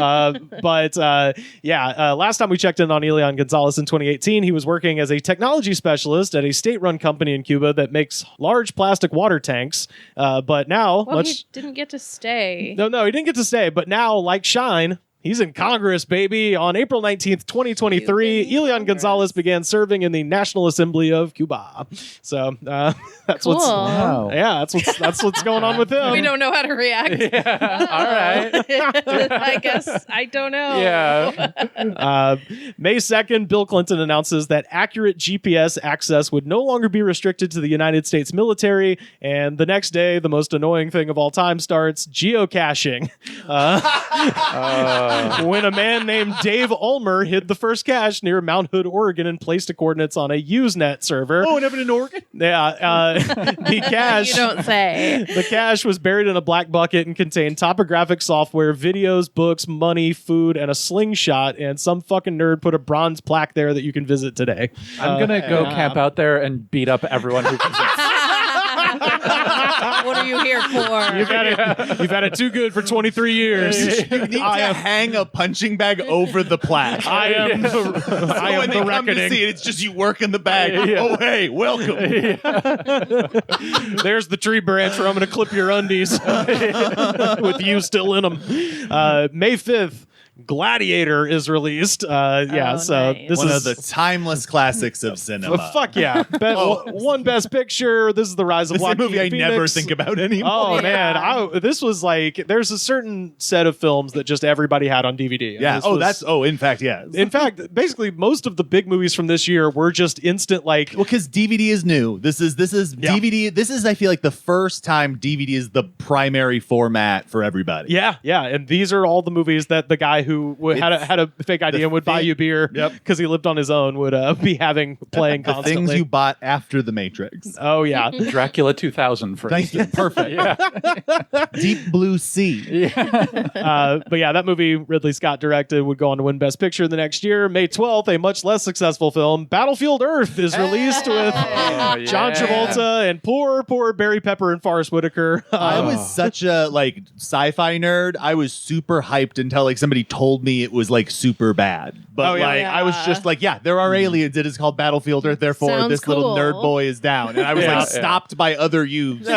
Last time we checked in on Elian Gonzalez in 2018, he was working as a technology specialist at a state-run company in Cuba that makes large plastic water tanks. But now, Well, he didn't get to stay. No, he didn't get to stay. But now, like Shine, he's in Congress, baby. On April 19th, 2023, Elian Gonzalez began serving in the National Assembly of Cuba. So that's Cool. that's what's going on with him. We don't know how to react. All right. I guess I don't know. Yeah. May 2nd, Bill Clinton announces that accurate GPS access would no longer be restricted to the United States military. And the next day, the most annoying thing of all time starts, geocaching. When a man named Dave Ulmer hid the first cache near Mount Hood, Oregon, and placed the coordinates on a Usenet server. Oh, it happened in Oregon? Yeah. The cache. You don't say. The cache was buried in a black bucket and contained topographic software, videos, books, money, food, and a slingshot. And some fucking nerd put a bronze plaque there that you can visit today. I'm going to go camp out there and beat up everyone who visits. What are you here for? You've had it too good for 23 years. You need to hang a punching bag over the plaque. I am the when they come reckoning. to see it, it's just you work in the bag. Oh, hey, welcome. There's the tree branch where I'm going to clip your undies with you still in them. May 5th. Gladiator is released. This One is of the timeless classics of cinema. Fuck yeah. One Best Picture. This is the rise of This is a Joaquin movie I Phoenix. never think about anymore. Oh, man. This was like, there's a certain set of films that just everybody had on DVD. Yeah. In fact, yeah. In fact, basically, most of the big movies from this year were just instant, like. Well, because DVD is new. This is DVD. This is, I feel like, the first time DVD is the primary format for everybody. Yeah. And these are all the movies that the guy who had a fake ID and would buy you beer because he lived on his own would be playing the constantly. things you bought after The Matrix. Oh, yeah. Dracula 2000, for instance. Perfect. Deep Blue Sea. But yeah, that movie Ridley Scott directed would go on to win Best Picture the next year. May 12th, a much less successful film, Battlefield Earth, is released with John Travolta and poor Barry Pepper and Forrest Whitaker. I was such a sci-fi nerd. I was super hyped until somebody told me it was super bad. But I was just there are aliens. It is called Battlefield Earth. Therefore, Sounds this little cool. nerd boy is down. And I was stopped by other youths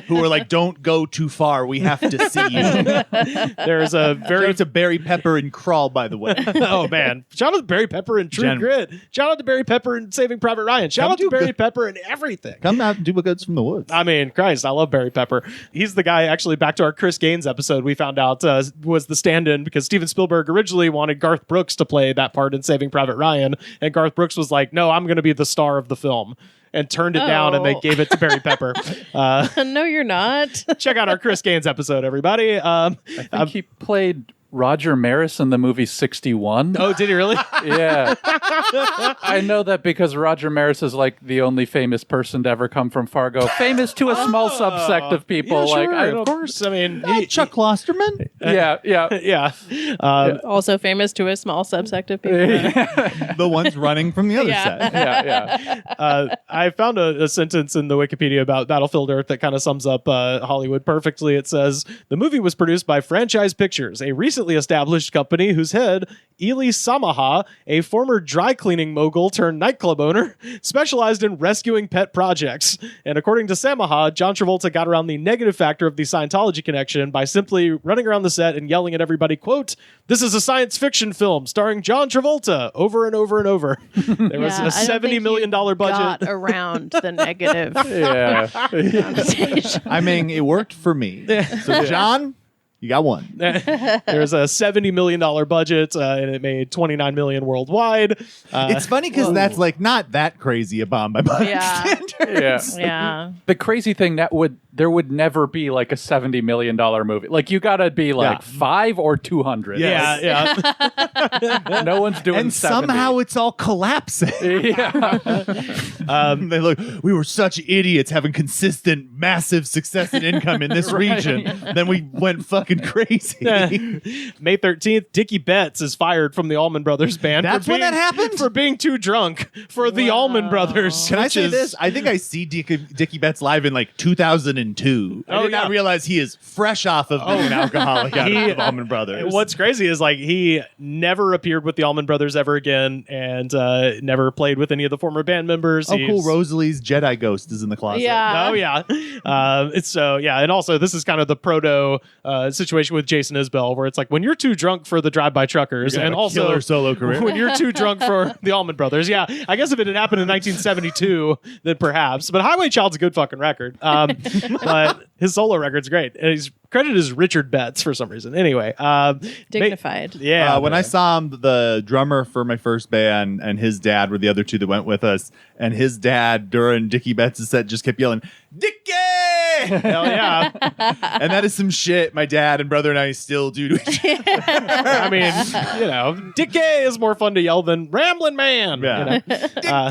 who were don't go too far. We have to see you. There's a very Shout out to Barry Pepper and Crawl, by the way. Oh man! Shout out to Barry Pepper and True Grit. Shout out to Barry Pepper and Saving Private Ryan. Shout out to Barry Pepper and everything. Come out and do what goods from the woods. I mean, Christ, I love Barry Pepper. He's the guy. Actually, back to our Chris Gaines episode, we found out was the stand-in because Steven Spielberg originally wanted Garth Brooks to play that part in Saving Private Ryan, and Garth Brooks was like, "No, I'm going to be the star of the film." And turned it down, and they gave it to Barry Pepper. No, you're not. Check out our Chris Gaines episode, everybody. I think he played Roger Maris in the movie 61. Oh, did he really? Yeah. I know that because Roger Maris is the only famous person to ever come from Fargo. Famous to a small subsect of people. Yeah, sure, of course. I mean, Chuck Klosterman. Yeah. Also famous to a small subsect of people. The ones running from the other side. Yeah. I found a sentence in the Wikipedia about Battlefield Earth that kind of sums up Hollywood perfectly. It says, the movie was produced by Franchise Pictures, a recently recently established company whose head, Eli Samaha, a former dry cleaning mogul turned nightclub owner, specialized in rescuing pet projects. And according to Samaha, John Travolta got around the negative factor of the Scientology connection by simply running around the set and yelling at everybody, quote, "This is a science fiction film starring John Travolta," over and over and over. There was a $70 million budget. Got around the negative. I mean, it worked for me. So, John, you got one. There's a $70 million budget, and it made $29 million worldwide. It's funny because that's like not that crazy a bomb by modern standards. Yeah. The crazy thing there would never be like a $70 million movie. Like you gotta be like 5 or 200. Yeah. No one's doing And 70. somehow it's all collapsing. They look, we were such idiots having consistent, massive success and income in this region. Then we went fucking crazy. May 13th, Dickie Betts is fired from the Allman Brothers Band. That's when that happened? For being too drunk for the Allman Brothers. Can I which say is- this? I think I see Dickie Betts live in like 2002. I did not realize he is fresh off of being an alcoholic out of Allman Brothers. What's crazy is like he never appeared with the Allman Brothers ever again, and never played with any of the former band members. Oh, cool. Rosalie's Jedi ghost is in the closet. Yeah. Oh, yeah. It's so, yeah. And also, this is kind of the proto situation with Jason Isbell, where it's like when you're too drunk for the Drive-By Truckers, and also killer solo career. when you're too drunk for the Allman Brothers. Yeah. I guess if it had happened in 1972, then perhaps. But Highway Child's a good fucking record. But his solo record's great. And he's credited as Richard Betts for some reason. Anyway. Dignified. Yeah. When I saw him, the drummer for my first band and his dad were the other two that went with us. And his dad, during Dickie Betts' set, just kept yelling, "Dickie!" Hell yeah. And that is some shit my dad and brother and I still do to each other. I mean, you know, Dickie is more fun to yell than Ramblin' Man. Yeah. You know?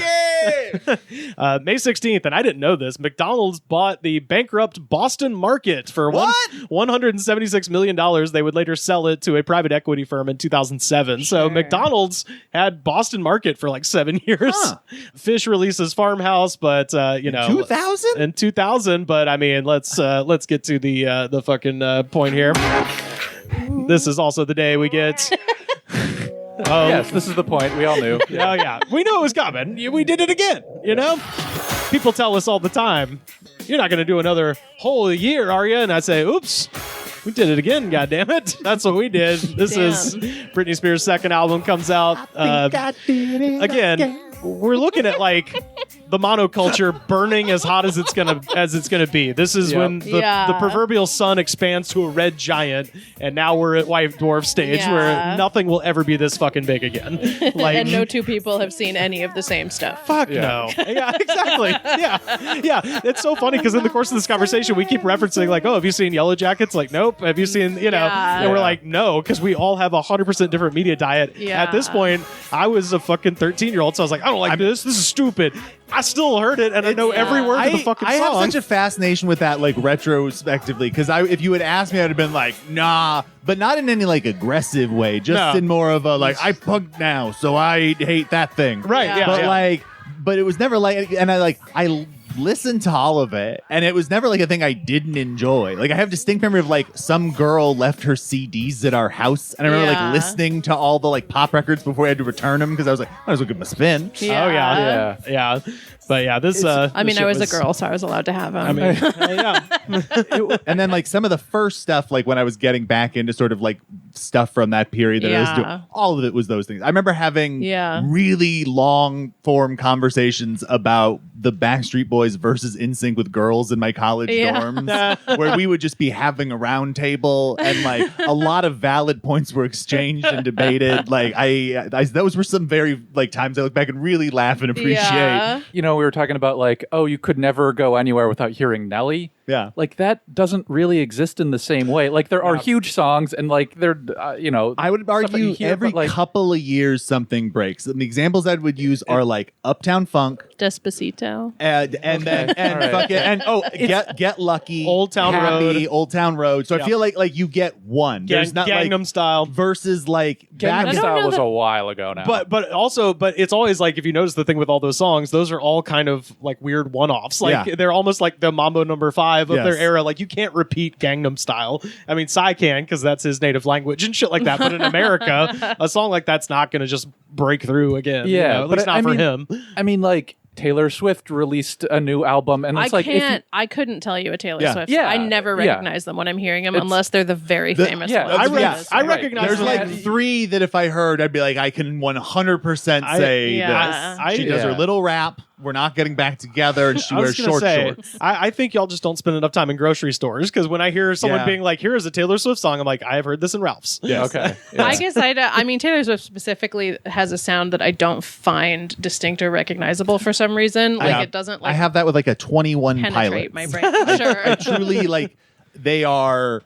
May 16th, and I didn't know this, McDonald's bought the bankrupt Boston Market for $176 million. They would later sell it to a private equity firm in 2007. So McDonald's had Boston Market for like 7 years. Fish releases Farmhouse, but you know, 2000? In 2000. But I mean, let's get to the fucking point here. This is also the day we get. Yes, this is the point. We all knew. Oh, yeah. We knew it was coming. We did it again, you know? People tell us all the time, you're not going to do another whole year, are you? And I say, oops, we did it again, goddammit. That's what we did. This is Britney Spears' second album comes out. Again, we're looking at like the monoculture burning as hot as it's gonna be. This is when the proverbial sun expands to a red giant, and now we're at White Dwarf stage where nothing will ever be this fucking big again. Like, and no two people have seen any of the same stuff. Fuck no. Yeah, exactly. Yeah. It's so funny because in the course of this conversation, we keep referencing like, oh, have you seen Yellow Jackets? Like, nope. Have you seen, you know? And we're like, no, because we all have 100% different media diet. Yeah. At this point, I was a fucking 13-year-old, so I was like, I don't like this. This is stupid. I still heard it, and I know every word of the fucking I song. have such a fascination with that, like, retrospectively, because if you had asked me, I would have been like, nah, but not in any, like, aggressive way, just in more of a, like, I punked now, so I hate that thing. Right, yeah. But, like, but it was never like, and I listened to all of it, and it was never like a thing I didn't enjoy. Like, I have distinct memory of like some girl left her CDs at our house, and I remember like listening to all the like pop records before I had to return them because I was like, might as well give them a spin. Yeah. Oh yeah. But yeah, this. I mean, I was a girl, so I was allowed to have them. I mean, yeah. And then like some of the first stuff, like when I was getting back into sort of like stuff from that period that I was doing, all of it was those things. I remember having really long form conversations about the Backstreet Boys versus NSYNC with girls in my college dorms, where we would just be having a round table and like a lot of valid points were exchanged and debated. Like I those were some very like times I look back and really laugh and appreciate. Yeah. You know, we were talking about like, oh, you could never go anywhere without hearing Nelly. Yeah. Like that doesn't really exist in the same way. Like there are huge songs and like they're, you know. I would argue every couple of years something breaks. And the examples I would use are like Uptown Funk, Despacito. And then Get Lucky, Old Town Road. Old Town Road. So I feel like you get one. There's not Gangnam Style versus like Gangnam Style was a while ago now. But it's always like, if you notice the thing with all those songs, those are all kind of like weird one-offs. Like they're almost like the Mambo number 5 of their era. Like you can't repeat Gangnam Style. I mean, Psy can, because that's his native language and shit like that. But in America, a song like that's not going to just break through again. Yeah, at least not for him. I mean, like Taylor Swift released a new album, and it's I couldn't tell you a Taylor Swift. Yeah. I never recognize them when I'm hearing them, unless they're the very famous ones. I recognize. There's like 3 that if I heard, I'd be like, I can 100% say this. She does her little rap. We're not getting back together, and she wears shorts. I think y'all just don't spend enough time in grocery stores, because when I hear someone being like, "Here is a Taylor Swift song," I'm like, "I have heard this in Ralph's." Yeah, okay. Yeah. I guess I mean, Taylor Swift specifically has a sound that I don't find distinct or recognizable for some reason. Like it doesn't. Like, I have that with like a 21 penetrate Pilots. my brain. Sure. I truly like. They are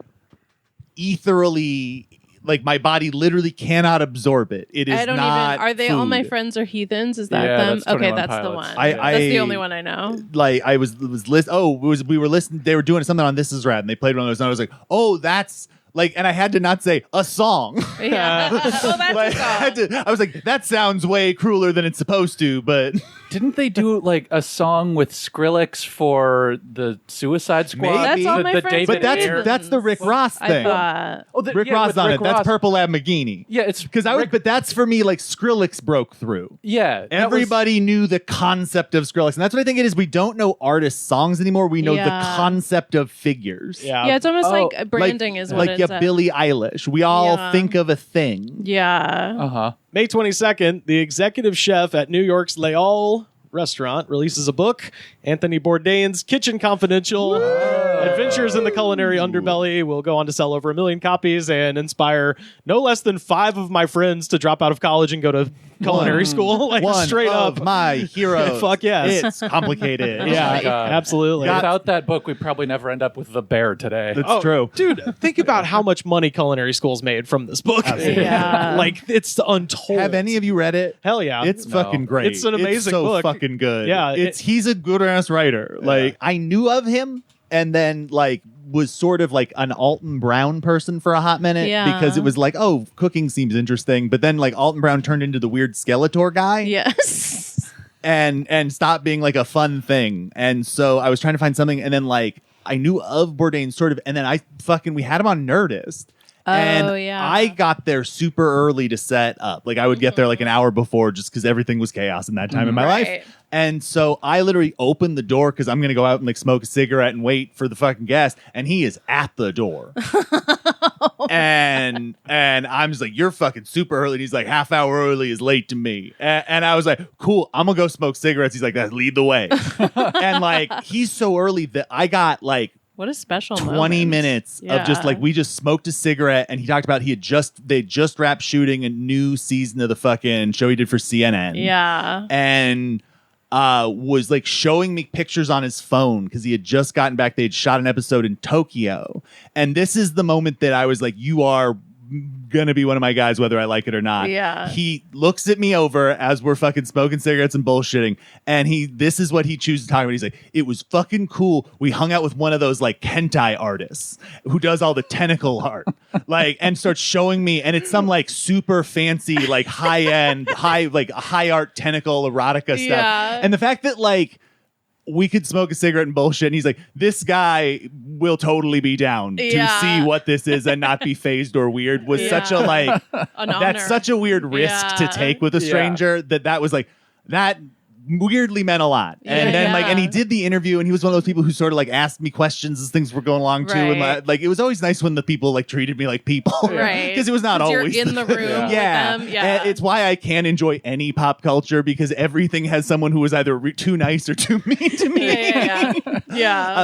ethereally. Like my body literally cannot absorb it. It is I don't not. Even. Are they food. All My Friends Are Heathens? Is that Yeah, them? that's Okay, 21 that's the Pilots. one. That's the only one I know. Like I was we were listening. They were doing something on This Is Rad, and they played one of those, and I was like, oh, that's. Like, and I had to not say a song. Yeah. Oh, that's a song. I was like, that sounds way crueler than it's supposed to, but. Didn't they do like a song with Skrillex for the Suicide Squad? Maybe. That's All My the Friends David But Ayer? that's the Rick Ross thing. Rick Ross with on Rick it. That's Ross. Purple Lamborghini. Yeah, it's Because but that's for me like Skrillex broke through. Yeah, that Everybody knew the concept of Skrillex, and that's what I think it is. We don't know artists' songs anymore. We know the concept of figures. Yeah, it's almost like branding is what like it's at. Billie Eilish. We all think of a thing. Yeah. May 22nd, the executive chef at New York's Les Halles restaurant releases a book, Anthony Bourdain's Kitchen Confidential. Adventures in the Culinary Underbelly will go on to sell over 1 million copies and inspire no less than 5 of my friends to drop out of college and go to culinary school. Like One straight of up. my heroes. Fuck yes. It's complicated. Yeah, absolutely. Without that book, we'd probably never end up with The Bear today. That's true. Dude, think about how much money culinary schools made from this book. Yeah. Like, it's untold. Have any of you read it? Hell yeah. It's fucking great. It's an amazing so book. fucking good. Yeah, he's a good ass writer. Like I knew of him, and then like was sort of like an Alton Brown person for a hot minute because it was like, oh, cooking seems interesting, but then like Alton Brown turned into the weird Skeletor guy. Yes. And stopped being like a fun thing. And so I was trying to find something, and then like I knew of Bourdain sort of, and then we had him on Nerdist. And I got there super early to set up. Like I would get there like an hour before just because everything was chaos in that time in my life. And so I literally opened the door because I'm going to go out and like smoke a cigarette and wait for the fucking guest. And he is at the door. and I'm just like, you're fucking super early. And he's like, half hour early is late to me. And I was like, cool, I'm going to go smoke cigarettes. He's like, lead the way. And like, he's so early that I got like, what a special 20 minutes of just like, we just smoked a cigarette, and he talked about they just wrapped shooting a new season of the fucking show he did for CNN. Yeah. And was like showing me pictures on his phone because he had just gotten back. They had shot an episode in Tokyo. And this is the moment that I was like, you are gonna be one of my guys whether I like it or not. Yeah. He looks at me over as we're fucking smoking cigarettes and bullshitting, and this is what he chooses to talk about. He's like, it was fucking cool. We hung out with one of those like hentai artists who does all the tentacle art, like, and starts showing me, and it's some like super fancy like high art tentacle erotica stuff. And the fact that like we could smoke a cigarette and bullshit, and he's like, this guy will totally be down to see what this is and not be phased or weird was such a like that's such a weird risk to take with a stranger that was like that weirdly meant a lot. And then like, and he did the interview, and he was one of those people who sort of like asked me questions as things were going along too. And like, it was always nice when the people like treated me like people, right? Because it was not always you're in the room with them. And it's why I can't enjoy any pop culture, because everything has someone who is either too nice or too mean to me.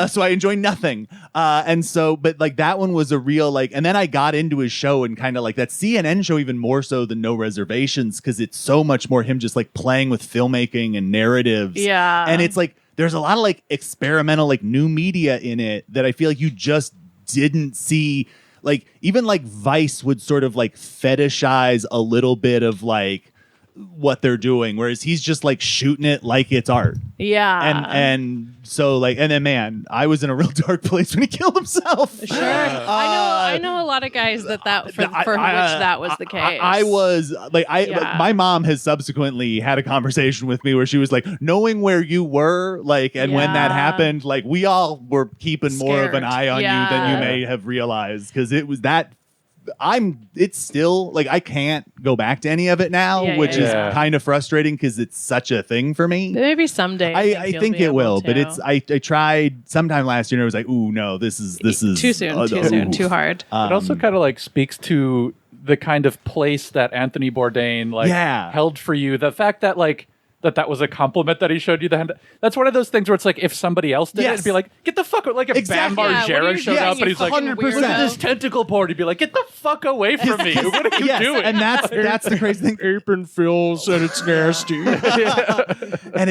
So I enjoy nothing. And so, but like that one was a real like, and then I got into his show and kind of like that CNN show even more so than No Reservations, because it's so much more him just like playing with filmmaking and narratives. Yeah. And it's like, there's a lot of like experimental, like new media in it that I feel like you just didn't see. Like even like Vice would sort of like fetishize a little bit of like what they're doing, whereas he's just like shooting it like it's art. Yeah. And so like, and then man, I was in a real dark place when he killed himself. Sure. I know a lot of guys that for which that was the case. I was like, like, my mom has subsequently had a conversation with me where she was like, knowing where you were, like, and when that happened, like, we all were keeping more of an eye on you than you may have realized, because it was that. It's still like I can't go back to any of it now, which is kind of frustrating because it's such a thing for me. Maybe someday. I think it will, but it's I tried sometime last year and I was like, ooh, no, this is too soon, too hard. It also kind of like speaks to the kind of place that Anthony Bourdain held for you. The fact that like that was a compliment that he showed you. That's one of those things where it's like if somebody else did it, it'd be like, get the fuck, like if Bam Margera showed up and he's like, 100%. Look at this tentacle porn, he'd be like, get the fuck away from me. What are you doing? And that's the crazy thing. Apron fills and it's nasty. And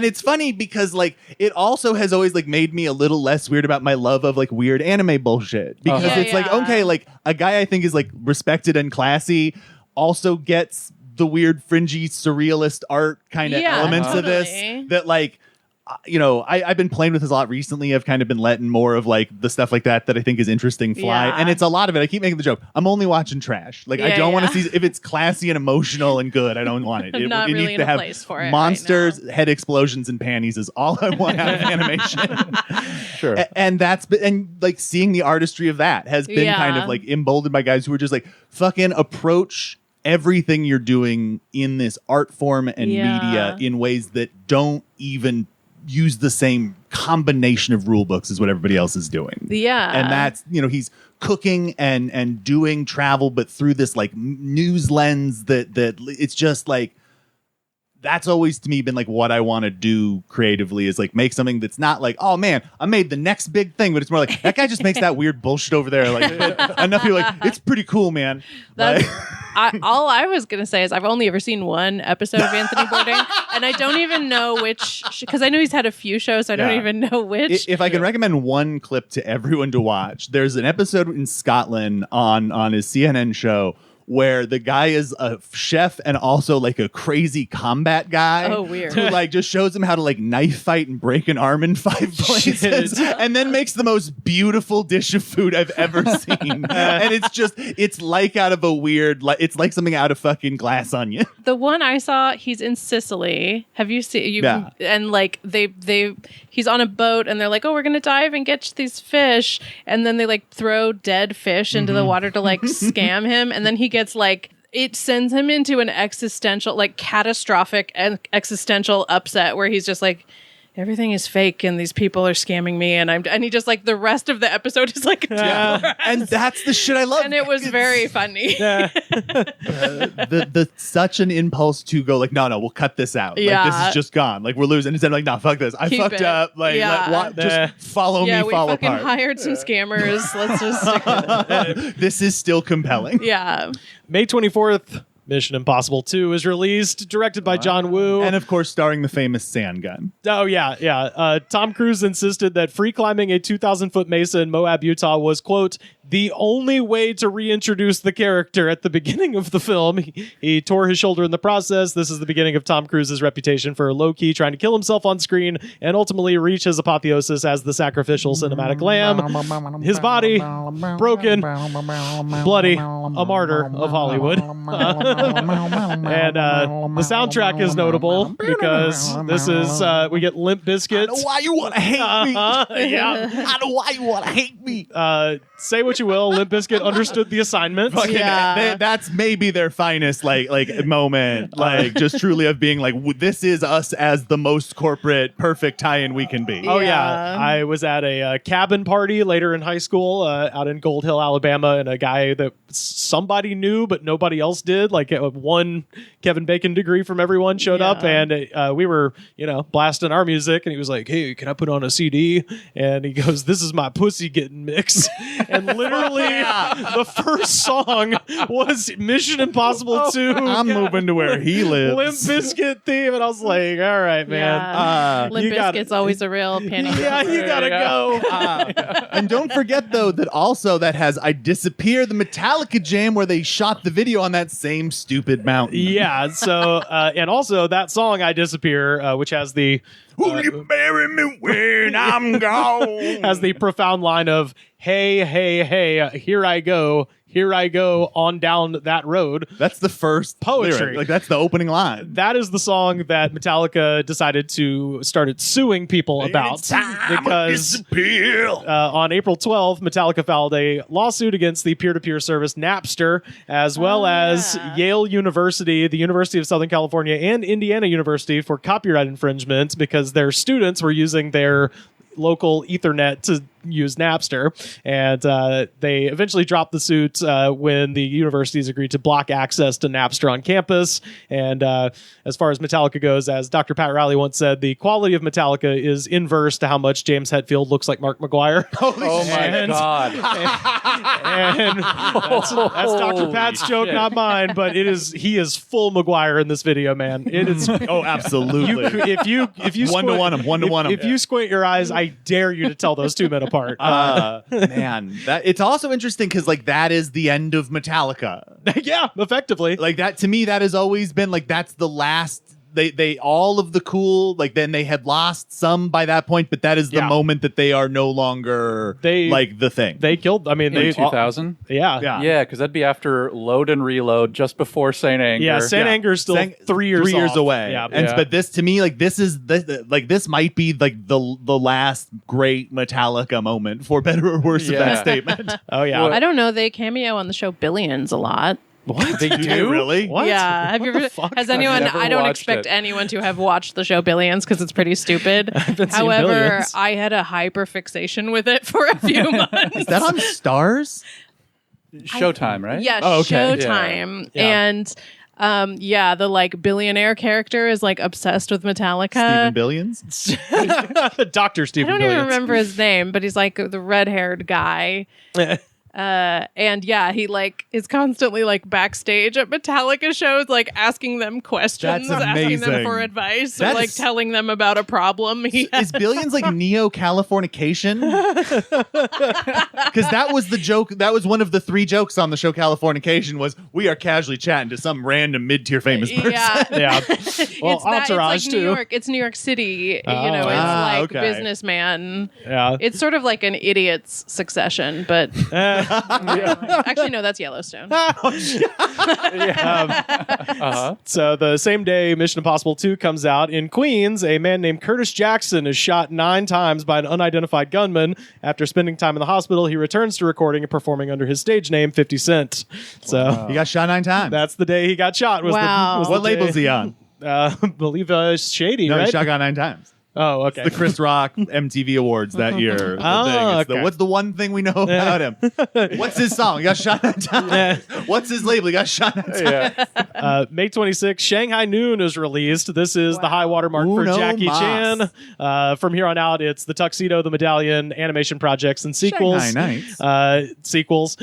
it's funny because like it also has always like made me a little less weird about my love of like weird anime bullshit, because it's like, okay, like a guy I think is like respected and classy also gets the weird fringy surrealist art kind of elements of this that like I've been playing with this a lot recently. I've kind of been letting more of like the stuff like that I think is interesting fly, and it's a lot of it. I keep making the joke, I'm only watching trash. Like I don't want to see if it's classy and emotional and good. I don't want it. It really needs to have monsters, head explosions, and panties is all I want out of animation. Sure. And like seeing the artistry of that has been kind of like emboldened by guys who are just like fucking approach everything you're doing in this art form and media in ways that don't even use the same combination of rule books as what everybody else is doing. Yeah. And that's, he's cooking and doing travel, but through this like news lens that it's just like, that's always to me been like what I want to do creatively, is like make something that's not like, oh man, I made the next big thing, but it's more like that guy just makes that weird bullshit over there. Like enough people like, it's pretty cool, man. That's all I was gonna say is I've only ever seen one episode of Anthony Bourdain, and I don't even know which, because I know he's had a few shows, so I don't even know which. If I can recommend one clip to everyone to watch, there's an episode in Scotland on his CNN show where the guy is a chef and also like a crazy combat guy. Oh, weird. Who like just shows him how to like knife fight and break an arm in 5 places and then makes the most beautiful dish of food I've ever seen. And it's like out of a weird, it's like something out of fucking Glass Onion. The one I saw, he's in Sicily. Have you seen? And like he's on a boat and they're like, oh, we're going to dive and catch these fish. And then they like throw dead fish into the water to like scam him. And then he gets like, it sends him into an existential, like catastrophic and existential upset where he's just like, everything is fake and these people are scamming me, and he just like the rest of the episode is like and that's the shit I love, and it was very funny. The such an impulse to go like, no, we'll cut this out. Like this is just gone. Like we're losing. Instead of like, no, fuck this. I fucked up. Like just follow me, fall apart. Yeah, we fucking hired some scammers. Let's just stick with it. This is still compelling. Yeah. May 24th. Mission Impossible 2 is released, directed by John Woo. And of course, starring the famous sand gun. Oh, yeah. Tom Cruise insisted that free climbing a 2,000-foot mesa in Moab, Utah was, quote, the only way to reintroduce the character at the beginning of the film. He tore his shoulder in the process. This is the beginning of Tom Cruise's reputation for low-key trying to kill himself on screen and ultimately reach his apotheosis as the sacrificial cinematic lamb. His body, broken, bloody, a martyr of Hollywood. And the soundtrack is notable because this is, we get Limp Bizkit. I know why you want to hate me. Yeah. I know why you want to hate me. Say what you will, Limp Bizkit understood the assignment. That's maybe their finest like moment, like just truly of being like, this is us as the most corporate perfect tie-in we can be. Oh yeah, I was at a cabin party later in high school out in Gold Hill, Alabama, and a guy that somebody knew but nobody else did, like one Kevin Bacon degree from everyone showed up, and we were blasting our music, and he was like, hey, can I put on a CD? And he goes, this is my pussy getting mixed. And literally the first song was Mission Impossible 2. I'm moving to where he lives. Limp Bizkit theme, and I was like, all right, man. Limp Bizkit's always a real penny. Yeah, you gotta go. And don't forget though that also that has I Disappear, the Metallica jam where they shot the video on that same stupid mountain. Yeah. So, and also that song "I Disappear," which has the "Will you bury me when I'm gone?" has the profound line of "Hey, hey, hey, here I go." Here I go on down that road. That's the first poetry. lyric. Like that's the opening line. That is the song that Metallica decided to started suing people about because on April 12th, Metallica filed a lawsuit against the peer-to-peer service Napster, as well as Yale University, the University of Southern California, and Indiana University for copyright infringement because their students were using their local Ethernet to use Napster, and they eventually dropped the suit when the universities agreed to block access to Napster on campus. And as far as Metallica goes, as Dr. Pat Riley once said, the quality of Metallica is inverse to how much James Hetfield looks like Mark McGuire. Oh my God. And that's Dr. Pat's joke, not mine, but he is full McGuire in this video, man. It is absolutely. If you if you squint your eyes, I dare you to tell those two men apart. Man, it's also interesting because like that is the end of Metallica. Yeah, effectively. Like that to me, that has always been like that's the last. They all of the cool, like then they had lost some by that point, but that is the moment that they are no longer like the thing. They killed. I mean, in 2000. Yeah, because that'd be after Load and Reload, just before Saint Anger. Yeah, Saint Anger is still 3 years away. Yeah, but this to me, like this might be like the last great Metallica moment, for better or worse, of that statement. Oh yeah, I don't know. They cameo on the show Billions a lot. What? They do? Really? What? Yeah. Have you ever? Has anyone? I don't expect anyone to have watched the show Billions because it's pretty stupid. However, Billions. I had a hyper fixation with it for a few months. Is that on Stars? Showtime, right? Yeah, Oh, okay. Showtime. Yeah. And the like billionaire character is like obsessed with Metallica. Steven Billions? Dr. Steven I don't Billions. even remember his name, but he's like the red-haired guy. And he like is constantly like backstage at Metallica shows, like asking them questions, That's asking them amazing. for advice, or That's- like telling them about a problem. Is Billions like Neo-Californication? Because that was the joke. That was one of the 3 jokes on the show Californication was we are casually chatting to some random mid-tier famous person. Yeah. Yeah. Well, It's like Entourage New too. York. It's New York City. It's okay. businessman. Yeah. It's sort of like an idiot's Succession, but actually no, that's Yellowstone. So the same day Mission Impossible 2 comes out, in Queens, a man named Curtis Jackson is shot 9 times by an unidentified gunman. After spending time in the hospital, he returns to recording and performing under his stage name, 50 Cent. So He got shot 9 times. that's the day he got shot. Was What label is he on? Believe Shady, No, right? he shot 9 times. Oh, okay. The Chris Rock MTV Awards that year. The thing. It's okay. what's the one thing we know about him? What's his song? He got shot 9 times. What's his label? He got shot 9 times. May 26th, Shanghai Noon is released. This is the high water mark for Uno Jackie mas. Chan. From here on out, it's the Tuxedo, the Medallion, animation projects, and sequels. Shanghai Sequels.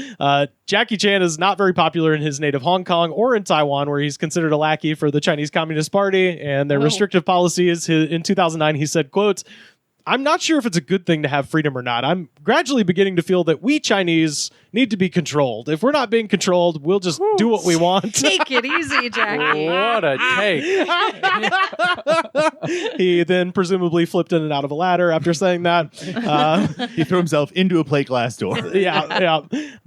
Jackie Chan is not very popular in his native Hong Kong or in Taiwan, where he's considered a lackey for the Chinese Communist Party and their restrictive policies. In 2009, he said, quote, "I'm not sure if it's a good thing to have freedom or not. I'm gradually beginning to feel that we Chinese need to be controlled. If we're not being controlled, we'll just do what we want." Take it easy, Jackie. What a take. He then presumably flipped in and out of a ladder after saying that. He threw himself into a plate glass door. Yeah.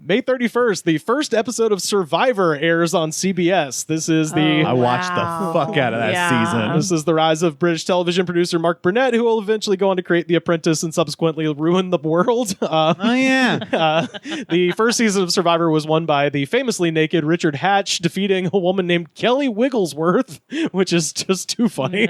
May 31st, the first episode of Survivor airs on CBS. This is the... I watched the fuck out of that season. This is the rise of British television producer Mark Burnett, who will eventually go on to create The Apprentice and subsequently ruin the world. The first season of Survivor was won by the famously naked Richard Hatch defeating a woman named Kelly Wigglesworth, which is just too funny.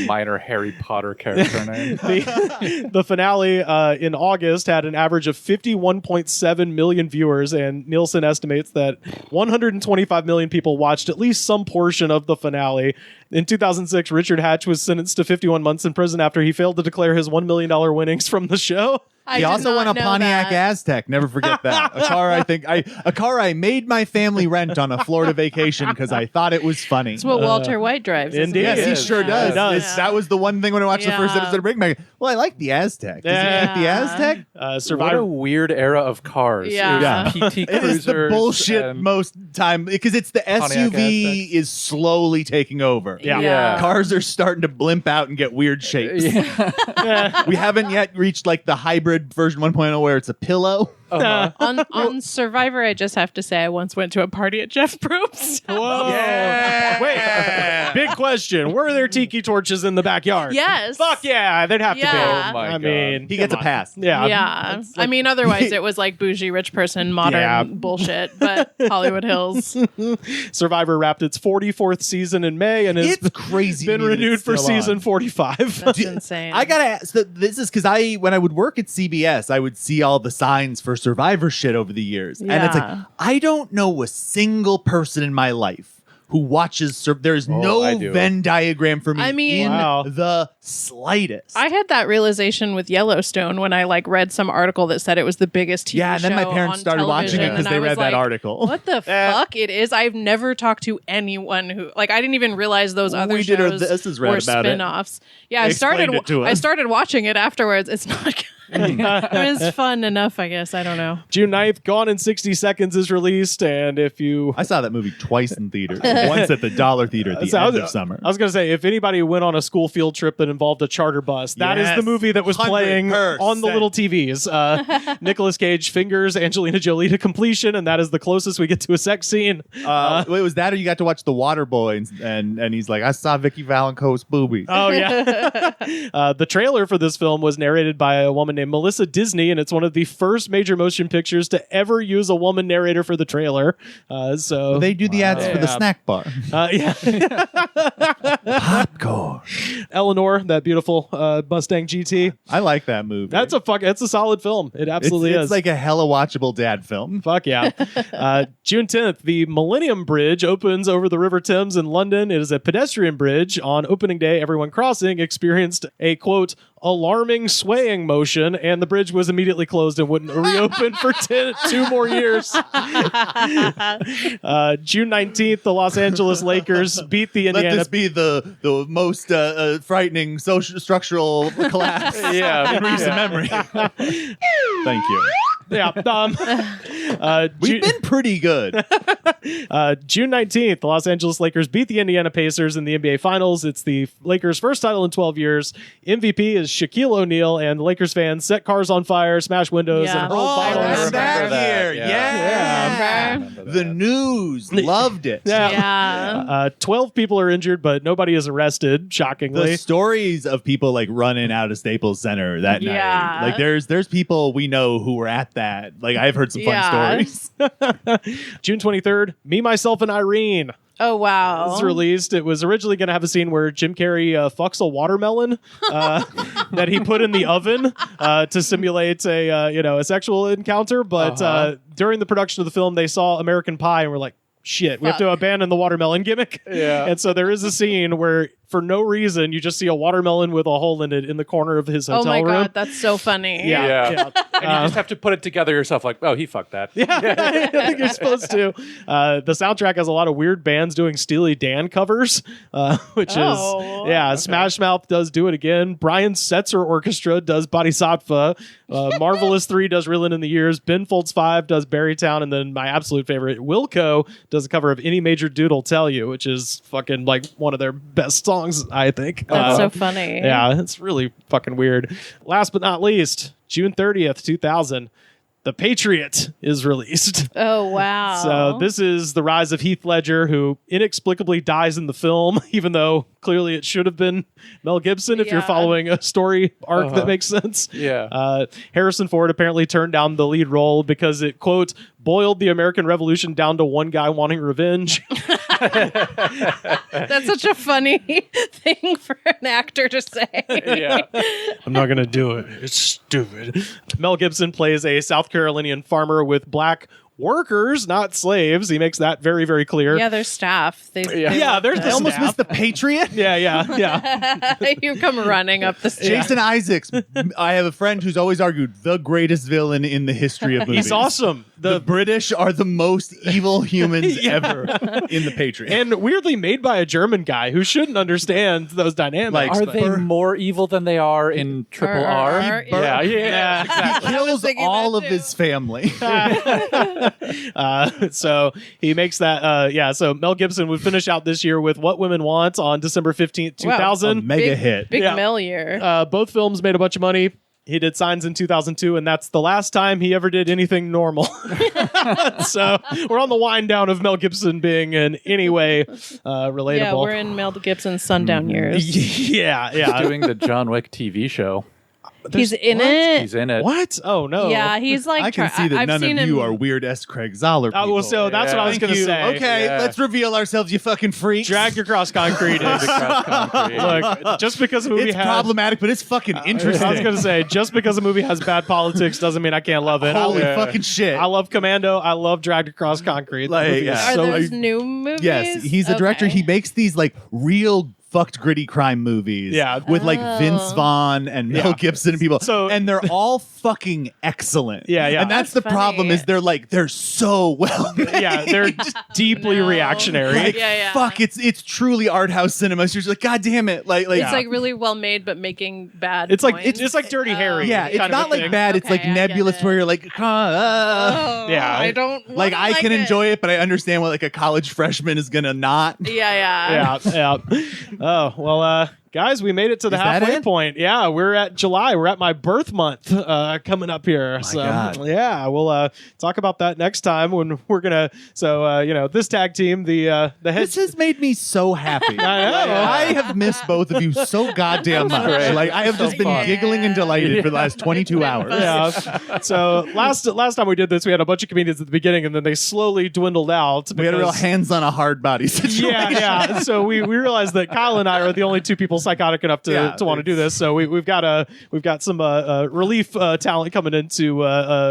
Minor Harry Potter character name. The finale in August had an average of 51.7 million viewers, and Nielsen estimates that 125 million people watched at least some portion of the finale. In 2006, Richard Hatch was sentenced to 51 months in prison after he failed to declare his $1 million winnings from the show. He also won a Pontiac Aztec. Never forget that. A car I made my family rent on a Florida vacation because I thought it was funny. That's what Walter White drives. Indeed. Yes, he sure does. does. That was the one thing when I watched the first episode of Bring Back. Well, I like the Aztec. Does he like the Aztec? What Survivor. a weird era of cars. Yeah. It was PT It is Cruisers. the bullshit and most time because it's the Pontiac SUV Aztecs. is slowly taking over. Yeah. Cars are starting to blimp out and get weird shapes. We haven't yet reached like the hybrid version 1.0 where it's a pillow. On Survivor, I just have to say I once went to a party at Jeff Probst. Whoa. Wait. Big question. Were there tiki torches in the backyard? Yes. Fuck yeah. They'd have to be. Yeah. Oh my I God. mean, He gets a come on. pass. Yeah. Yeah. I mean, otherwise it was like bougie rich person modern Yeah. bullshit, but Hollywood Hills. Survivor wrapped its 44th season in May and has It's crazy. been to me that renewed it's for still on. season 45. That's insane. I gotta ask. This is because when I would work at CBS, I would see all the signs for Survivor shit over the years, and it's like Yeah. I don't know a single person in my life who watches. There's I no do. Venn diagram for me. I mean- in Wow. the slightest. I had that realization with Yellowstone when I like read some article that said it was the biggest TV yeah, and then my show parents on started watching it television, because and they I was read that like, article. What the fuck it is? I've never talked to anyone who like I didn't even realize those other We did shows This is read were about it. spin-offs. Yeah, They I started explained it to I us. started watching it afterwards. It's not good. It was fun enough, I guess. I don't know. June 9th, Gone in 60 Seconds is released, and if you... I saw that movie twice in theaters. Once at the Dollar Theater at the So end of summer. I was going to say, if anybody went on a school field trip that involved a charter bus, that is Yes, the movie that was playing 100%. on the little TVs. Nicolas Cage fingers Angelina Jolie to completion, and that is the closest we get to a sex scene. Wait, was that or you got to watch The Water Boy and he's like, I saw Vicky Valancourt's boobies. Oh, yeah. The trailer for this film was narrated by a woman named Melissa Disney, and it's one of the first major motion pictures to ever use a woman narrator for the trailer. So They do the ads for the Yeah. snack bar. Yeah. Popcorn. Eleanor, that beautiful Mustang GT. I like that movie. That's a solid film. It absolutely it's is. like a hella watchable dad film. Fuck yeah. June 10th, the Millennium Bridge opens over the River Thames in London. It is a pedestrian bridge. On opening day, everyone crossing experienced a, quote, alarming swaying motion, and the bridge was immediately closed and wouldn't reopen for 2 more years. June 19th, the Los Angeles Lakers beat the Let Indiana... this be the most frightening social structural collapse in recent memory. Thank you. Yeah. We've been pretty good. June 19th, the Los Angeles Lakers beat the Indiana Pacers in the NBA Finals. It's the Lakers' first title in 12 years. MVP is Shaquille O'Neal, and the Lakers fans set cars on fire, smash windows, and hurl bottles. that's that here. Yeah. The news loved it. Yeah. 12 people are injured, but nobody is arrested, shockingly. The stories of people like running out of Staples Center that Yeah. night. Like there's people we know who were at that. Like I've heard some fun stories. June 23rd, Me, Myself, and Irene. Oh wow. It's released. It was originally going to have a scene where Jim Carrey fucks a watermelon that he put in the oven to simulate a sexual encounter. But during the production of the film, they saw American Pie and were like, shit, we have to abandon the watermelon gimmick. Yeah. And so there is a scene where, for no reason, you just see a watermelon with a hole in it in the corner of his Oh hotel my room. god, that's so funny. Yeah. And you just have to put it together yourself like, oh, he fucked that. I think you're supposed to. The soundtrack has a lot of weird bands doing Steely Dan covers, which is Smash Mouth does Do It Again. Brian Setzer Orchestra does Bodhisattva. Marvelous 3 does Reelin' in the Years. Ben Folds 5 does Barrytown, and then my absolute favorite, Wilco, does a cover of Any Major Dude'll Tell You, which is fucking like one of their best songs, I think. That's so funny. Yeah, it's really fucking weird. Last but not least, June 30th, 2000, The Patriot is released. Oh wow. So this is the rise of Heath Ledger, who inexplicably dies in the film, even though clearly it should have been Mel Gibson if you're following a story arc that makes sense. Yeah. Harrison Ford apparently turned down the lead role because it, quote, boiled the American Revolution down to one guy wanting revenge. That's such a funny thing for an actor to say. Yeah. I'm not going to do it. It's stupid. Mel Gibson plays a South Carolinian farmer with black workers, not slaves. He makes that very, very clear. Yeah, they're staff. They there's I almost missed the Patriot. Yeah. You come running up the stairs. Jason Isaacs. I have a friend who's always argued the greatest villain in the history of movies. He's awesome. The British are the most evil humans ever in the Patriot. And weirdly made by a German guy who shouldn't understand those dynamics. Are they more evil than they are in Triple R? Yeah. He kills all of his family. So he makes that. So Mel Gibson would finish out this year with What Women Want on December 15th, 2000. A mega hit. Big Mel year. Both films made a bunch of money. He did Signs in 2002, and that's the last time he ever did anything normal. So we're on the wind down of Mel Gibson being in any way relatable. Yeah, we're in Mel Gibson's sundown years. Yeah. He's doing the John Wick TV show. He's in it. He's in it. What? Oh no. Yeah, he's like. I can see that I've none seen of you him- are weird S. Craig Zoller people. Well, so that's what I was going to say. Okay, let's reveal ourselves, you fucking freaks. Drag across concrete is look. Just because a movie It's has problematic, but it's fucking interesting. I was going to say, just because a movie has bad politics doesn't mean I can't love it. Holy fucking shit! I love Commando. I love Dragged Across Concrete. Like, That movie is yeah. Are so those new movies? Yes, he's a director. Okay. He makes these like real fucked gritty crime movies. Yeah. with like Vince Vaughn and Mel Gibson and people. So- and they're all fucking excellent. Yeah. And that's the That's problem funny. is they're so well made. Yeah, they're deeply reactionary. Like, Yeah. fuck, it's truly art house cinema. So you're just like, God damn it. Like It's like really well made, but making bad. It's like points. it's like Dirty Harry. yeah, it's kind of not a like thing. bad. It's like Okay, I get nebulous it. where you're like, Yeah. I don't like I can enjoy it, but I understand what like a college freshman is gonna not. Yeah. Yeah. Oh well, guys, we made it to the Is that halfway it? point. Yeah, we're at July. We're at my birth month coming up here. So God. yeah, we'll talk about that next time when we're gonna. So this tag team, the head. This has made me so happy. I know. I have missed both of you so goddamn much. great. Like I have just been fun. giggling and delighted for the last 22 hours. Yeah. So last time we did this, we had a bunch of comedians at the beginning, and then they slowly dwindled out. We had a real because- hands on a hard body situation. Yeah. So we realized that Kyle and I are the only two people psychotic enough to want to do this. So we've got some relief talent coming in to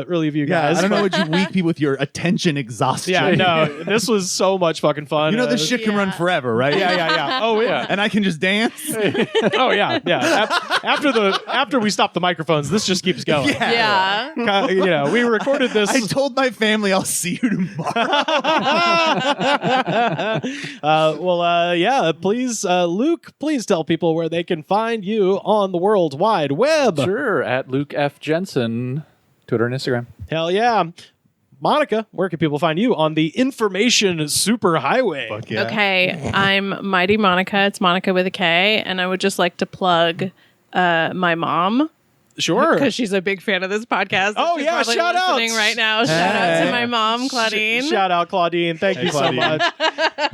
relieve you Yeah, guys. I don't know what you weak people with your attention exhaustion. Yeah, no, this was so much fucking fun. You know this shit can run forever, right? Yeah. Oh yeah. And I can just dance. Oh yeah. After we stop the microphones, this just keeps going. Yeah. We recorded this. I told my family I'll see you tomorrow. Please, Luke, please tell people where they can find you on the World Wide Web. Sure, at Luke F. Jensen, Twitter and Instagram. Hell yeah. Monica, where can people find you on the information superhighway? Fuck yeah. Okay, I'm Mighty Monica. It's Monica with a K, and I would just like to plug my mom. Sure. Because she's a big fan of this podcast. Oh, She's yeah, probably shout out. listening right now. Shout out to my mom, Claudine. Shout out, Claudine. Thank you Claudine. so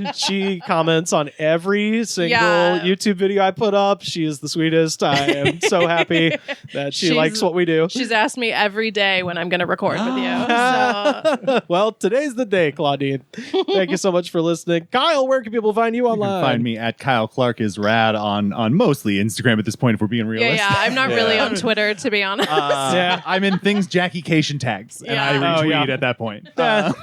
much. She comments on every single Yeah. YouTube video I put up. She is the sweetest. I am so happy that she She's- likes what we do. She's asked me every day when I'm going to record with you. So. Well, today's the day, Claudine. Thank you so much for listening. Kyle, where can people find you You online? can find me at Kyle Clark is rad on mostly Instagram at this point if we're being realistic. Yeah. I'm not really on Twitter, to be honest. I'm in things Jackie Cation tags, and I Yeah. retweet Oh, yeah. at that point. I'm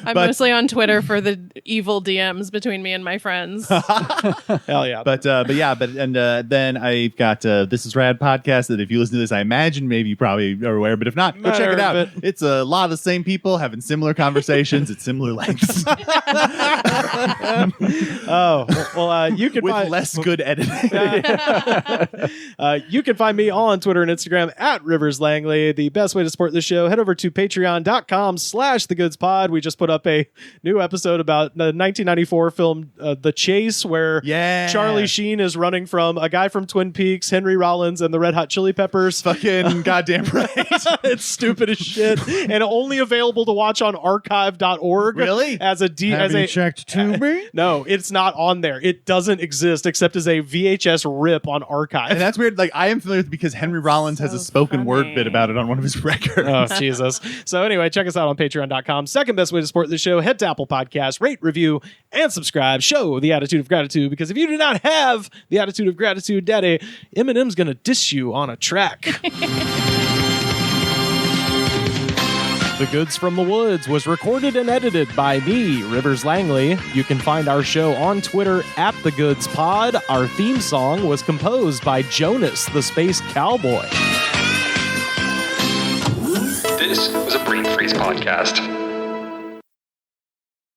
but- mostly on Twitter for the evil DMs between me and my friends. Hell yeah. Then I've got This Is Rad podcast that if you listen to this, I imagine maybe you probably are aware, but if not, go check it out. But- It's a lot of the same people having similar conversations at similar lengths You can with find less good editing. You can find me on Twitter and Instagram at Rivers Langley. The best way to support this show, head over to patreon.com/thegoodspod. We just put up a new episode about the 1994 film The Chase, where Charlie Sheen is running from a guy from Twin Peaks, Henry Rollins, and the Red Hot Chili Peppers. Fucking goddamn right. It's stupid as shit. And only available to watch on archive.org. Really? As a checked Tubi? No, it's not on there. It doesn't exist except as a VHS rip on archive. And that's weird. Like, I am familiar with it because Henry Rollins has a spoken word bit about it on one of his records. Oh, Jesus. So anyway, check us out on patreon.com. Second best way to support the show, head to Apple Podcasts, rate, review, and subscribe. Show the attitude of gratitude, because if you do not have the attitude of gratitude, Daddy, Eminem's going to diss you on a track. The The Goods from the Woods was recorded and edited by me, Rivers Langley. You can find our show on Twitter at The Goods Pod. Our theme song was composed by Jonas, the Space Cowboy. This was a Brain Freeze podcast.